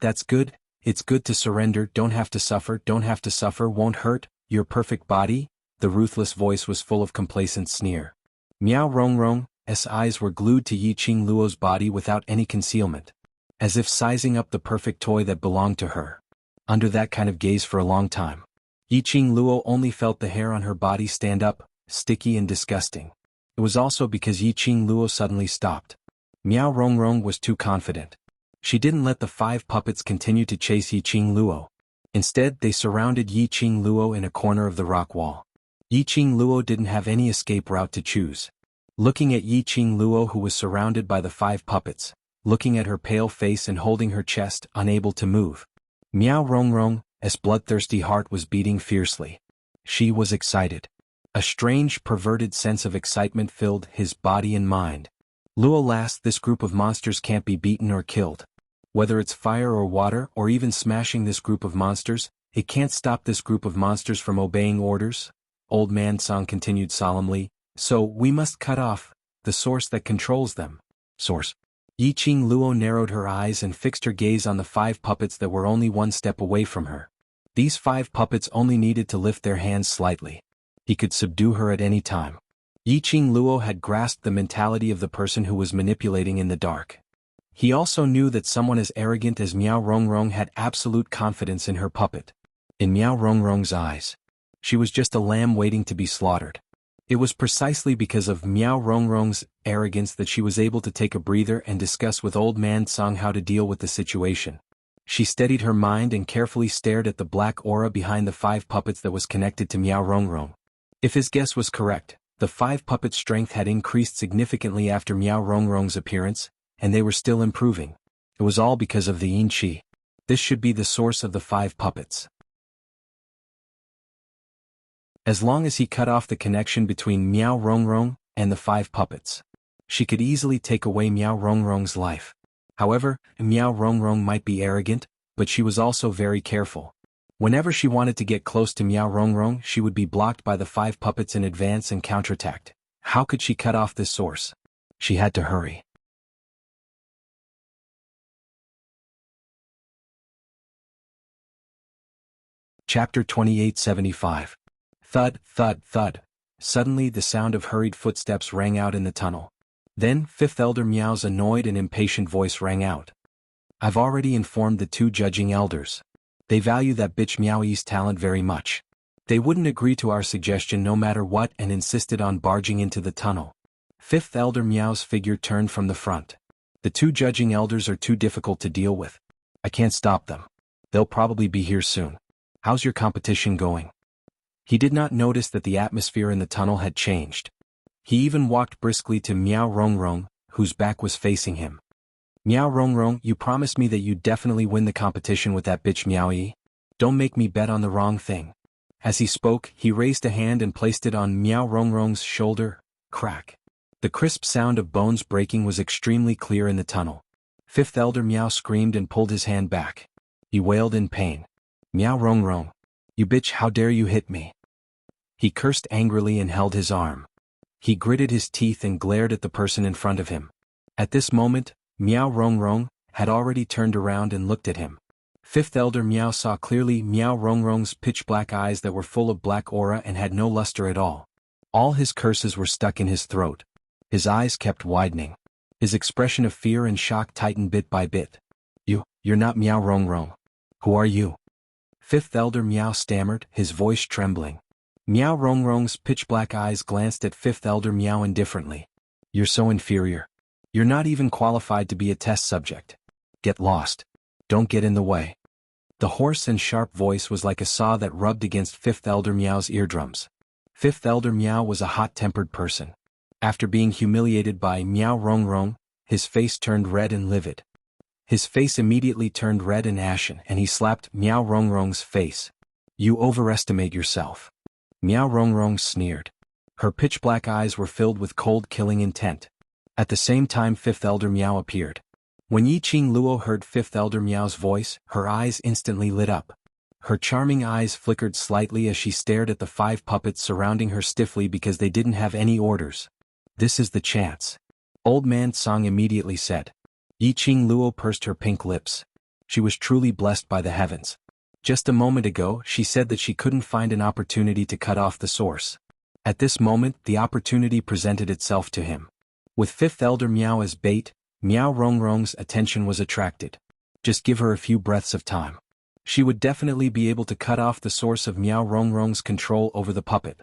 it's good to surrender, don't have to suffer, won't hurt, your perfect body? The ruthless voice was full of complacent sneer. Miao Rongrong's eyes were glued to Yiqing Luo's body without any concealment. As if sizing up the perfect toy that belonged to her. Under that kind of gaze for a long time, Yiqing Luo only felt the hair on her body stand up, sticky and disgusting. It was also because Yiqing Luo suddenly stopped. Miao Rongrong was too confident. She didn't let the 5 puppets continue to chase Yiqing Luo. Instead, they surrounded Yiqing Luo in a corner of the rock wall. Yiqing Luo didn't have any escape route to choose. Looking at Yiqing Luo, who was surrounded by the 5 puppets, looking at her pale face and holding her chest, unable to move. Miao Rongrong's bloodthirsty heart was beating fiercely. She was excited. A strange, perverted sense of excitement filled his body and mind. Luo last, this group of monsters can't be beaten or killed. Whether it's fire or water or even smashing this group of monsters, it can't stop this group of monsters from obeying orders. Old Man Tsang continued solemnly, so we must cut off the source that controls them. Source. Yiqing Luo narrowed her eyes and fixed her gaze on the 5 puppets that were only 1 step away from her. These 5 puppets only needed to lift their hands slightly. He could subdue her at any time. Yiqing Luo had grasped the mentality of the person who was manipulating in the dark. He also knew that someone as arrogant as Miao Rongrong had absolute confidence in her puppet. In Miao Rongrong's eyes, she was just a lamb waiting to be slaughtered. It was precisely because of Miao Rongrong's arrogance that she was able to take a breather and discuss with Old Man Song how to deal with the situation. She steadied her mind and carefully stared at the black aura behind the 5 puppets that was connected to Miao Rongrong. If his guess was correct, the 5 puppets' strength had increased significantly after Miao Rongrong's appearance, and they were still improving. It was all because of the Yin Qi. This should be the source of the 5 puppets. As long as he cut off the connection between Miao Rongrong and the 5 puppets, she could easily take away Miao Rongrong's life. However, Miao Rongrong might be arrogant, but she was also very careful. Whenever she wanted to get close to Miao Rongrong, she would be blocked by the 5 puppets in advance and counterattacked. How could she cut off this source? She had to hurry. Chapter 2875. Thud, thud, thud. Suddenly the sound of hurried footsteps rang out in the tunnel. Then, 5th Elder Miao's annoyed and impatient voice rang out. I've already informed the 2 judging elders. They value that bitch Miaoyi's talent very much. They wouldn't agree to our suggestion no matter what and insisted on barging into the tunnel. 5th Elder Miao's figure turned from the front. The 2 judging elders are too difficult to deal with. I can't stop them. They'll probably be here soon. How's your competition going? He did not notice that the atmosphere in the tunnel had changed. He even walked briskly to Miao Rongrong, whose back was facing him. Miao Rongrong, you promised me that you'd definitely win the competition with that bitch Miaoyi. Don't make me bet on the wrong thing. As he spoke, he raised a hand and placed it on Miao Rongrong's shoulder. Crack. The crisp sound of bones breaking was extremely clear in the tunnel. 5th Elder Miao screamed and pulled his hand back. He wailed in pain. Miao Rongrong. You bitch, how dare you hit me? He cursed angrily and held his arm. He gritted his teeth and glared at the person in front of him. At this moment, Miao Rongrong had already turned around and looked at him. 5th Elder Miao saw clearly Miao Rongrong's pitch-black eyes that were full of black aura and had no luster at all. All his curses were stuck in his throat. His eyes kept widening. His expression of fear and shock tightened bit by bit. You're not Miao Rongrong. Who are you? 5th Elder Miao stammered, his voice trembling. Miao Rongrong's pitch-black eyes glanced at 5th Elder Miao indifferently. You're so inferior. You're not even qualified to be a test subject. Get lost. Don't get in the way. The hoarse and sharp voice was like a saw that rubbed against 5th Elder Miao's eardrums. 5th Elder Miao was a hot-tempered person. After being humiliated by Miao Rongrong, his face turned red and livid. His face immediately turned red and ashen and he slapped Miao Rongrong's face. You overestimate yourself. Miao Rongrong sneered. Her pitch-black eyes were filled with cold killing intent. At the same time 5th Elder Miao appeared. When Yiqing Luo heard 5th Elder Miao's voice, her eyes instantly lit up. Her charming eyes flickered slightly as she stared at the 5 puppets surrounding her stiffly because they didn't have any orders. This is the chance. Old Man Song immediately said. Yiqing Luo pursed her pink lips. She was truly blessed by the heavens. Just a moment ago, she said that she couldn't find an opportunity to cut off the source. At this moment, the opportunity presented itself to him. With 5th Elder Miao as bait, Miao Rongrong's attention was attracted. Just give her a few breaths of time. She would definitely be able to cut off the source of Miao Rongrong's control over the puppet.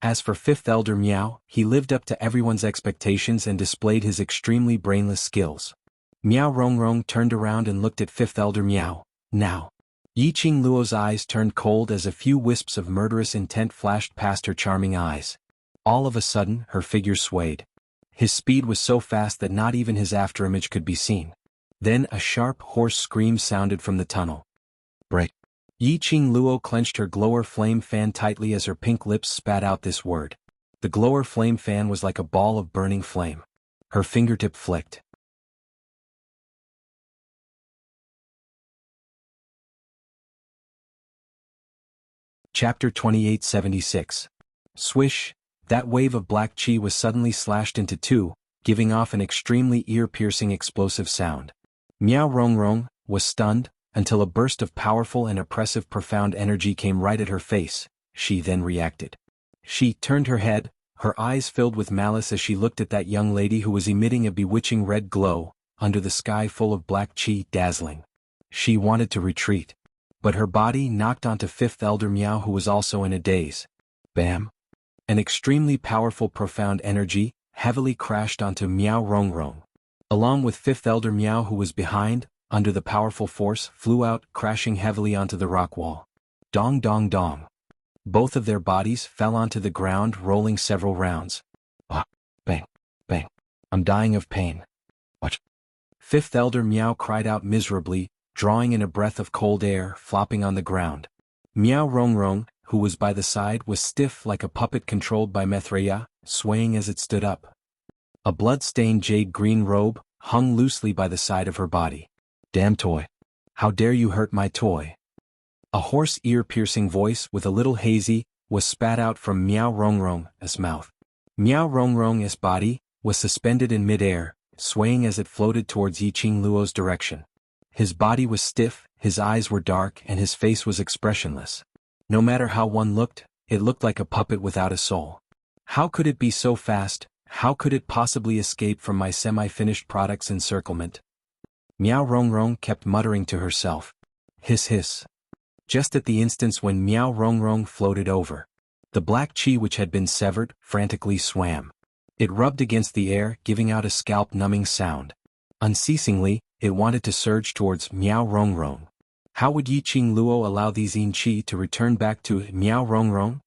As for 5th Elder Miao, he lived up to everyone's expectations and displayed his extremely brainless skills. Miao Rongrong turned around and looked at 5th Elder Miao. Now. Yiqing Luo's eyes turned cold as a few wisps of murderous intent flashed past her charming eyes. All of a sudden, her figure swayed. His speed was so fast that not even his afterimage could be seen. Then a sharp, hoarse scream sounded from the tunnel. Break. Yiqing Luo clenched her glower flame fan tightly as her pink lips spat out this word. The glower flame fan was like a ball of burning flame. Her fingertip flicked. Chapter 2876. Swish. That wave of black chi was suddenly slashed into 2, giving off an extremely ear-piercing explosive sound. Miao Rongrong was stunned, until a burst of powerful and oppressive profound energy came right at her face. she then reacted. She turned her head, her eyes filled with malice as she looked at that young lady who was emitting a bewitching red glow, under the sky full of black chi dazzling. She wanted to retreat. But her body knocked onto Fifth Elder Miao, who was also in a daze. Bam! An extremely powerful profound energy heavily crashed onto Miao Rongrong. Along with Fifth Elder Miao, who was behind, under the powerful force, flew out, crashing heavily onto the rock wall. Dong dong dong. Both of their bodies fell onto the ground, rolling several rounds. Ah, bang, bang. I'm dying of pain. What? Fifth Elder Miao cried out miserably, drawing in a breath of cold air, flopping on the ground. Miao Rongrong, who was by the side, was stiff like a puppet controlled by Mithreya, swaying as it stood up. A blood-stained jade-green robe hung loosely by the side of her body. Damn toy. How dare you hurt my toy? A hoarse ear-piercing voice with a little hazy was spat out from Miao Rongrong's mouth. Miao Rongrong's body was suspended in mid-air, swaying as it floated towards Yiqing Luo's direction. His body was stiff, his eyes were dark, and his face was expressionless. No matter how one looked, it looked like a puppet without a soul. How could it be so fast? How could it possibly escape from my semi-finished product's encirclement? Miao Rongrong kept muttering to herself. Hiss hiss. Just at the instance when Miao Rongrong floated over, the black chi which had been severed frantically swam. It rubbed against the air, giving out a scalp-numbing sound. Unceasingly, it wanted to surge towards Miao Rongrong. How would Yiqing Luo allow these yin chi to return back to Miao Rongrong?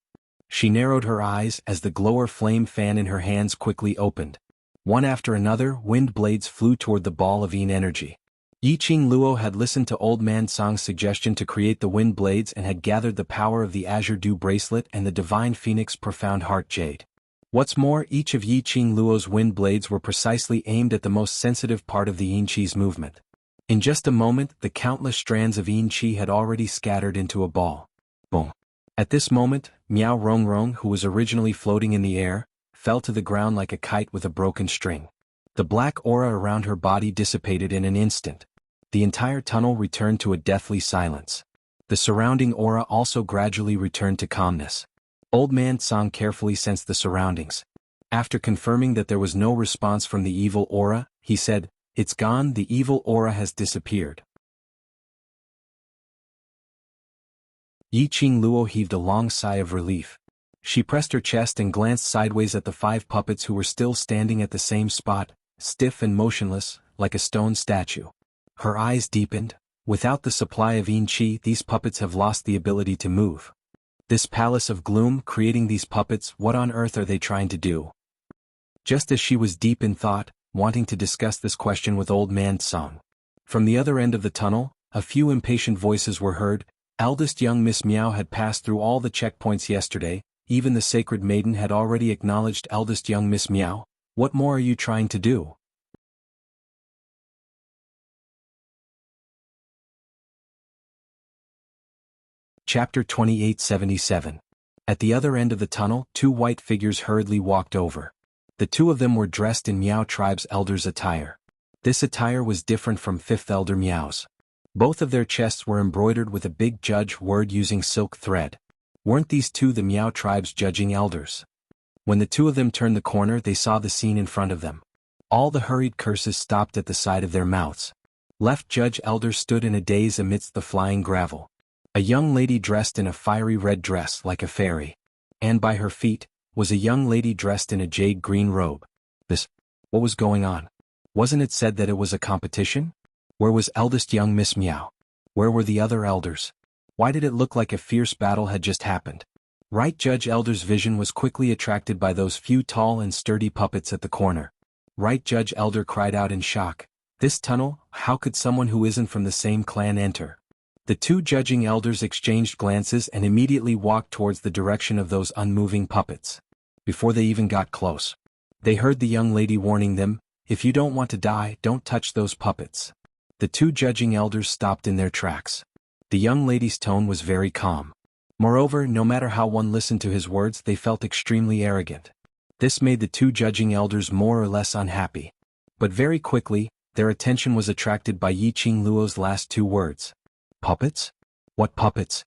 She narrowed her eyes as the glower flame fan in her hands quickly opened. One after another, wind blades flew toward the ball of yin energy. Yiqing Luo had listened to Old Man Song's suggestion to create the wind blades and had gathered the power of the Azure Dew Bracelet and the Divine Phoenix Profound Heart Jade. What's more, each of Yiqing Luo's wind blades were precisely aimed at the most sensitive part of the yin chi's movement. In just a moment, the countless strands of yin chi had already scattered into a ball. Boom. At this moment, Miao Rongrong, who was originally floating in the air, fell to the ground like a kite with a broken string. The black aura around her body dissipated in an instant. The entire tunnel returned to a deathly silence. The surrounding aura also gradually returned to calmness. Old Man Song carefully sensed the surroundings. After confirming that there was no response from the evil aura, he said, "It's gone, the evil aura has disappeared." Yiqing Luo heaved a long sigh of relief. She pressed her chest and glanced sideways at the 5 puppets who were still standing at the same spot, stiff and motionless, like a stone statue. Her eyes deepened. Without the supply of yin chi, these puppets have lost the ability to move. This palace of gloom creating these puppets, what on earth are they trying to do? Just as she was deep in thought, wanting to discuss this question with Old Man Song, from the other end of the tunnel, a few impatient voices were heard. Eldest young Miss Miao had passed through all the checkpoints yesterday, even the sacred maiden had already acknowledged eldest young Miss Miao. What more are you trying to do? Chapter 2877. At the other end of the tunnel, 2 white figures hurriedly walked over. The 2 of them were dressed in Miao tribe's elders' attire. This attire was different from Fifth Elder Miao's. Both of their chests were embroidered with a big judge word using silk thread. Weren't these 2 the Miao tribe's judging elders? When the 2 of them turned the corner, they saw the scene in front of them. All the hurried curses stopped at the side of their mouths. Left judge elder stood in a daze amidst the flying gravel. A young lady dressed in a fiery red dress like a fairy. And by her feet was a young lady dressed in a jade green robe. What was going on? Wasn't it said that it was a competition? Where was eldest young Miss Miao? Where were the other elders? Why did it look like a fierce battle had just happened? Right Judge Elder's vision was quickly attracted by those few tall and sturdy puppets at the corner. Right Judge Elder cried out in shock. This tunnel, how could someone who isn't from the same clan enter? The 2 judging elders exchanged glances and immediately walked towards the direction of those unmoving puppets. Before they even got close, they heard the young lady warning them, "If you don't want to die, don't touch those puppets." The 2 judging elders stopped in their tracks. The young lady's tone was very calm. Moreover, no matter how one listened to his words, they felt extremely arrogant. This made the 2 judging elders more or less unhappy. But very quickly, their attention was attracted by Yiqing Luo's last 2 words. Puppets? What puppets?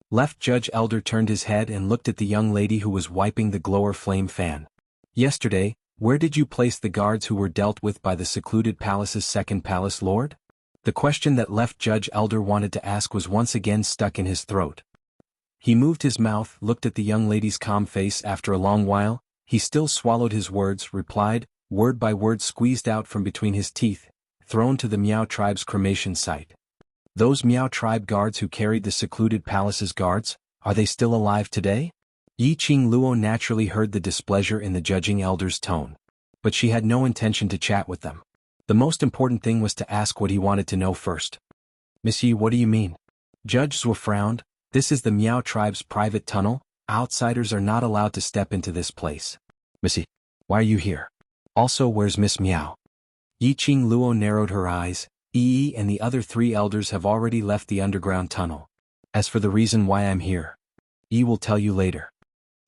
Left Judge Elder turned his head and looked at the young lady who was wiping the glower flame fan. Yesterday, where did you place the guards who were dealt with by the secluded palace's second palace lord? The question that Left Judge Elder wanted to ask was once again stuck in his throat. He moved his mouth, looked at the young lady's calm face. After a long while, he still swallowed his words, replied, word by word squeezed out from between his teeth, thrown to the Miao tribe's cremation site. Those Miao tribe guards who carried the secluded palace's guards, are they still alive today? Yi Qing Luo naturally heard the displeasure in the judging elder's tone. But she had no intention to chat with them. The most important thing was to ask what he wanted to know first. Miss Yi, what do you mean? Judge Zhou frowned. This is the Miao tribe's private tunnel. Outsiders are not allowed to step into this place. Miss Yi, why are you here? Also, where's Miss Miao? Yi Qing Luo narrowed her eyes. Yi and the other 3 elders have already left the underground tunnel. As for the reason why I'm here, Yi will tell you later.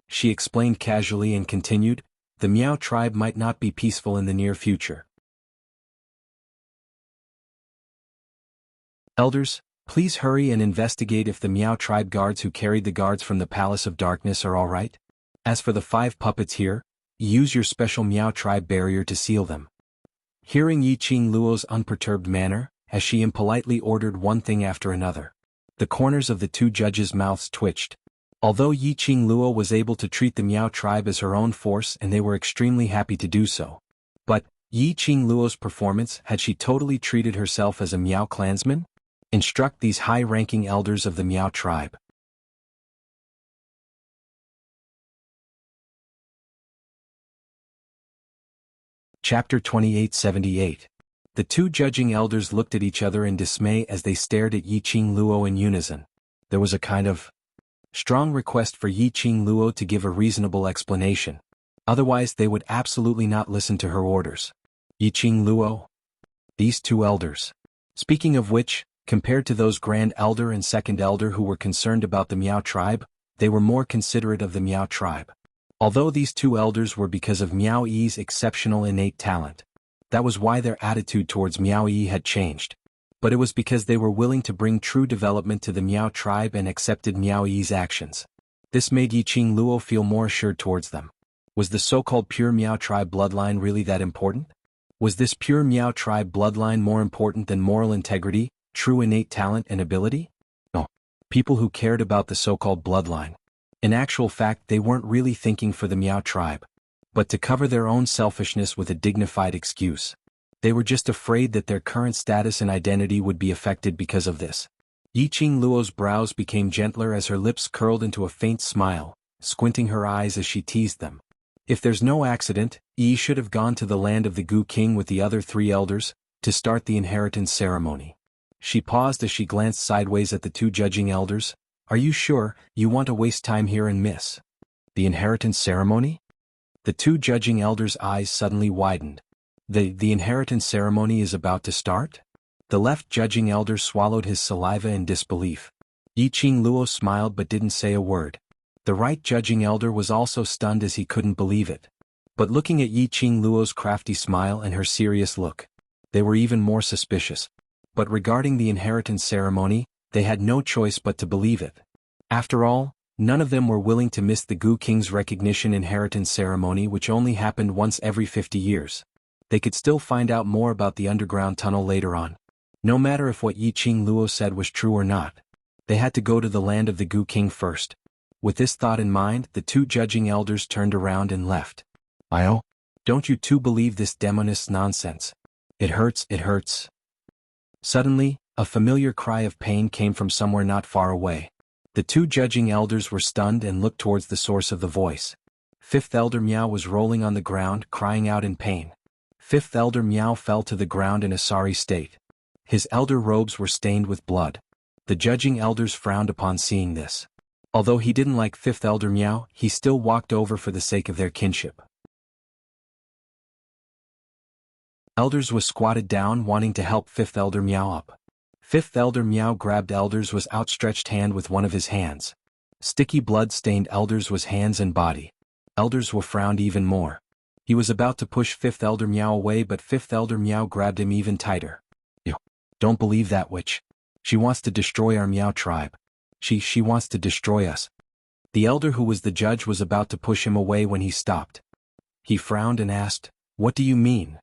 She explained casually and continued, the Miao tribe might not be peaceful in the near future. Elders, please hurry and investigate if the Miao tribe guards who carried the guards from the Palace of Darkness are all right. As for the 5 puppets here, use your special Miao tribe barrier to seal them. Hearing Yi Qing Luo's unperturbed manner, as she impolitely ordered one thing after another, the corners of the 2 judges' mouths twitched. Although Yi Qing Luo was able to treat the Miao tribe as her own force and they were extremely happy to do so. But, Yi Qing Luo's performance, had she totally treated herself as a Miao clansman? Instruct these high-ranking elders of the Miao tribe. Chapter 2878. The 2 judging elders looked at each other in dismay as they stared at Yi Qing Luo in unison. There was a kind of strong request for Yi Qing Luo to give a reasonable explanation. Otherwise they would absolutely not listen to her orders. Yi Qing Luo? These 2 elders. Speaking of which, compared to those Grand Elder and Second Elder who were concerned about the Miao tribe, they were more considerate of the Miao tribe. Although these 2 elders were because of Miao Yi's exceptional innate talent. That was why their attitude towards Miao Yi had changed. But it was because they were willing to bring true development to the Miao tribe and accepted Miao Yi's actions. This made Yi Qing Luo feel more assured towards them. Was the so-called pure Miao tribe bloodline really that important? Was this pure Miao tribe bloodline more important than moral integrity, true innate talent and ability? No. People who cared about the so-called bloodline. In actual fact, they weren't really thinking for the Miao tribe, but to cover their own selfishness with a dignified excuse. They were just afraid that their current status and identity would be affected because of this. Yi Qing Luo's brows became gentler as her lips curled into a faint smile, squinting her eyes as she teased them. If there's no accident, Yi should have gone to the land of the Gu King with the other 3 elders, to start the inheritance ceremony. She paused as she glanced sideways at the 2 judging elders. Are you sure you want to waste time here and miss the inheritance ceremony? The 2 judging elders' eyes suddenly widened. The inheritance ceremony is about to start? The left judging elder swallowed his saliva in disbelief. Yi Qing Luo smiled but didn't say a word. The right judging elder was also stunned as he couldn't believe it. But looking at Yi Qing Luo's crafty smile and her serious look, they were even more suspicious. But regarding the inheritance ceremony, they had no choice but to believe it. After all, none of them were willing to miss the Gu King's recognition inheritance ceremony, which only happened once every 50 years. They could still find out more about the underground tunnel later on. No matter if what Yi Qing Luo said was true or not, they had to go to the land of the Gu King first. With this thought in mind, the 2 judging elders turned around and left. Io? Don't you 2 believe this demonist nonsense? It hurts, it hurts. Suddenly, a familiar cry of pain came from somewhere not far away. The 2 judging elders were stunned and looked towards the source of the voice. 5th Elder Miao was rolling on the ground, crying out in pain. 5th Elder Miao fell to the ground in a sorry state. His elder robes were stained with blood. The judging elders frowned upon seeing this. Although he didn't like 5th Elder Miao, he still walked over for the sake of their kinship. Elders was squatted down, wanting to help 5th Elder Miao up. 5th Elder Miao grabbed Elders was outstretched hand with one of his hands. Sticky blood-stained Elders was hands and body. Elders were frowned even more. He was about to push 5th Elder Miao away, but 5th Elder Miao grabbed him even tighter. You don't believe that witch. She wants to destroy our Miao tribe. She wants to destroy us. The elder who was the judge was about to push him away when he stopped. He frowned and asked, "What do you mean?"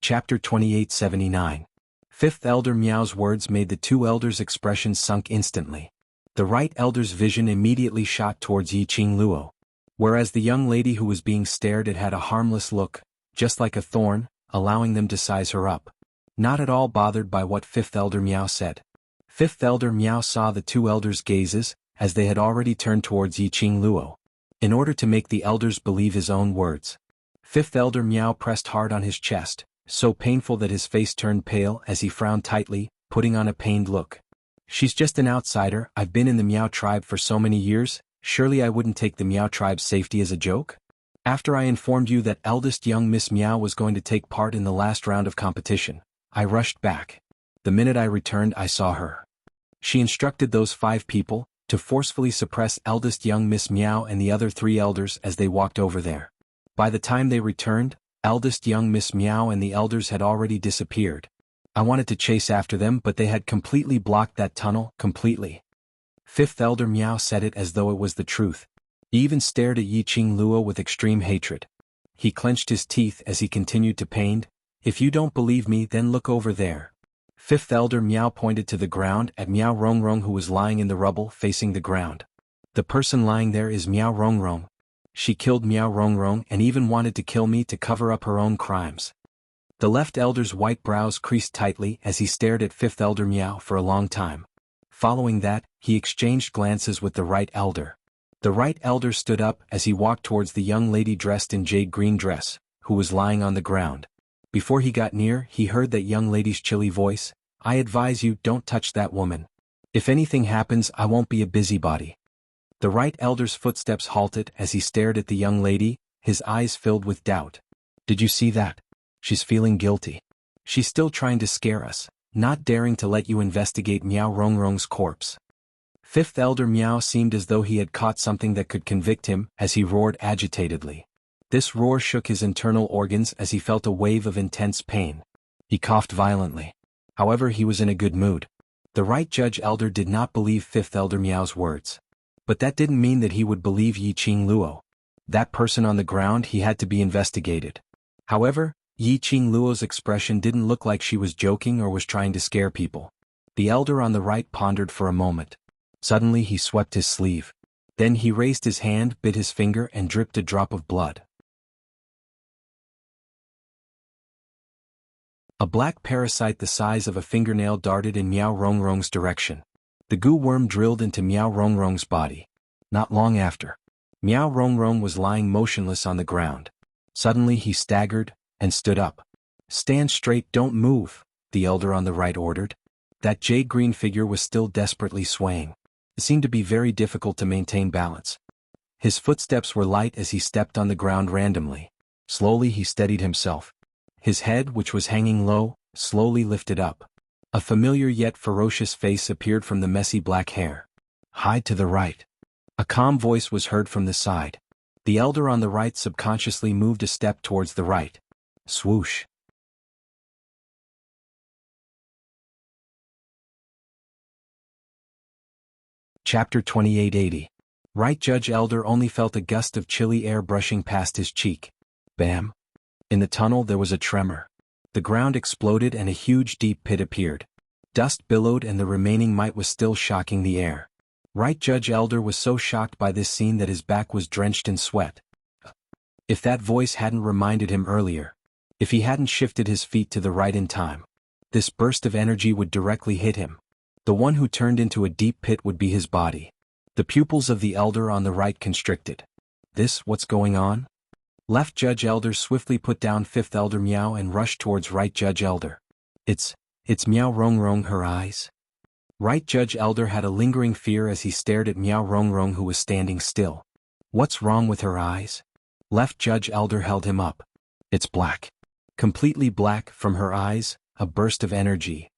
Chapter 2879. Fifth Elder Miao's words made the two elders' expressions sunk instantly. The right elder's vision immediately shot towards Yi Qing Luo, whereas the young lady who was being stared at had a harmless look, just like a thorn, allowing them to size her up. Not at all bothered by what Fifth Elder Miao said. Fifth Elder Miao saw the two elders' gazes, as they had already turned towards Yi Qing Luo, in order to make the elders believe his own words. Fifth Elder Miao pressed hard on his chest, so painful that his face turned pale as he frowned tightly, putting on a pained look. "She's just an outsider. I've been in the Miao tribe for so many years, surely I wouldn't take the Miao tribe's safety as a joke? After I informed you that eldest young Miss Miao was going to take part in the last round of competition, I rushed back. The minute I returned I saw her. She instructed those 5 people to forcefully suppress eldest young Miss Miao and the other 3 elders as they walked over there. By the time they returned, eldest young Miss Miao and the elders had already disappeared. I wanted to chase after them but they had completely blocked that tunnel, completely." Fifth Elder Miao said it as though it was the truth. He even stared at Yi Qing Luo with extreme hatred. He clenched his teeth as he continued to pain. "If you don't believe me then look over there." Fifth Elder Miao pointed to the ground at Miao Rongrong who was lying in the rubble facing the ground. "The person lying there is Miao Rongrong. She killed Miao Rongrong and even wanted to kill me to cover up her own crimes." The left elder's white brows creased tightly as he stared at Fifth Elder Miao for a long time. Following that, he exchanged glances with the right elder. The right elder stood up as he walked towards the young lady dressed in jade green dress, who was lying on the ground. Before he got near, he heard that young lady's chilly voice, "I advise you, don't touch that woman. If anything happens, I won't be a busybody." The right elder's footsteps halted as he stared at the young lady, his eyes filled with doubt. "Did you see that? She's feeling guilty. She's still trying to scare us, not daring to let you investigate Miao Rongrong's corpse." Fifth Elder Miao seemed as though he had caught something that could convict him as he roared agitatedly. This roar shook his internal organs as he felt a wave of intense pain. He coughed violently. However, he was in a good mood. The right judge elder did not believe Fifth Elder Miao's words. But that didn't mean that he would believe Yi Qing Luo. That person on the ground, he had to be investigated. However, Yi Qing Luo's expression didn't look like she was joking or was trying to scare people. The elder on the right pondered for a moment. Suddenly he swept his sleeve. Then he raised his hand, bit his finger and dripped a drop of blood. A black parasite the size of a fingernail darted in Miao Rongrong's direction. The goo worm drilled into Miao Rongrong's body. Not long after, Miao Rongrong was lying motionless on the ground. Suddenly he staggered and stood up. "Stand straight, don't move," the elder on the right ordered. That jade-green figure was still desperately swaying. It seemed to be very difficult to maintain balance. His footsteps were light as he stepped on the ground randomly. Slowly he steadied himself. His head, which was hanging low, slowly lifted up. A familiar yet ferocious face appeared from the messy black hair. "Hide to the right." A calm voice was heard from the side. The elder on the right subconsciously moved a step towards the right. Swoosh. Chapter 2880. Right Judge Elder only felt a gust of chilly air brushing past his cheek. Bam. In the tunnel there was a tremor. The ground exploded and a huge deep pit appeared. Dust billowed and the remaining might was still shocking the air. Right Judge Elder was so shocked by this scene that his back was drenched in sweat. If that voice hadn't reminded him earlier, if he hadn't shifted his feet to the right in time, this burst of energy would directly hit him. The one who turned into a deep pit would be his body. The pupils of the elder on the right constricted. What's going on? Left Judge Elder swiftly put down Fifth Elder Miao and rushed towards Right Judge Elder. It's Miao Rongrong, her eyes. Right Judge Elder had a lingering fear as he stared at Miao Rongrong who was standing still. What's wrong with her eyes? Left Judge Elder held him up. It's black. Completely black from her eyes, a burst of energy.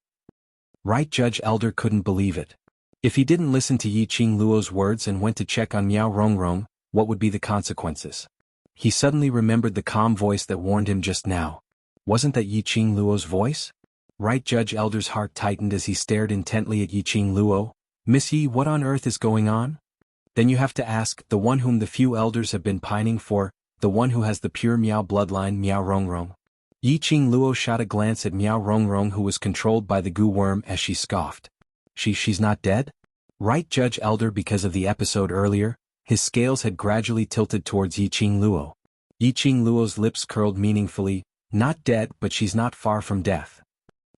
Right Judge Elder couldn't believe it. If he didn't listen to Yi Qing Luo's words and went to check on Miao Rongrong, what would be the consequences? He suddenly remembered the calm voice that warned him just now. Wasn't that Yiqing Luo's voice? Right, Judge Elder's heart tightened as he stared intently at Yiqing Luo. Miss Yi, what on earth is going on? Then you have to ask, the one whom the few elders have been pining for, the one who has the pure Miao bloodline, Miao Rongrong. Yiqing Luo shot a glance at Miao Rongrong, who was controlled by the goo worm, as she scoffed. She's not dead? Right, Judge Elder. Because of the episode earlier, his scales had gradually tilted towards Yiqing Luo. Yiqing Luo's lips curled meaningfully. Not dead, but she's not far from death.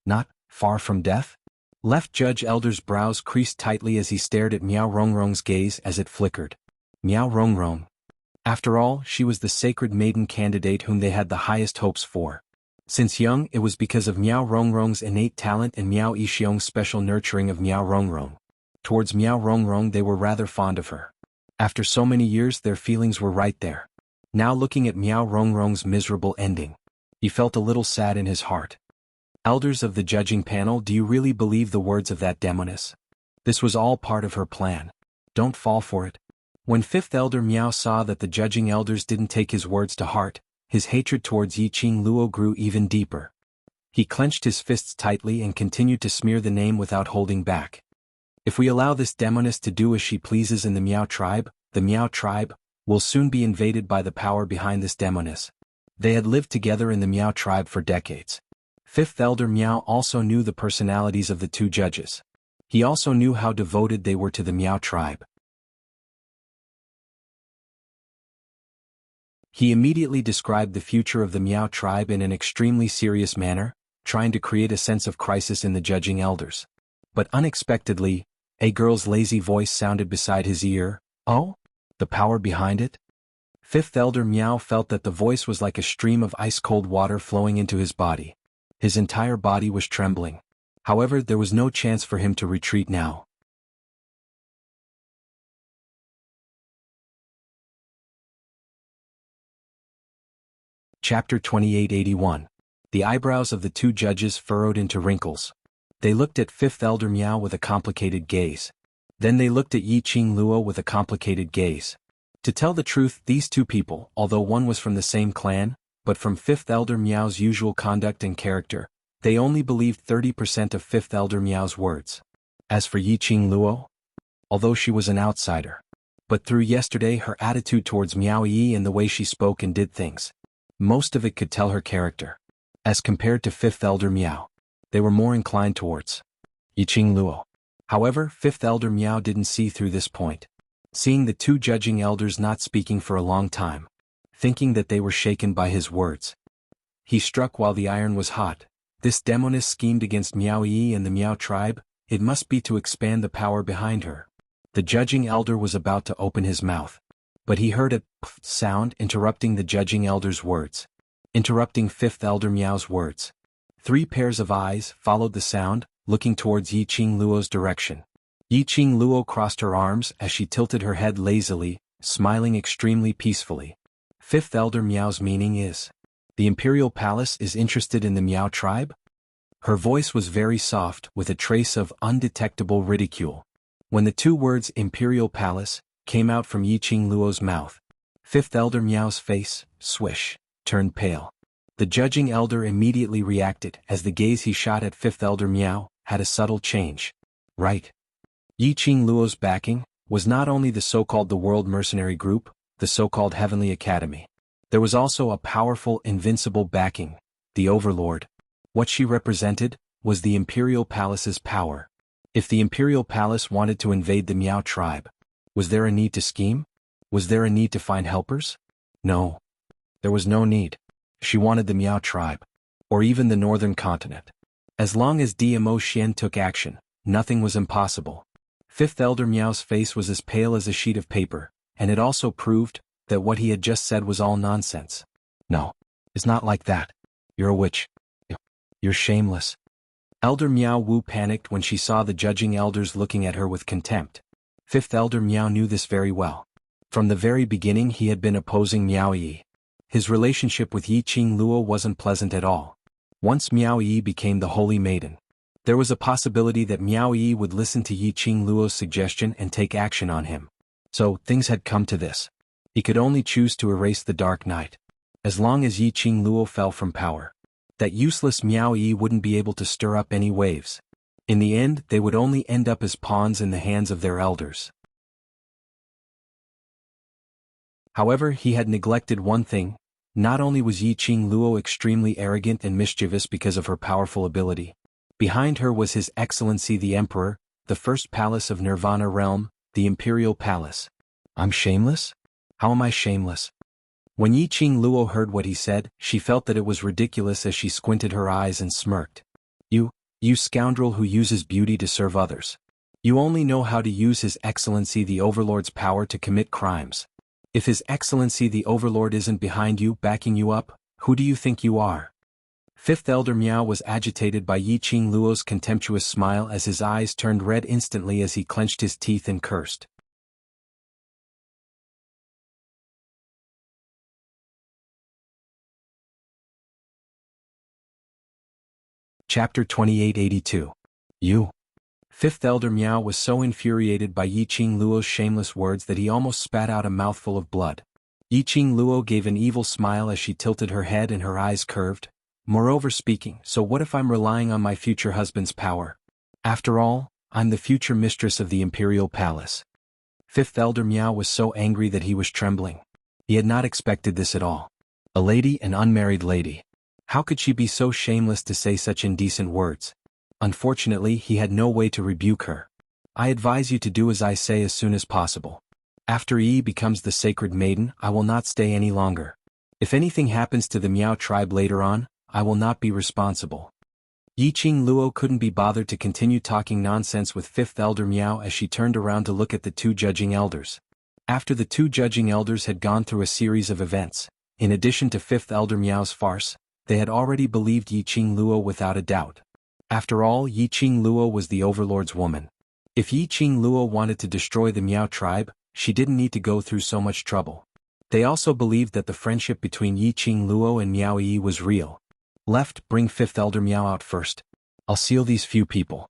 Not far from death? Left Judge Elder's brows creased tightly as he stared at Miao Rongrong's gaze as it flickered. Miao Rongrong. After all, she was the sacred maiden candidate whom they had the highest hopes for. Since young, it was because of Miao Rongrong's innate talent and Miao Yixiong's special nurturing of Miao Rongrong. Towards Miao Rongrong they were rather fond of her. After so many years their feelings were right there. Now looking at Miao Rongrong's miserable ending, he felt a little sad in his heart. Elders of the judging panel, do you really believe the words of that demoness? This was all part of her plan. Don't fall for it. When fifth elder Miao saw that the judging elders didn't take his words to heart, his hatred towards Yiqing Luo grew even deeper. He clenched his fists tightly and continued to smear the name without holding back. If we allow this demoness to do as she pleases in the Miao tribe will soon be invaded by the power behind this demoness. They had lived together in the Miao tribe for decades. Fifth elder Miao also knew the personalities of the two judges. He also knew how devoted they were to the Miao tribe. He immediately described the future of the Miao tribe in an extremely serious manner, trying to create a sense of crisis in the judging elders. But unexpectedly, a girl's lazy voice sounded beside his ear. Oh? The power behind it? Fifth elder Miao felt that the voice was like a stream of ice-cold water flowing into his body. His entire body was trembling. However, there was no chance for him to retreat now. Chapter 2881. The eyebrows of the two judges furrowed into wrinkles. They looked at fifth elder Miao with a complicated gaze. Then they looked at Yiqing Luo with a complicated gaze. To tell the truth, these two people, although one was from the same clan, but from fifth elder Miao's usual conduct and character, they only believed 30% of fifth elder Miao's words. As for Yiqing Luo, although she was an outsider, but through yesterday her attitude towards Miao Yi and the way she spoke and did things, most of it could tell her character. As compared to fifth elder Miao, they were more inclined towards Yiqing Luo. However, fifth elder Miao didn't see through this point. Seeing the two judging elders not speaking for a long time, thinking that they were shaken by his words, he struck while the iron was hot. This demoness schemed against Miao Yi and the Miao tribe. It must be to expand the power behind her. The judging elder was about to open his mouth, but he heard a pff sound interrupting the judging elder's words, interrupting fifth elder Miao's words. 3 pairs of eyes followed the sound, looking towards Yiqing Luo's direction. Yiqing Luo crossed her arms as she tilted her head lazily, smiling extremely peacefully. Fifth elder Miao's meaning is, the imperial palace is interested in the Miao tribe? Her voice was very soft, with a trace of undetectable ridicule. When the two words imperial palace came out from Yiqing Luo's mouth, fifth elder Miao's face, swish, turned pale. The judging elder immediately reacted as the gaze he shot at fifth elder Miao had a subtle change. Right. Yiqing Luo's backing was not only the so-called the World Mercenary Group, the so-called Heavenly Academy. There was also a powerful, invincible backing, the Overlord. What she represented was the Imperial Palace's power. If the Imperial Palace wanted to invade the Miao tribe, was there a need to scheme? Was there a need to find helpers? No. There was no need. She wanted the Miao tribe, or even the northern continent. As long as DMO Xian took action, nothing was impossible. Fifth elder Miao's face was as pale as a sheet of paper, and it also proved that what he had just said was all nonsense. No, it's not like that. You're a witch. You're shameless. Elder Miao Wu panicked when she saw the judging elders looking at her with contempt. Fifth elder Miao knew this very well. From the very beginning he had been opposing Miao Yi. His relationship with Yiqing Luo wasn't pleasant at all. Once Miao Yi became the Holy Maiden, there was a possibility that Miao Yi would listen to Yiqing Luo's suggestion and take action on him. So, things had come to this. He could only choose to erase the dark night. As long as Yi Qing Luo fell from power, that useless Miao Yi wouldn't be able to stir up any waves. In the end, they would only end up as pawns in the hands of their elders. However, he had neglected one thing. Not only was Yi Qing Luo extremely arrogant and mischievous because of her powerful ability. Behind her was His Excellency the Emperor, the first palace of Nirvana realm, the Imperial Palace. I'm shameless? How am I shameless? When Yi Qing Luo heard what he said, she felt that it was ridiculous as she squinted her eyes and smirked. You scoundrel who uses beauty to serve others. You only know how to use His Excellency the Overlord's power to commit crimes. If His Excellency the Overlord isn't behind you, backing you up, who do you think you are? Fifth Elder Miao was agitated by Yi Qing Luo's contemptuous smile as his eyes turned red instantly as he clenched his teeth and cursed. Chapter 2882. You. Fifth Elder Miao was so infuriated by Yi Qing Luo's shameless words that he almost spat out a mouthful of blood. Yi Qing Luo gave an evil smile as she tilted her head and her eyes curved. Moreover speaking, so what if I'm relying on my future husband's power? After all, I'm the future mistress of the Imperial Palace. Fifth Elder Miao was so angry that he was trembling. He had not expected this at all. A lady, an unmarried lady. How could she be so shameless to say such indecent words? Unfortunately, he had no way to rebuke her. I advise you to do as I say as soon as possible. After Yi becomes the sacred maiden, I will not stay any longer. If anything happens to the Miao tribe later on, I will not be responsible. Yi Qing Luo couldn't be bothered to continue talking nonsense with Fifth Elder Miao as she turned around to look at the two judging elders. After the two judging elders had gone through a series of events, in addition to Fifth Elder Miao's farce, they had already believed Yi Qing Luo without a doubt. After all, Yi Qing Luo was the Overlord's woman. If Yi Qing Luo wanted to destroy the Miao tribe, she didn't need to go through so much trouble. They also believed that the friendship between Yi Qing Luo and Miao Yi was real. Left, bring Fifth Elder Miao out first. I'll seal these few people.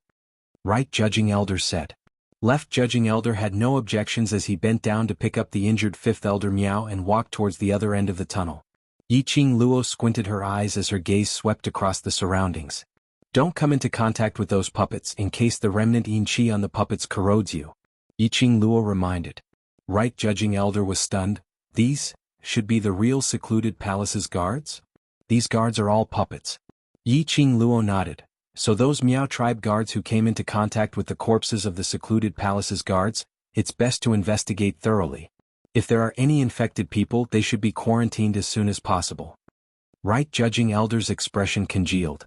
Right judging elder said. Left judging elder had no objections as he bent down to pick up the injured Fifth Elder Miao and walked towards the other end of the tunnel. Yi Qing Luo squinted her eyes as her gaze swept across the surroundings. Don't come into contact with those puppets in case the remnant yin qi on the puppets corrodes you. Yi Qing Luo reminded. Right judging elder was stunned. These should be the real secluded palace's guards? These guards are all puppets. Yi Qing Luo nodded. So those Miao tribe guards who came into contact with the corpses of the secluded palace's guards, it's best to investigate thoroughly. If there are any infected people, they should be quarantined as soon as possible. Right judging elder's expression congealed.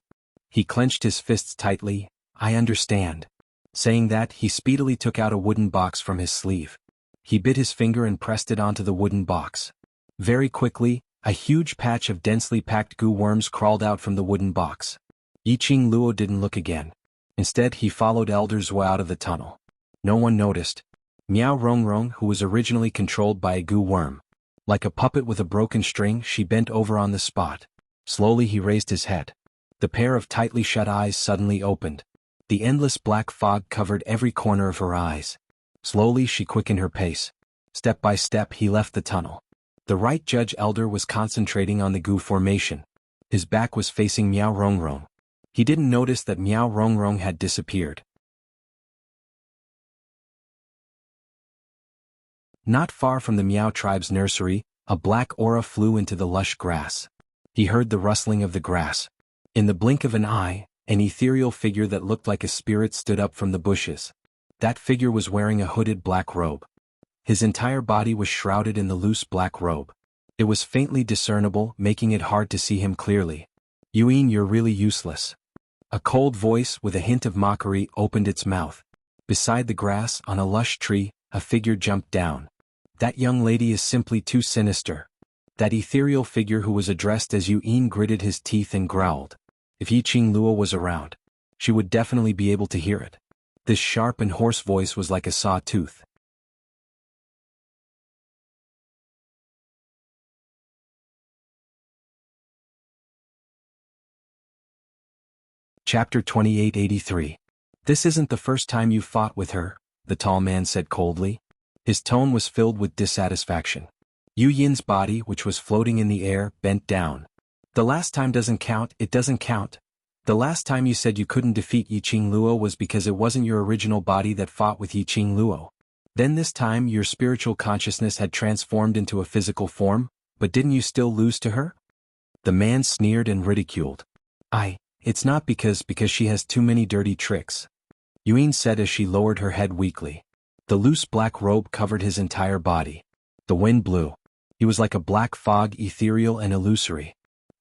He clenched his fists tightly. I understand. Saying that, he speedily took out a wooden box from his sleeve. He bit his finger and pressed it onto the wooden box. Very quickly, a huge patch of densely packed goo worms crawled out from the wooden box. Yi Qing Luo didn't look again. Instead, he followed Elder Zhou out of the tunnel. No one noticed. Miao Rongrong, who was originally controlled by a goo worm. Like a puppet with a broken string, she bent over on the spot. Slowly he raised his head. The pair of tightly shut eyes suddenly opened. The endless black fog covered every corner of her eyes. Slowly she quickened her pace. Step by step he left the tunnel. The right judge elder was concentrating on the goo formation. His back was facing Miao Rongrong. He didn't notice that Miao Rongrong had disappeared. Not far from the Miao tribe's nursery, a black aura flew into the lush grass. He heard the rustling of the grass. In the blink of an eye, an ethereal figure that looked like a spirit stood up from the bushes. That figure was wearing a hooded black robe. His entire body was shrouded in the loose black robe. It was faintly discernible, making it hard to see him clearly. Yuan, you're really useless. A cold voice with a hint of mockery opened its mouth. Beside the grass, on a lush tree, a figure jumped down. That young lady is simply too sinister. That ethereal figure who was addressed as Yuan gritted his teeth and growled. If Yi Qing Luo was around, she would definitely be able to hear it. This sharp and hoarse voice was like a saw-tooth. Chapter 2883. This isn't the first time you've fought with her, the tall man said coldly. His tone was filled with dissatisfaction. Yu Yin's body, which was floating in the air, bent down. The last time doesn't count, it doesn't count. The last time you said you couldn't defeat Yiqing Luo was because it wasn't your original body that fought with Yiqing Luo. Then this time your spiritual consciousness had transformed into a physical form, but didn't you still lose to her? The man sneered and ridiculed. It's not because she has too many dirty tricks. Yuyin said as she lowered her head weakly. The loose black robe covered his entire body. The wind blew. He was like a black fog, ethereal and illusory.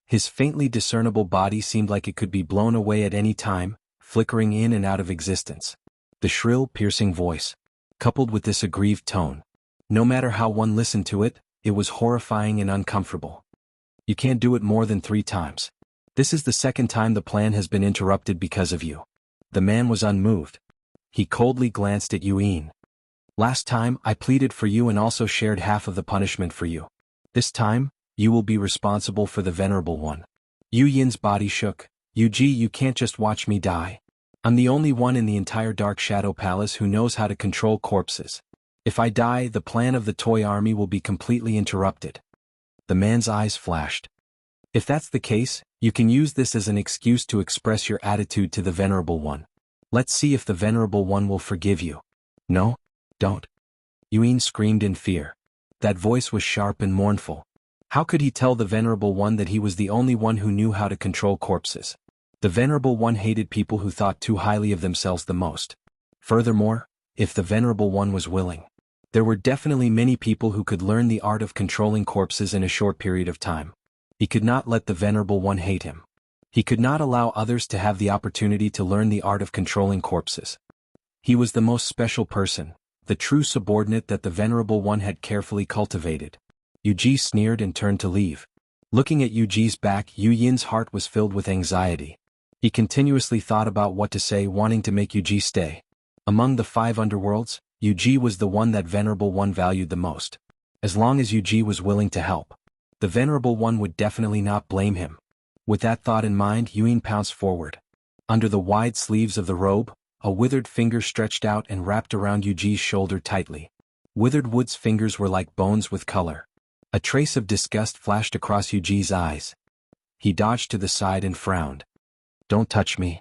His faintly discernible body seemed like it could be blown away at any time, flickering in and out of existence. The shrill, piercing voice, coupled with this aggrieved tone. No matter how one listened to it, it was horrifying and uncomfortable. You can't do it more than 3 times. This is the second time the plan has been interrupted because of you. The man was unmoved. He coldly glanced at Yuyin. Last time, I pleaded for you and also shared half of the punishment for you. This time, you will be responsible for the Venerable One. Yu Yin's body shook. Yuji, you can't just watch me die. I'm the only one in the entire Dark Shadow Palace who knows how to control corpses. If I die, the plan of the toy army will be completely interrupted. The man's eyes flashed. If that's the case, you can use this as an excuse to express your attitude to the Venerable One. Let's see if the Venerable One will forgive you. No? Don't. Yuyin screamed in fear. That voice was sharp and mournful. How could he tell the Venerable One that he was the only one who knew how to control corpses? The Venerable One hated people who thought too highly of themselves the most. Furthermore, if the Venerable One was willing, there were definitely many people who could learn the art of controlling corpses in a short period of time. He could not let the Venerable One hate him. He could not allow others to have the opportunity to learn the art of controlling corpses. He was the most special person, the true subordinate that the Venerable One had carefully cultivated. Yuji sneered and turned to leave. Looking at Yuji's back, Yu Yin's heart was filled with anxiety. He continuously thought about what to say, wanting to make Yuji stay. Among the 5 underworlds, Yuji was the one that Venerable One valued the most. As long as Yuji was willing to help, the Venerable One would definitely not blame him. With that thought in mind, Yuyin pounced forward. Under the wide sleeves of the robe, a withered finger stretched out and wrapped around Yuji's shoulder tightly. Withered Wood's fingers were like bones with color. A trace of disgust flashed across Yuji's eyes. He dodged to the side and frowned. Don't touch me.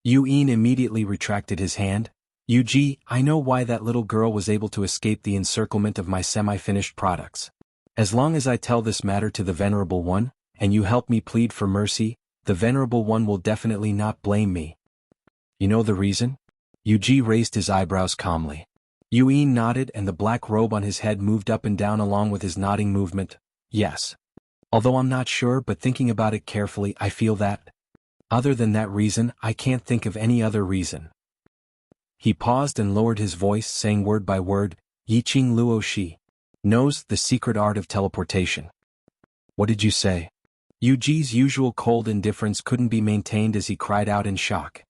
Yuyin immediately retracted his hand. Yuji, I know why that little girl was able to escape the encirclement of my semi-finished products. As long as I tell this matter to the Venerable One, and you help me plead for mercy, the Venerable One will definitely not blame me. You know the reason? Yuji raised his eyebrows calmly. Yuyin nodded and the black robe on his head moved up and down along with his nodding movement. Yes. Although I'm not sure, but thinking about it carefully, I feel that. Other than that reason, I can't think of any other reason. He paused and lowered his voice, saying word by word, Yiqing Luo Shi knows the secret art of teleportation. What did you say? Yuji's usual cold indifference couldn't be maintained as he cried out in shock.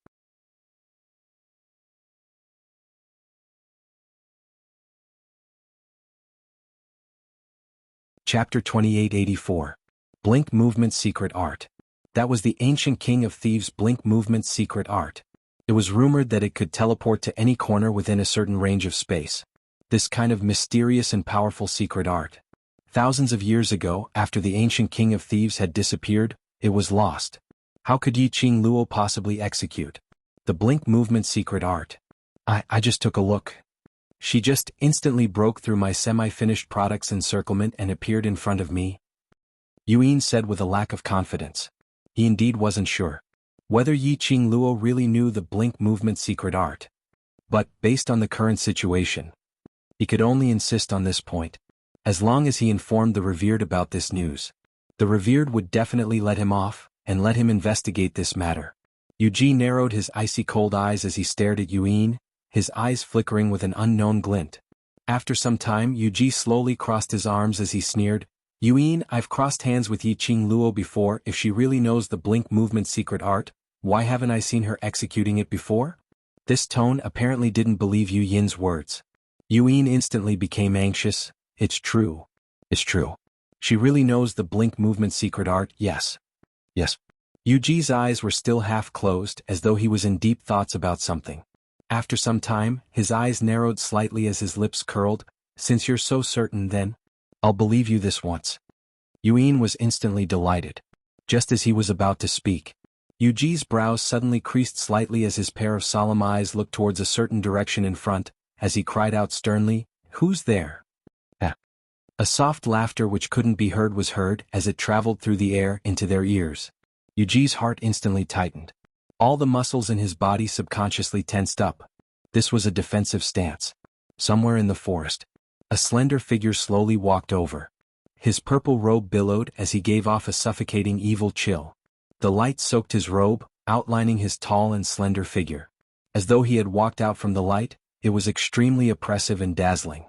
Chapter 2884. Blink Movement's Secret Art. That was the ancient king of thieves' blink movement's secret art. It was rumored that it could teleport to any corner within a certain range of space. This kind of mysterious and powerful secret art. Thousands of years ago, after the ancient king of thieves had disappeared, it was lost. How could Yiqing Luo possibly execute the blink movement's secret art? I just took a look. She just instantly broke through my semi-finished product's encirclement and appeared in front of me. Yuyin said with a lack of confidence. He indeed wasn't sure whether Yiqing Luo really knew the blink movement's secret art. But, based on the current situation, he could only insist on this point. As long as he informed the revered about this news, the revered would definitely let him off, and let him investigate this matter. Yuji narrowed his icy cold eyes as he stared at Yuyin, his eyes flickering with an unknown glint. After some time, Yuji slowly crossed his arms as he sneered, Yuyin, I've crossed hands with Yiqing Luo before. If she really knows the blink movement's secret art, why haven't I seen her executing it before? This tone apparently didn't believe Yu Yin's words. Yuyin instantly became anxious. It's true. It's true. She really knows the blink movement's secret art, yes. Yes. Yuji's eyes were still half closed, as though he was in deep thoughts about something. After some time, his eyes narrowed slightly as his lips curled. Since you're so certain then, I'll believe you this once. Yuan was instantly delighted. Just as he was about to speak, Yuji's brows suddenly creased slightly as his pair of solemn eyes looked towards a certain direction in front, as he cried out sternly, "Who's there?" A soft laughter which couldn't be heard was heard as it traveled through the air into their ears. Yuji's heart instantly tightened. All the muscles in his body subconsciously tensed up. This was a defensive stance. Somewhere in the forest, a slender figure slowly walked over. His purple robe billowed as he gave off a suffocating evil chill. The light soaked his robe, outlining his tall and slender figure. As though he had walked out from the light, it was extremely oppressive and dazzling.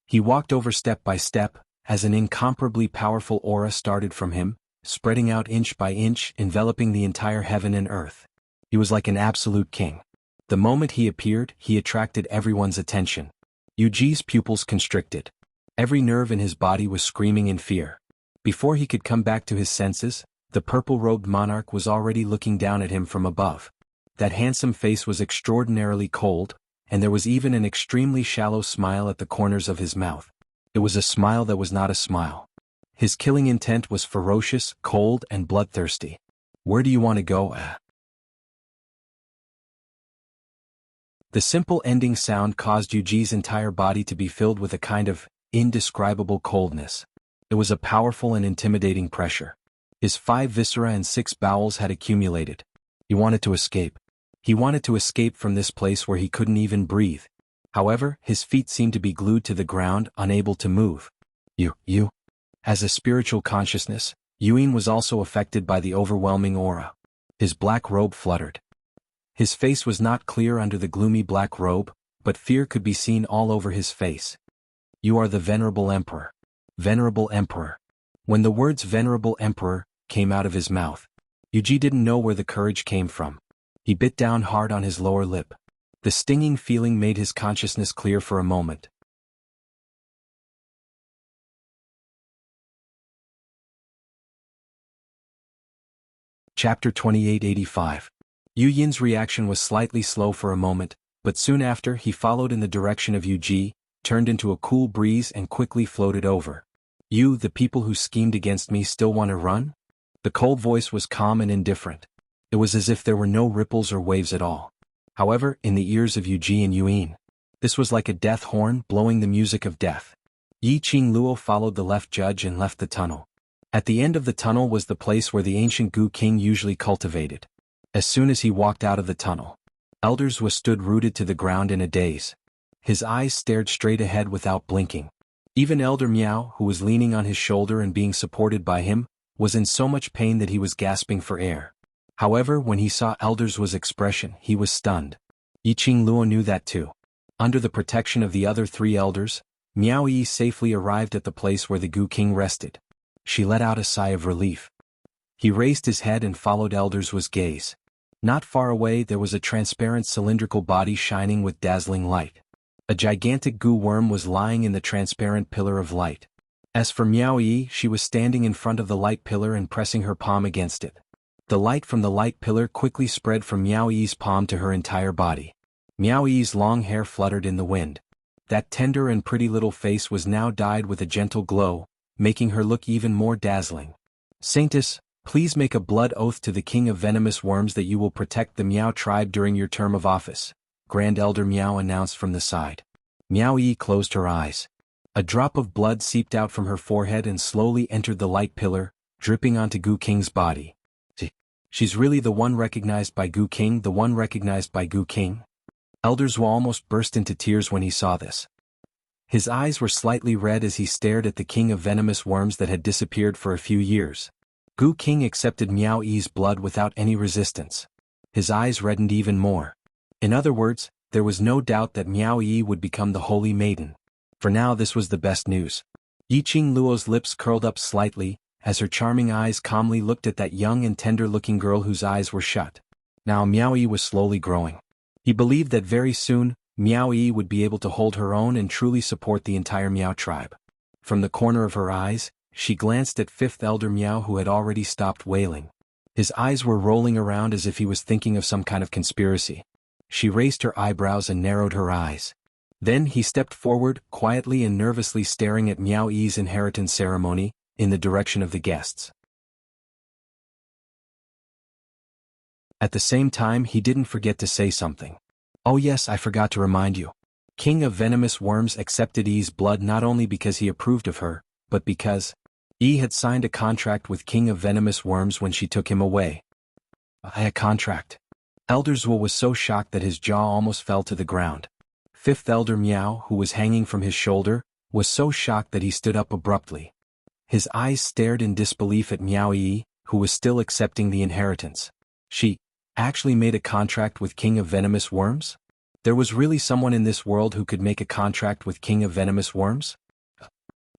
He walked over step by step, as an incomparably powerful aura started from him, spreading out inch by inch, enveloping the entire heaven and earth. He was like an absolute king. The moment he appeared, he attracted everyone's attention. Yuji's pupils constricted. Every nerve in his body was screaming in fear. Before he could come back to his senses, the purple-robed monarch was already looking down at him from above. That handsome face was extraordinarily cold, and there was even an extremely shallow smile at the corners of his mouth. It was a smile that was not a smile. His killing intent was ferocious, cold, and bloodthirsty. "Where do you want to go?" The simple ending sound caused Yuji's entire body to be filled with a kind of indescribable coldness. It was a powerful and intimidating pressure. His 5 viscera and 6 bowels had accumulated. He wanted to escape. He wanted to escape from this place where he couldn't even breathe. However, his feet seemed to be glued to the ground, unable to move. You. As a spiritual consciousness, Yuan was also affected by the overwhelming aura. His black robe fluttered. His face was not clear under the gloomy black robe, but fear could be seen all over his face. "You are the Venerable Emperor." Venerable Emperor. When the words Venerable Emperor came out of his mouth, Yuji didn't know where the courage came from. He bit down hard on his lower lip. The stinging feeling made his consciousness clear for a moment. Chapter 2885. Yu Yin's reaction was slightly slow for a moment, but soon after he followed in the direction of Yuji, turned into a cool breeze and quickly floated over. "You, the people who schemed against me, still want to run?" The cold voice was calm and indifferent. It was as if there were no ripples or waves at all. However, in the ears of Yuji and Yuan, this was like a death horn blowing the music of death. Yi Qingluo followed the left judge and left the tunnel. At the end of the tunnel was the place where the ancient Gu King usually cultivated. As soon as he walked out of the tunnel, Elders was stood rooted to the ground in a daze. His eyes stared straight ahead without blinking. Even Elder Miao, who was leaning on his shoulder and being supported by him, was in so much pain that he was gasping for air. However, when he saw Elders' expression, he was stunned. Yi Qingluo knew that too. Under the protection of the other 3 elders, Miao Yi safely arrived at the place where the Gu King rested. She let out a sigh of relief. He raised his head and followed Elders' gaze. Not far away there was a transparent cylindrical body shining with dazzling light. A gigantic Gu worm was lying in the transparent pillar of light. As for Miao Yi, she was standing in front of the light pillar and pressing her palm against it. The light from the light pillar quickly spread from Miao Yi's palm to her entire body. Miao Yi's long hair fluttered in the wind. That tender and pretty little face was now dyed with a gentle glow, making her look even more dazzling. "Saintess, please make a blood oath to the King of Venomous Worms that you will protect the Miao tribe during your term of office," Grand Elder Miao announced from the side. Miao Yi closed her eyes. A drop of blood seeped out from her forehead and slowly entered the light pillar, dripping onto Gu King's body. "She's really the one recognized by Gu King, the one recognized by Gu King?" Elders Wu almost burst into tears when he saw this. His eyes were slightly red as he stared at the King of Venomous Worms that had disappeared for a few years. Gu King accepted Miao Yi's blood without any resistance. His eyes reddened even more. In other words, there was no doubt that Miao Yi would become the Holy Maiden. For now this was the best news. Yi Qingluo's lips curled up slightly, as her charming eyes calmly looked at that young and tender-looking girl whose eyes were shut. Now Miao Yi was slowly growing. He believed that very soon, Miao Yi would be able to hold her own and truly support the entire Miao tribe. From the corner of her eyes, she glanced at 5th Elder Miao, who had already stopped wailing. His eyes were rolling around as if he was thinking of some kind of conspiracy. She raised her eyebrows and narrowed her eyes. Then he stepped forward, quietly and nervously staring at Miao Yi's inheritance ceremony, in the direction of the guests. At the same time, he didn't forget to say something. "Oh yes, I forgot to remind you. King of Venomous Worms accepted Yi's blood not only because he approved of her, but because Yi had signed a contract with King of Venomous Worms when she took him away." "A contract?" Elder Zhuo was so shocked that his jaw almost fell to the ground. Fifth Elder Miao, who was hanging from his shoulder, was so shocked that he stood up abruptly. His eyes stared in disbelief at Miao Yi, who was still accepting the inheritance. She actually made a contract with King of Venomous Worms? There was really someone in this world who could make a contract with King of Venomous Worms?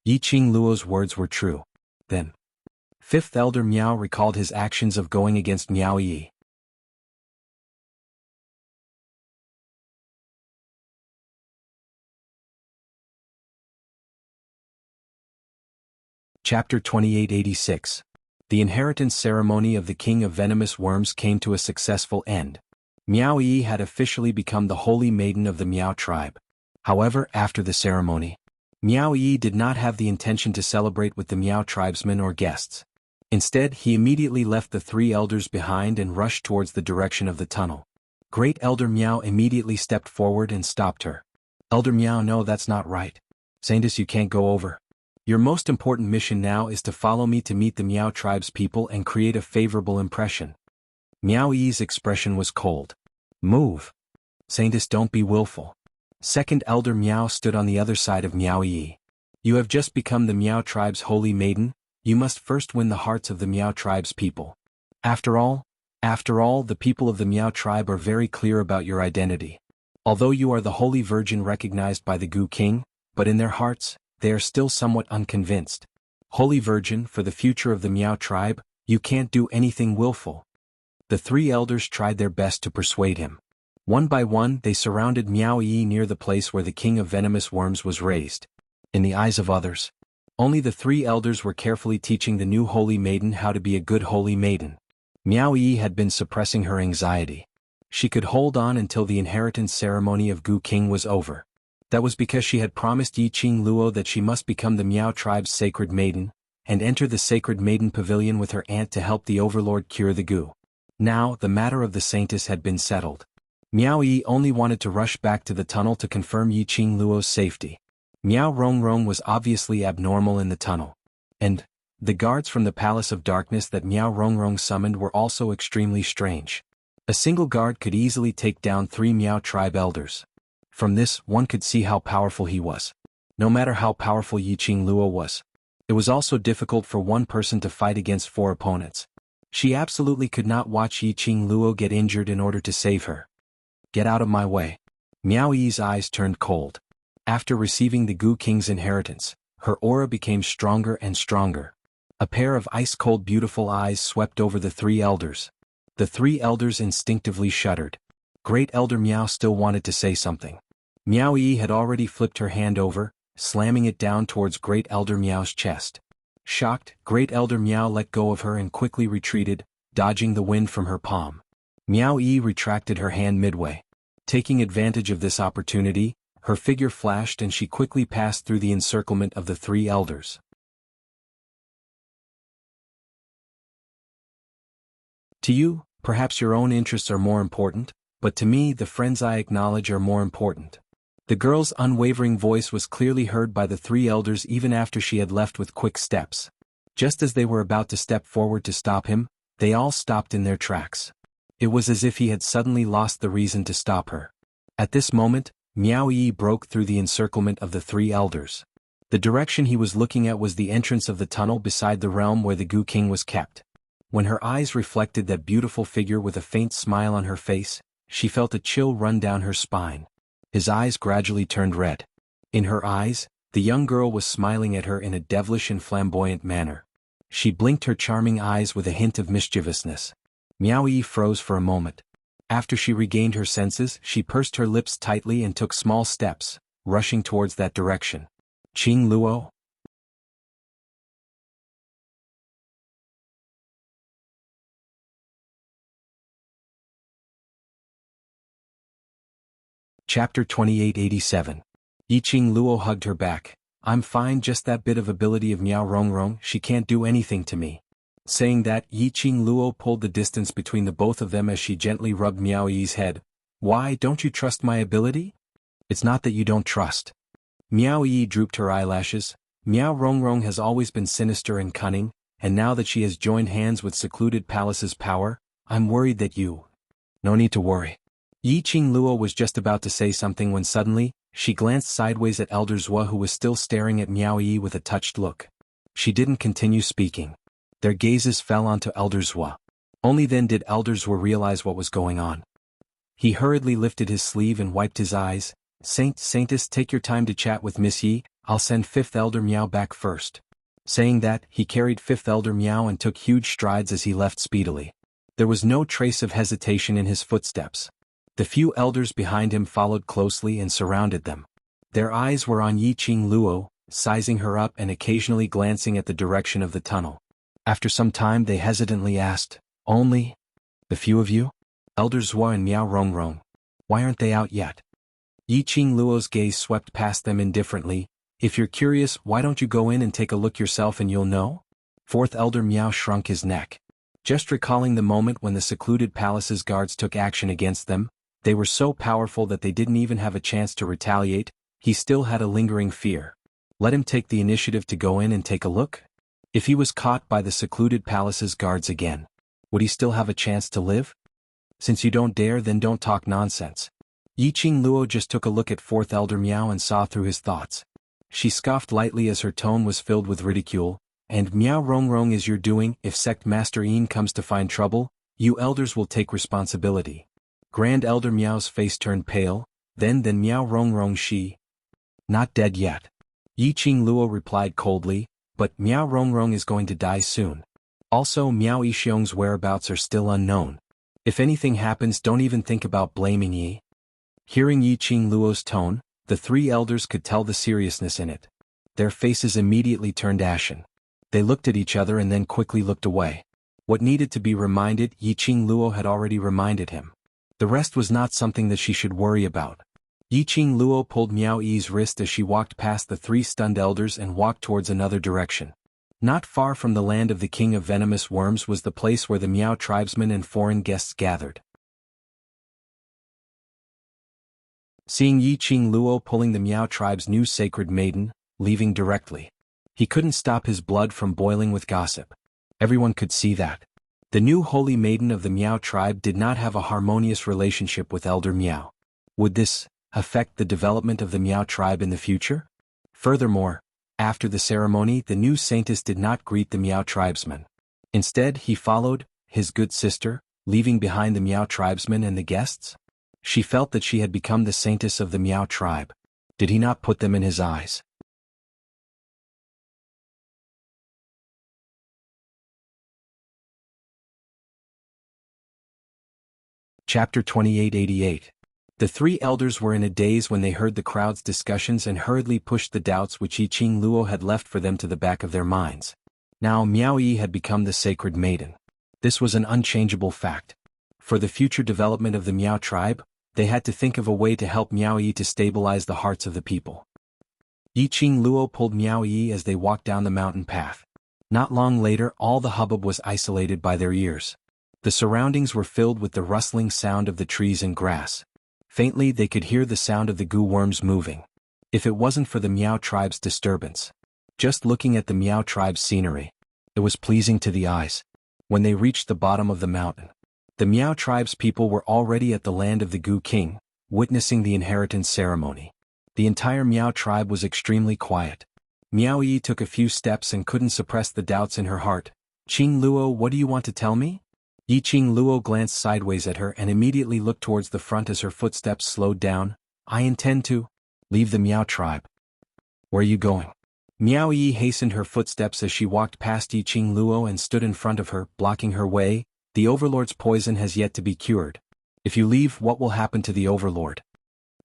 Yi Qingluo's words were true. Then, Fifth Elder Miao recalled his actions of going against Miao Yi. Chapter 2886. The inheritance ceremony of the King of Venomous Worms came to a successful end. Miao Yi had officially become the holy maiden of the Miao tribe. However, after the ceremony, Miao Yi did not have the intention to celebrate with the Miao tribesmen or guests. Instead, he immediately left the three elders behind and rushed towards the direction of the tunnel. Great Elder Miao immediately stepped forward and stopped her. "Elder Miao, no, that's not right. Saintus, you can't go over. Your most important mission now is to follow me to meet the Miao tribe's people and create a favorable impression." Miao Yi's expression was cold. "Move. Saintus, don't be willful." Second Elder Miao stood on the other side of Miao Yi. "You have just become the Miao tribe's holy maiden. You must first win the hearts of the Miao tribe's people. After all, the people of the Miao tribe are very clear about your identity. Although you are the holy virgin recognized by the Gu King, but in their hearts, they are still somewhat unconvinced. Holy Virgin, for the future of the Miao tribe, you can't do anything willful." The three elders tried their best to persuade him. One by one, they surrounded Miao Yi near the place where the King of Venomous Worms was raised. In the eyes of others, only the three elders were carefully teaching the new holy maiden how to be a good holy maiden. Miao Yi had been suppressing her anxiety. She could hold on until the inheritance ceremony of Gu King was over. That was because she had promised Yi Qingluo that she must become the Miao tribe's sacred maiden, and enter the sacred maiden pavilion with her aunt to help the overlord cure the Gu. Now, the matter of the saintess had been settled. Miao Yi only wanted to rush back to the tunnel to confirm Yi Qingluo's safety. Miao Rongrong was obviously abnormal in the tunnel. And the guards from the Palace of Darkness that Miao Rongrong summoned were also extremely strange. A single guard could easily take down 3 Miao tribe elders. From this, one could see how powerful he was. No matter how powerful Yi Qingluo was, it was also difficult for one person to fight against 4 opponents. She absolutely could not watch Yi Qingluo get injured in order to save her. "Get out of my way." Miao Yi's eyes turned cold. After receiving the Gu King's inheritance, her aura became stronger and stronger. A pair of ice-cold beautiful eyes swept over the 3 elders. The 3 elders instinctively shuddered. Great Elder Miao still wanted to say something. Miao Yi had already flipped her hand over, slamming it down towards Great Elder Miao's chest. Shocked, Great Elder Miao let go of her and quickly retreated, dodging the wind from her palm. Miao Yi retracted her hand midway. Taking advantage of this opportunity, her figure flashed and she quickly passed through the encirclement of the 3 elders. To you, perhaps your own interests are more important, but to me the friends I acknowledge are more important. The girl's unwavering voice was clearly heard by the 3 elders even after she had left with quick steps. Just as they were about to step forward to stop him, they all stopped in their tracks. It was as if he had suddenly lost the reason to stop her. At this moment, Miao Yi broke through the encirclement of the 3 elders. The direction he was looking at was the entrance of the tunnel beside the realm where the Gu King was kept. When her eyes reflected that beautiful figure with a faint smile on her face, she felt a chill run down her spine. His eyes gradually turned red. In her eyes, the young girl was smiling at her in a devilish and flamboyant manner. She blinked her charming eyes with a hint of mischievousness. Miao Yi froze for a moment. After she regained her senses, she pursed her lips tightly and took small steps, rushing towards that direction. "Qingluo?" Chapter 2887. Yiqing Luo hugged her back. I'm fine, just that bit of ability of Miao Rongrong, she can't do anything to me. Saying that, Yiqing Luo pulled the distance between the both of them as she gently rubbed Miao Yi's head. Why, don't you trust my ability? It's not that you don't trust. Miao Yi drooped her eyelashes. Miao Rongrong has always been sinister and cunning, and now that she has joined hands with Secluded Palace's power, I'm worried that you... No need to worry. Yiqing Luo was just about to say something when suddenly, she glanced sideways at Elder Zhua, who was still staring at Miao Yi with a touched look. She didn't continue speaking. Their gazes fell onto Elder Zhua. Only then did Elder Zhua realize what was going on. He hurriedly lifted his sleeve and wiped his eyes. Saintess, take your time to chat with Miss Yi, I'll send 5th Elder Miao back first. Saying that, he carried 5th Elder Miao and took huge strides as he left speedily. There was no trace of hesitation in his footsteps. The few elders behind him followed closely and surrounded them. Their eyes were on Yiqing Luo, sizing her up and occasionally glancing at the direction of the tunnel. After some time they hesitantly asked, Only? The few of you? Elder Zhua and Miao Rongrong. Why aren't they out yet? Yiqing Luo's gaze swept past them indifferently. If you're curious, why don't you go in and take a look yourself and you'll know? 4th Elder Miao shrunk his neck. Just recalling the moment when the Secluded Palace's guards took action against them, they were so powerful that they didn't even have a chance to retaliate, he still had a lingering fear. Let him take the initiative to go in and take a look? If he was caught by the Secluded Palace's guards again, would he still have a chance to live? Since you don't dare, then don't talk nonsense. Yiqing Luo just took a look at 4th Elder Miao and saw through his thoughts. She scoffed lightly as her tone was filled with ridicule. And Miao Rongrong is your doing. If Sect Master Yin comes to find trouble, you elders will take responsibility. Grand Elder Miao's face turned pale. Then Miao Rongrong, she... Not dead yet. Yiqing Luo replied coldly, but Miao Rongrong is going to die soon. Also, Miao Yixiong's whereabouts are still unknown. If anything happens, don't even think about blaming Yi. Hearing Yiqing Luo's tone, the 3 elders could tell the seriousness in it. Their faces immediately turned ashen. They looked at each other and then quickly looked away. What needed to be reminded, Yiqing Luo had already reminded him. The rest was not something that she should worry about. Yiqing Luo pulled Miao Yi's wrist as she walked past the 3 stunned elders and walked towards another direction. Not far from the land of the King of Venomous Worms was the place where the Miao tribesmen and foreign guests gathered. Seeing Yiqing Luo pulling the Miao tribe's new sacred maiden, leaving directly, he couldn't stop his blood from boiling with gossip. Everyone could see that. The new holy maiden of the Miao tribe did not have a harmonious relationship with Elder Miao. Would this affect the development of the Miao tribe in the future? Furthermore, after the ceremony, the new saintess did not greet the Miao tribesmen. Instead, he followed his good sister, leaving behind the Miao tribesmen and the guests. She felt that she had become the saintess of the Miao tribe. Did he not put them in his eyes? Chapter 2888. The 3 elders were in a daze when they heard the crowd's discussions and hurriedly pushed the doubts which Yiqing Luo had left for them to the back of their minds. Now Miao Yi had become the sacred maiden. This was an unchangeable fact. For the future development of the Miao tribe, they had to think of a way to help Miao Yi to stabilize the hearts of the people. Yiqing Luo pulled Miao Yi as they walked down the mountain path. Not long later, all the hubbub was isolated by their ears. The surroundings were filled with the rustling sound of the trees and grass. Faintly they could hear the sound of the goo worms moving. If it wasn't for the Miao tribe's disturbance. Just looking at the Miao tribe's scenery, it was pleasing to the eyes. When they reached the bottom of the mountain, the Miao tribe's people were already at the land of the Goo King, witnessing the inheritance ceremony. The entire Miao tribe was extremely quiet. Miao Yi took a few steps and couldn't suppress the doubts in her heart. Qing Luo, what do you want to tell me? Yiqing Luo glanced sideways at her and immediately looked towards the front as her footsteps slowed down. I intend to leave the Miao tribe. Where are you going? Miao Yi hastened her footsteps as she walked past Yiqing Luo and stood in front of her, blocking her way. The Overlord's poison has yet to be cured. If you leave, what will happen to the Overlord?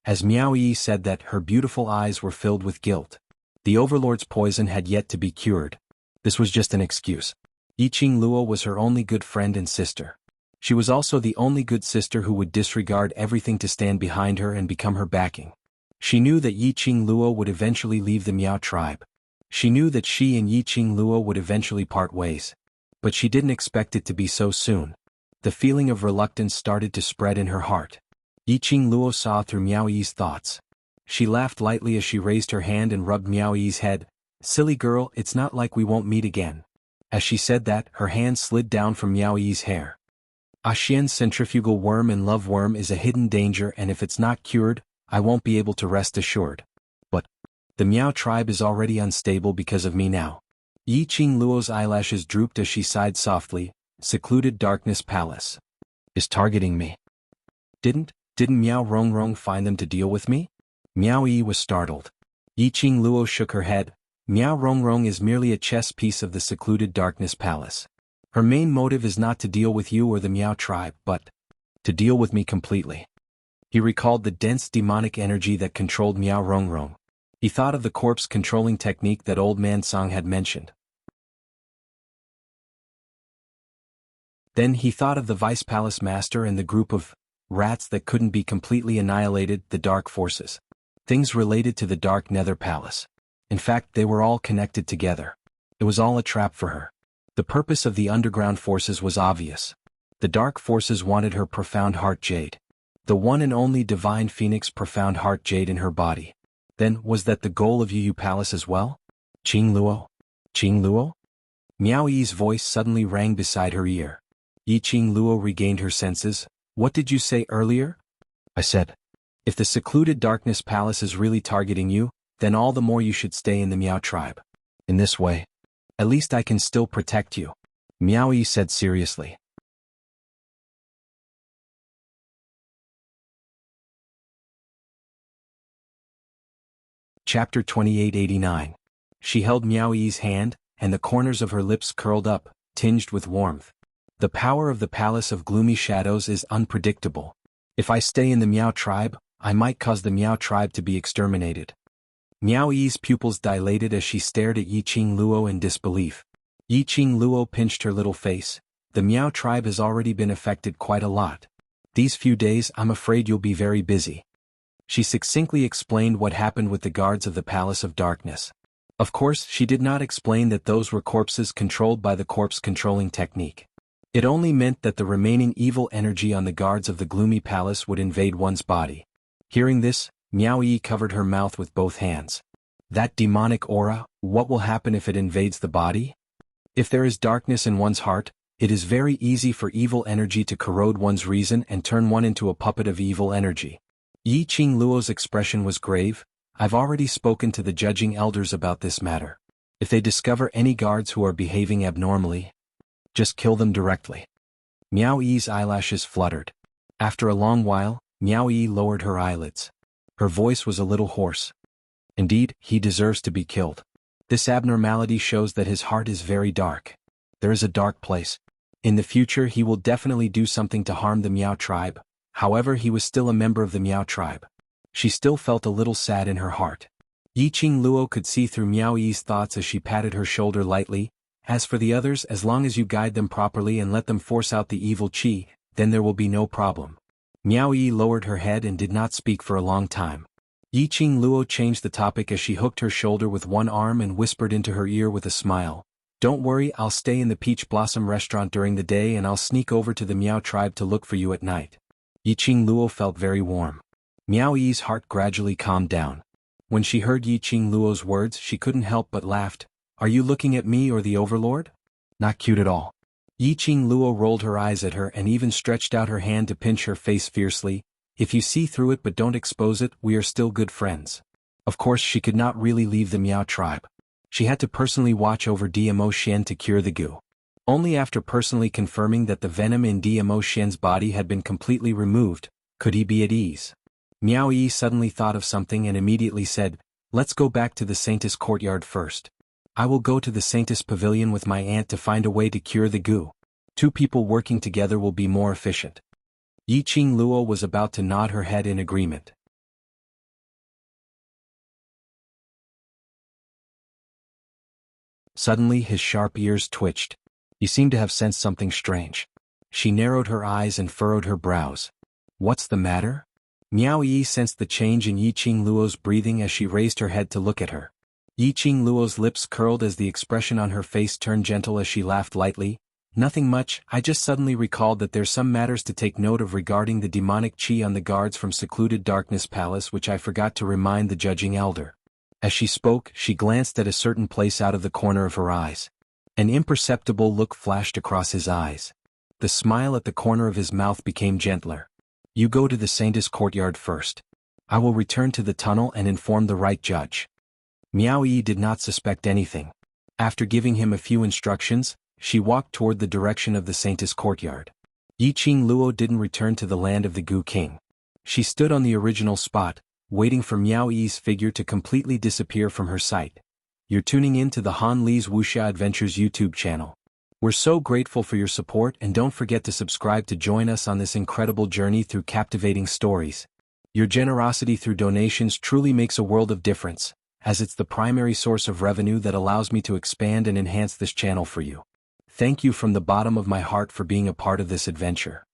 As Miao Yi said that, her beautiful eyes were filled with guilt. The Overlord's poison had yet to be cured. This was just an excuse. Yiqing Luo was her only good friend and sister. She was also the only good sister who would disregard everything to stand behind her and become her backing. She knew that Yi Qing Luo would eventually leave the Miao tribe. She knew that she and Yi Qing Luo would eventually part ways. But she didn't expect it to be so soon. The feeling of reluctance started to spread in her heart. Yi Qing Luo saw through Miao Yi's thoughts. She laughed lightly as she raised her hand and rubbed Miao Yi's head. "Silly girl, it's not like we won't meet again." As she said that, her hand slid down from Miao Yi's hair. Xian's centrifugal worm and love worm is a hidden danger, and if it's not cured, I won't be able to rest assured. But the Miao tribe is already unstable because of me now. Yi Qing Luo's eyelashes drooped as she sighed softly. Secluded Darkness Palace is targeting me. Didn't Miao Rongrong find them to deal with me? Miao Yi was startled. Yi Qing Luo shook her head. Miao Rongrong is merely a chess piece of the Secluded Darkness Palace. Her main motive is not to deal with you or the Miao tribe, but to deal with me completely. He recalled the dense demonic energy that controlled Miao Rongrong. He thought of the corpse controlling technique that Old Man Song had mentioned. Then he thought of the Vice Palace Master and the group of rats that couldn't be completely annihilated, the Dark Forces. Things related to the Dark Nether Palace. In fact, they were all connected together. It was all a trap for her. The purpose of the underground forces was obvious. The Dark Forces wanted her profound heart jade. The one and only divine phoenix profound heart jade in her body. Then, was that the goal of Yu Palace as well? Qing Luo? Qing Luo? Miao Yi's voice suddenly rang beside her ear. Yi Qing Luo regained her senses. What did you say earlier? I said, if the Secluded Darkness Palace is really targeting you, then all the more you should stay in the Miao tribe. In this way, at least I can still protect you, Miao Yi said seriously. Chapter 2889. She held Miao Yi's hand, and the corners of her lips curled up, tinged with warmth. The power of the Palace of Gloomy Shadows is unpredictable. If I stay in the Miao tribe, I might cause the Miao tribe to be exterminated. Miao Yi's pupils dilated as she stared at Yi Qing Luo in disbelief. Yi Qing Luo pinched her little face. The Miao tribe has already been affected quite a lot. These few days I'm afraid you'll be very busy. She succinctly explained what happened with the guards of the Palace of Darkness. Of course, she did not explain that those were corpses controlled by the corpse-controlling technique. It only meant that the remaining evil energy on the guards of the gloomy palace would invade one's body. Hearing this, Miao Yi covered her mouth with both hands. That demonic aura, what will happen if it invades the body? If there is darkness in one's heart, it is very easy for evil energy to corrode one's reason and turn one into a puppet of evil energy. Yi Qing Luo's expression was grave. I've already spoken to the judging elders about this matter. If they discover any guards who are behaving abnormally, just kill them directly. Miao Yi's eyelashes fluttered. After a long while, Miao Yi lowered her eyelids. Her voice was a little hoarse. Indeed, he deserves to be killed. This abnormality shows that his heart is very dark. There is a dark place. In the future he will definitely do something to harm the Miao tribe. However, he was still a member of the Miao tribe. She still felt a little sad in her heart. Yi Qing Luo could see through Miao Yi's thoughts as she patted her shoulder lightly. As for the others, as long as you guide them properly and let them force out the evil qi, then there will be no problem. Miao Yi lowered her head and did not speak for a long time. Yi Qing Luo changed the topic as she hooked her shoulder with one arm and whispered into her ear with a smile. Don't worry, I'll stay in the Peach Blossom restaurant during the day and I'll sneak over to the Miao tribe to look for you at night. Yi Qing Luo felt very warm. Miao Yi's heart gradually calmed down. When she heard Yi Qing Luo's words, she couldn't help but laughed. Are you looking at me or the Overlord? Not cute at all. Yi Qing Luo rolled her eyes at her and even stretched out her hand to pinch her face fiercely. If you see through it but don't expose it, we are still good friends. Of course, she could not really leave the Miao tribe. She had to personally watch over DMO Shen to cure the goo. Only after personally confirming that the venom in DMO Shen's body had been completely removed, could he be at ease. Miao Yi suddenly thought of something and immediately said, let's go back to the Saintess courtyard first. I will go to the Saintess pavilion with my aunt to find a way to cure the goo. 2 people working together will be more efficient. Yi Qing Luo was about to nod her head in agreement. Suddenly his sharp ears twitched. He seemed to have sensed something strange. She narrowed her eyes and furrowed her brows. What's the matter? Miao Yi sensed the change in Yiqing Luo's breathing as she raised her head to look at her. Yiqing Luo's lips curled as the expression on her face turned gentle as she laughed lightly. Nothing much, I just suddenly recalled that there's some matters to take note of regarding the demonic qi on the guards from secluded Darkness Palace which I forgot to remind the judging elder. As she spoke, she glanced at a certain place out of the corner of her eyes. An imperceptible look flashed across his eyes. The smile at the corner of his mouth became gentler. You go to the Saintess courtyard first. I will return to the tunnel and inform the right judge. Miao Yi did not suspect anything. After giving him a few instructions, she walked toward the direction of the Saintess courtyard. Yiqing Luo didn't return to the land of the Gu King. She stood on the original spot, waiting for Miao Yi's figure to completely disappear from her sight. You're tuning in to the Han Li's Wuxia Adventures YouTube channel. We're so grateful for your support and don't forget to subscribe to join us on this incredible journey through captivating stories. Your generosity through donations truly makes a world of difference, as it's the primary source of revenue that allows me to expand and enhance this channel for you. Thank you from the bottom of my heart for being a part of this adventure.